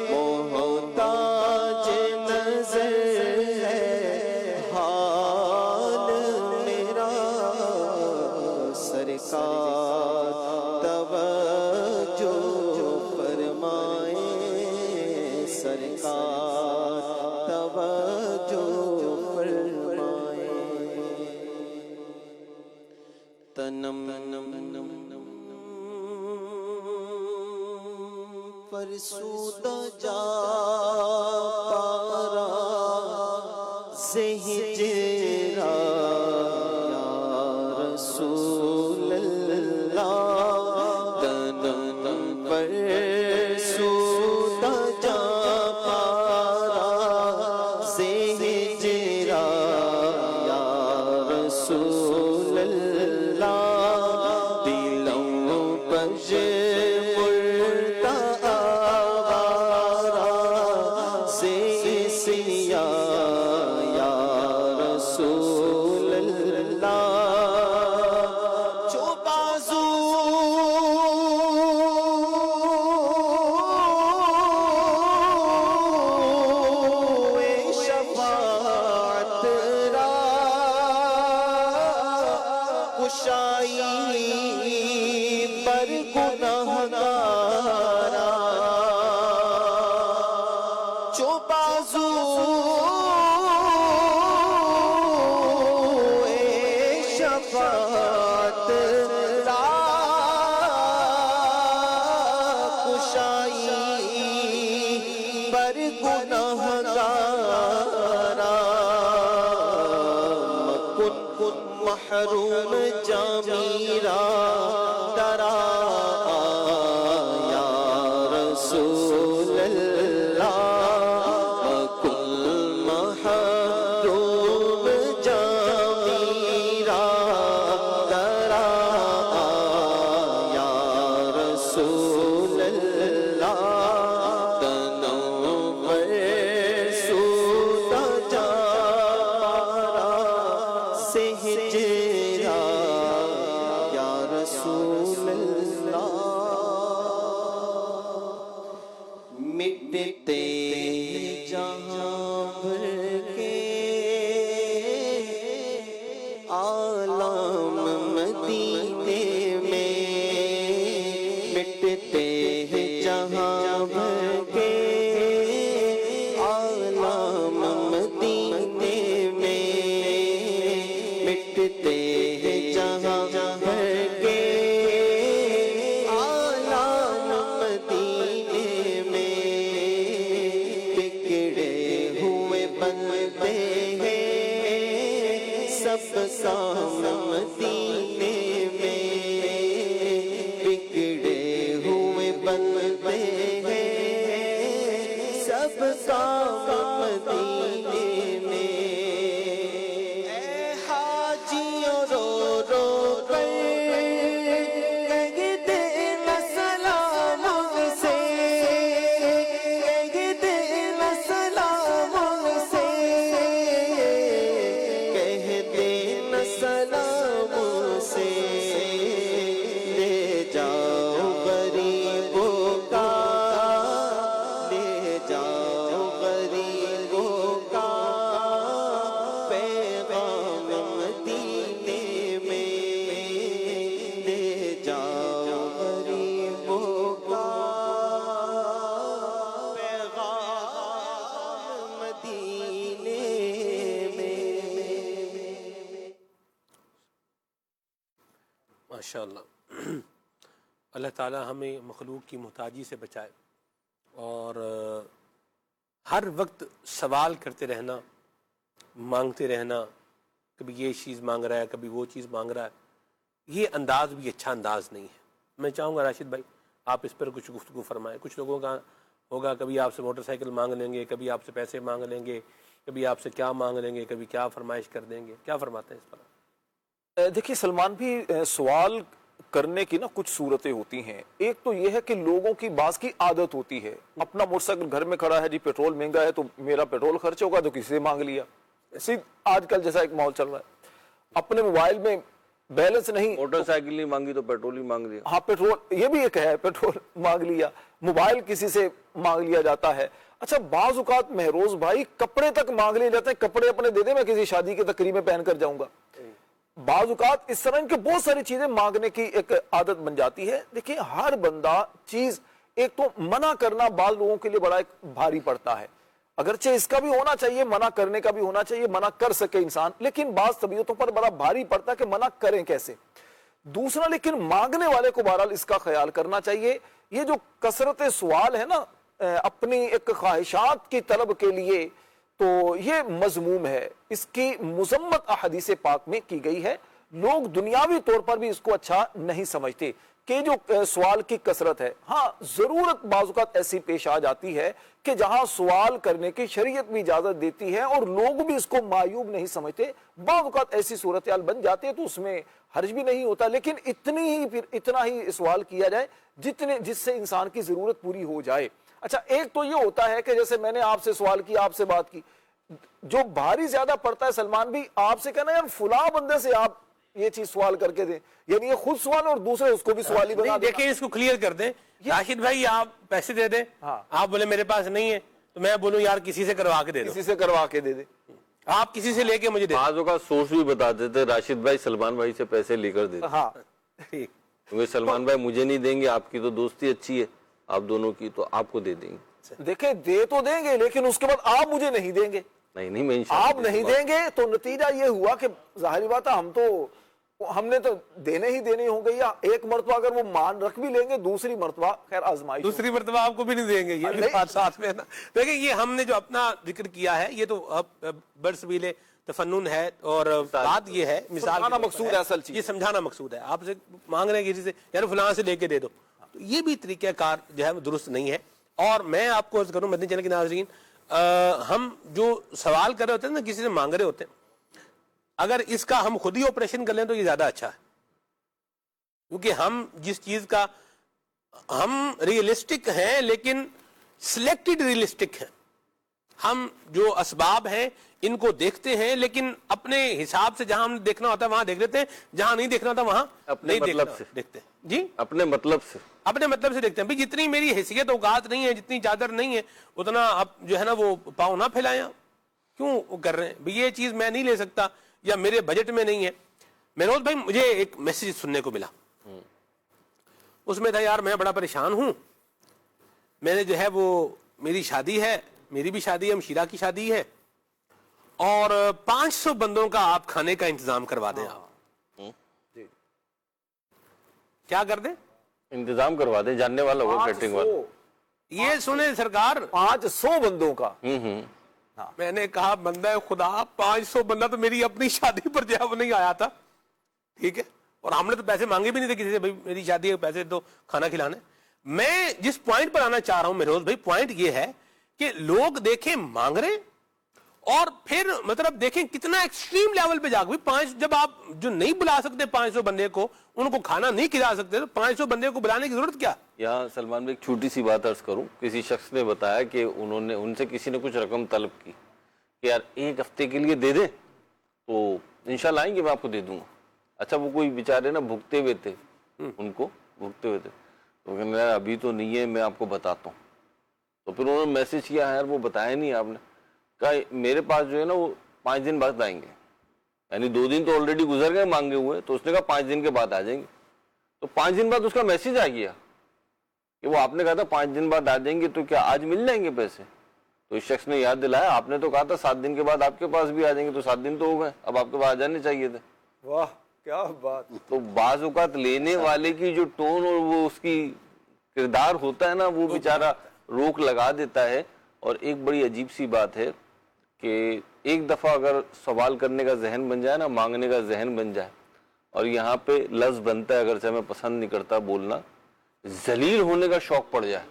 محتاج نظر ہے حال میرا سرکار توجہ فرمائے، سرکار توجہ فرمائے، تنم فرسودہ جا پارا زہجرا یا رسول اللہ، تنم فرسودہ جا پارا زہجرا یا رسول اللہ، دلوں پر مردہ آوارہ سے سیا یا رسول اللہ، جو بازو شفاعت را کشائی پر گنہگارا، جو بازو شفاعت را کشائی پر گنہگارا، مکن محروم جمیرا درا یا رسول اللہ، مکن محروم جمیرا درا یا رسول اللہ، تنور سودہ جا پارا سہجرا یا رسول اللہ، مٹتے جہاں بھر کے عالم مدینے میں، مٹتے جہاں بھر کے عالم مدینے میں، مٹتے جہاں بھر کے عالم مدینے میں، بگڑے ہوئے بندے ہیں سب کام مدینے میں، بگڑے ہوئے بندے ہیں سب کام مدینے میں، اے حاجیوں رو رو کر کہہ دینا سلام سے، کہہ دینا سلام سے، کہہ دینا سلام سے، لے جاؤ غریبوں کا، لے جاؤ غریبوں کا پیغام مدینے میں، لے جاؤ غریبوں کا پیغام مدینے میں۔ ماشاء اللہ. اللہ تعالیٰ ہمیں مخلوق کی محتاجی سے بچائے، اور ہر وقت سوال کرتے رہنا، مانگتے رہنا، کبھی یہ چیز مانگ رہا ہے کبھی وہ چیز مانگ رہا ہے، یہ انداز بھی اچھا انداز نہیں ہے. میں چاہوں گا راشد بھائی آپ اس پر کچھ گفتگو فرمائیں. کچھ لوگوں کا ہوگا کبھی آپ سے موٹر سائیکل مانگ لیں گے، کبھی آپ سے پیسے مانگ لیں گے، کبھی آپ سے کیا مانگ لیں گے، کبھی کیا فرمائش کر دیں گے. کیا فرماتے ہیں اس پر؟ دیکھیے سلمان بھی، سوال کرنے کی نا کچھ صورتیں ہوتی ہیں. ایک تو یہ ہے کہ لوگوں کی بعض کی عادت ہوتی ہے، اپنا موٹر سائیکل گھر میں کھڑا ہے، جی پیٹرول مہنگا ہے تو میرا پیٹرول خرچ ہوگا تو کسی سے مانگ لیا. آج کل جیسا ایک ماحول چل رہا ہے، اپنے موبائل میں بیلنس نہیں، موٹر سائیکل نہیں مانگی تو پیٹرول ہی مانگ لیا. ہاں پیٹرول، یہ بھی ایک ہے، پیٹرول مانگ لیا، موبائل کسی سے مانگ لیا جاتا ہے. اچھا بعض اوقات مہروز بھائی کپڑے تک مانگ لیے جاتے ہیں، کپڑے اپنے دے دیں میں کسی شادی کی تقریب میں پہن کر جاؤں گا. بعض اوقات اس طرح ان کے بہت ساری چیزیں مانگنے کی ایک عادت بن جاتی ہے. دیکھیں ہر بندہ چیز، ایک تو منع کرنا بعض لوگوں کے لیے بڑا ایک بھاری پڑتا ہے، اگرچہ اس کا بھی ہونا چاہیے، منع کرنے کا بھی ہونا چاہیے، منع کر سکے انسان، لیکن بعض طبیعتوں پر بڑا بھاری پڑتا ہے کہ منع کریں کیسے. دوسرا لیکن مانگنے والے کو بہرحال اس کا خیال کرنا چاہیے. یہ جو کثرت سوال ہے نا اپنی ایک خواہشات کی طلب کے لیے، تو یہ مذموم ہے، اس کی مذمت احادیث پاک میں کی گئی ہے. لوگ دنیاوی طور پر بھی اس کو اچھا نہیں سمجھتے کہ جو سوال کی کثرت ہے. ہاں ضرورت بعض اوقات ایسی پیش آ جاتی ہے کہ جہاں سوال کرنے کی شریعت بھی اجازت دیتی ہے اور لوگ بھی اس کو معیوب نہیں سمجھتے، بعض اوقات ایسی صورتحال بن جاتی ہے تو اس میں حرج بھی نہیں ہوتا، لیکن اتنا ہی سوال کیا جائے جس سے انسان کی ضرورت پوری ہو جائے. اچھا ایک تو یہ ہوتا ہے کہ جیسے میں نے آپ سے سوال کیا، آپ سے بات کی، جو بھاری زیادہ پڑتا ہے سلمان بھی آپ سے کہنا یار فلاں بندے سے آپ یہ چیز سوال کر کے دیں، یعنی یہ خود سوال اور دوسرے اس کو بھی سوالی بنا دیں. دیکھیں اس کو کلیئر کر دیں. راشد بھائی آپ پیسے دے دیں، آپ بولے میرے پاس نہیں ہے تو میں بولوں یار کسی سے کروا کے دے دو، کسی سے کروا کے دے دیں، آپ کسی سے لے کے مجھے دے دیں. بعض اوقات سورس بھی بتا دیتے راشد بھائی سلمان بھائی سے پیسے لے کر دے دیں. ہاں کیونکہ سلمان بھائی مجھے نہیں دیں گے، آپ کی تو دوستی اچھی ہے آپ دونوں کی، تو آپ کو دے دیں گے. دیکھیں دے تو دیں گے لیکن اس کے بعد آپ مجھے نہیں دیں گے. نہیں میں آپ نہیں دیں گے تو نتیجہ یہ ہوا کہ ظاہری بات ہے ہم نے تو دینے ہی دینے ہوں گے، یا ایک مرتبہ اگر وہ مان رکھ بھی لیں گے، دوسری مرتبہ خیر آزمائش، دوسری مرتبہ آپ کو بھی نہیں دیں گے. یہ بھی بات ساتھ میں ہے نا. دیکھیں یہ ہم نے جو اپنا ذکر کیا ہے یہ تو برسبیل تفنن ہے، اور بات یہ ہے مثال مقصود ہے، اصل چیز یہ سمجھانا مقصود ہے. آپ سے مانگ رہے ہیں کسی سے یار فلاں سے لے کے دے دو، تو یہ بھی طریقہ کار جو ہے وہ درست نہیں ہے. اور میں آپ کو عرض کروں مدنی چینل کے ناظرین، ہم جو سوال کر رہے ہوتے ہیں نا کسی سے مانگ رہے ہوتے ہیں، اگر اس کا ہم خود ہی آپریشن کر لیں تو یہ زیادہ اچھا ہے. کیونکہ ہم جس چیز کا ہم ریئلسٹک ہیں لیکن سلیکٹڈ ریئلسٹک ہیں. ہم جو اسباب ہیں ان کو دیکھتے ہیں لیکن اپنے حساب سے جہاں ہم نے دیکھنا ہوتا ہے وہاں دیکھ لیتے ہیں، جہاں نہیں دیکھنا ہوتا وہاں نہیں دیکھتے. جی اپنے مطلب سے دیکھتے ہیں. بھئی جتنی میری حیثیت اوقات نہیں ہے، جتنی چادر نہیں ہے، اتنا اب جو ہے نا وہ پاؤں نہ پھیلائیں. کیوں کر رہے ہیں؟ بھئی یہ چیز میں نہیں لے سکتا یا میرے بجٹ میں نہیں ہے. مہروز بھائی مجھے ایک میسیج سننے کو ملا، اس میں تھا یار میں بڑا پریشان ہوں، میں نے جو ہے وہ میری شادی ہے، میری بھی شادی ہے، مشیرہ کی شادی ہے، اور 500 بندوں کا آپ کھانے کا انتظام کروا دیں. آپ کیا کر دیں؟ انتظام کروا دیں، جاننے والا ہوگا کیٹرنگ والا. یہ سنیں سرکار 500 بندوں کا. میں نے کہا بندہ خدا 500 بندہ تو میری اپنی شادی پر جب نہیں آیا تھا، ٹھیک ہے، اور ہم نے تو پیسے مانگے بھی نہیں تھے کسی سے، بھائی میری شادی ہے پیسے تو کھانا کھلانے. میں جس پوائنٹ پر آنا چاہ رہا ہوں مہروز بھائی، پوائنٹ یہ ہے کہ لوگ دیکھیں مانگ رہے اور پھر مطلب دیکھیں کتنا ایکسٹریم لیول پہ جا کے جب آپ جو نہیں بلا سکتے 500 بندے کو، ان کو کھانا نہیں کھلا سکتے، تو 500 بندے کو بلانے کی ضرورت کیا؟ یہاں سلمان بھائی ایک چھوٹی سی بات عرض کروں. کسی شخص نے بتایا کہ ان سے کسی نے کچھ رقم طلب کی کہ یار ایک ہفتے کے لیے دے دیں تو انشاءاللہ آئیں گے، میں آپ کو دے دوں گا. اچھا وہ کوئی بیچارے نا بھگتے ہوئے تھے، تو کہنے لگا ابھی تو نہیں ہے، میں آپ کو بتاتا ہوں. تو پھر انہوں نے میسج کیا یار وہ بتایا نہیں آپ نے. کہا میرے پاس جو ہے نا وہ 5 دن بعد آئیں گے، یعنی 2 دن تو آلریڈی گزر گئے مانگے ہوئے، تو اس نے کہا 5 دن کے بعد آ جائیں گے. تو 5 دن بعد اس کا میسج آ گیا کہ وہ آپ نے کہا تھا 5 دن بعد آ جائیں گے، تو کیا آج مل جائیں گے پیسے؟ تو اس شخص نے یاد دلایا آپ نے تو کہا تھا 7 دن کے بعد آپ کے پاس بھی آ جائیں گے، تو 7 دن تو ہو گئے، اب آپ کے پاس آ جانے چاہیے تھے. واہ کیا بات. تو بعض اوقات لینے والے کی جو ٹون اور وہ اس کی کردار ہوتا ہے نا وہ بیچارہ روک لگا دیتا ہے. اور ایک بڑی عجیب سی بات ہے کہ ایک دفعہ اگر سوال کرنے کا ذہن بن جائے نا, مانگنے کا ذہن بن جائے, اور یہاں پہ لفظ بنتا ہے اگرچہ میں پسند نہیں کرتا بولنا, ذلیل ہونے کا شوق پڑ جائے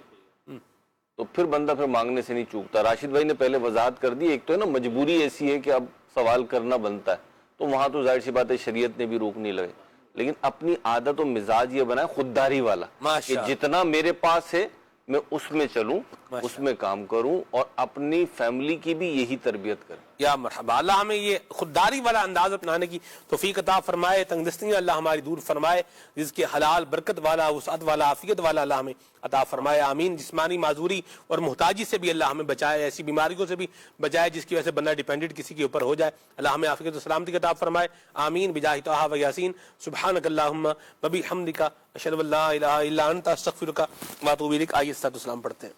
تو پھر بندہ پھر مانگنے سے نہیں چوکتا. راشد بھائی نے پہلے وضاحت کر دی, ایک تو ہے نا مجبوری ایسی ہے کہ اب سوال کرنا بنتا ہے, تو وہاں تو ظاہر سی بات ہے شریعت نے بھی روک نہیں لگے, لیکن اپنی عادت و مزاج یہ بنائے خودداری والا کہ جتنا میرے پاس ہے میں اس میں چلوں, اس میں کام کروں, اور اپنی فیملی کی بھی یہی تربیت کریں. یا مرحبا, اللہ ہمیں یہ خودداری والا انداز اپنانے کی توفیق عطا فرمائے, تنگدستی اللہ ہماری دور فرمائے, رزق حلال برکت والا وسعت والا عافیت والا اللہ ہمیں عطا فرمائے, آمین. جسمانی معذوری اور محتاجی سے بھی اللہ ہمیں بچائے, ایسی بیماریوں سے بھی بچائے جس کی وجہ سے بندہ ڈیپینڈنٹ کسی کے اوپر ہو جائے, اللہ ہمیں عافیت و سلامتی عطا فرمائے, آمین. بجاہ طہ و یاسین, سبحانک اللہم و بحمدک, اشہد ان لا الہ الا انت, استغفرک و اتوب الیک. آئیے الصلاۃ والسلام پڑھتے ہیں.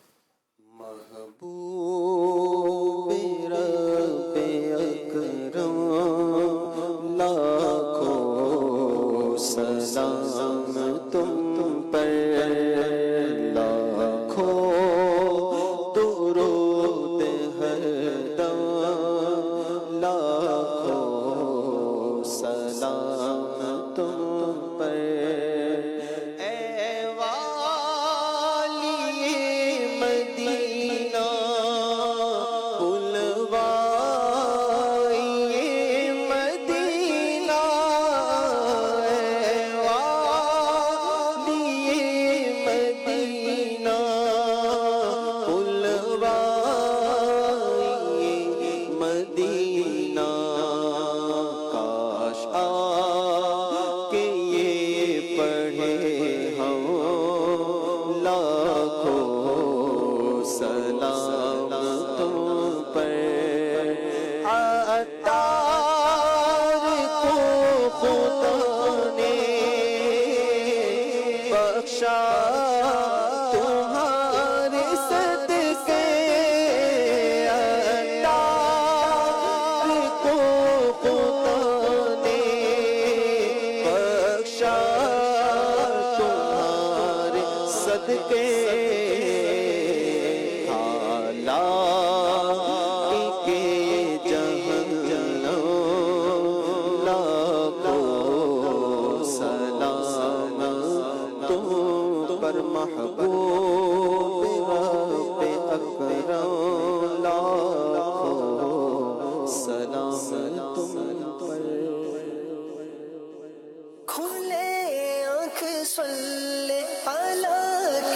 لاکھوں سلام تم پر, لاکھوں درود ہر دم, لاکھوں سلام تم پر. اے والی مدینہ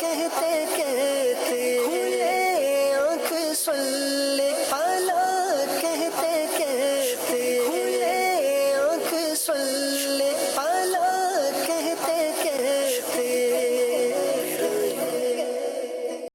کہتے کہتے کھلے آنکھ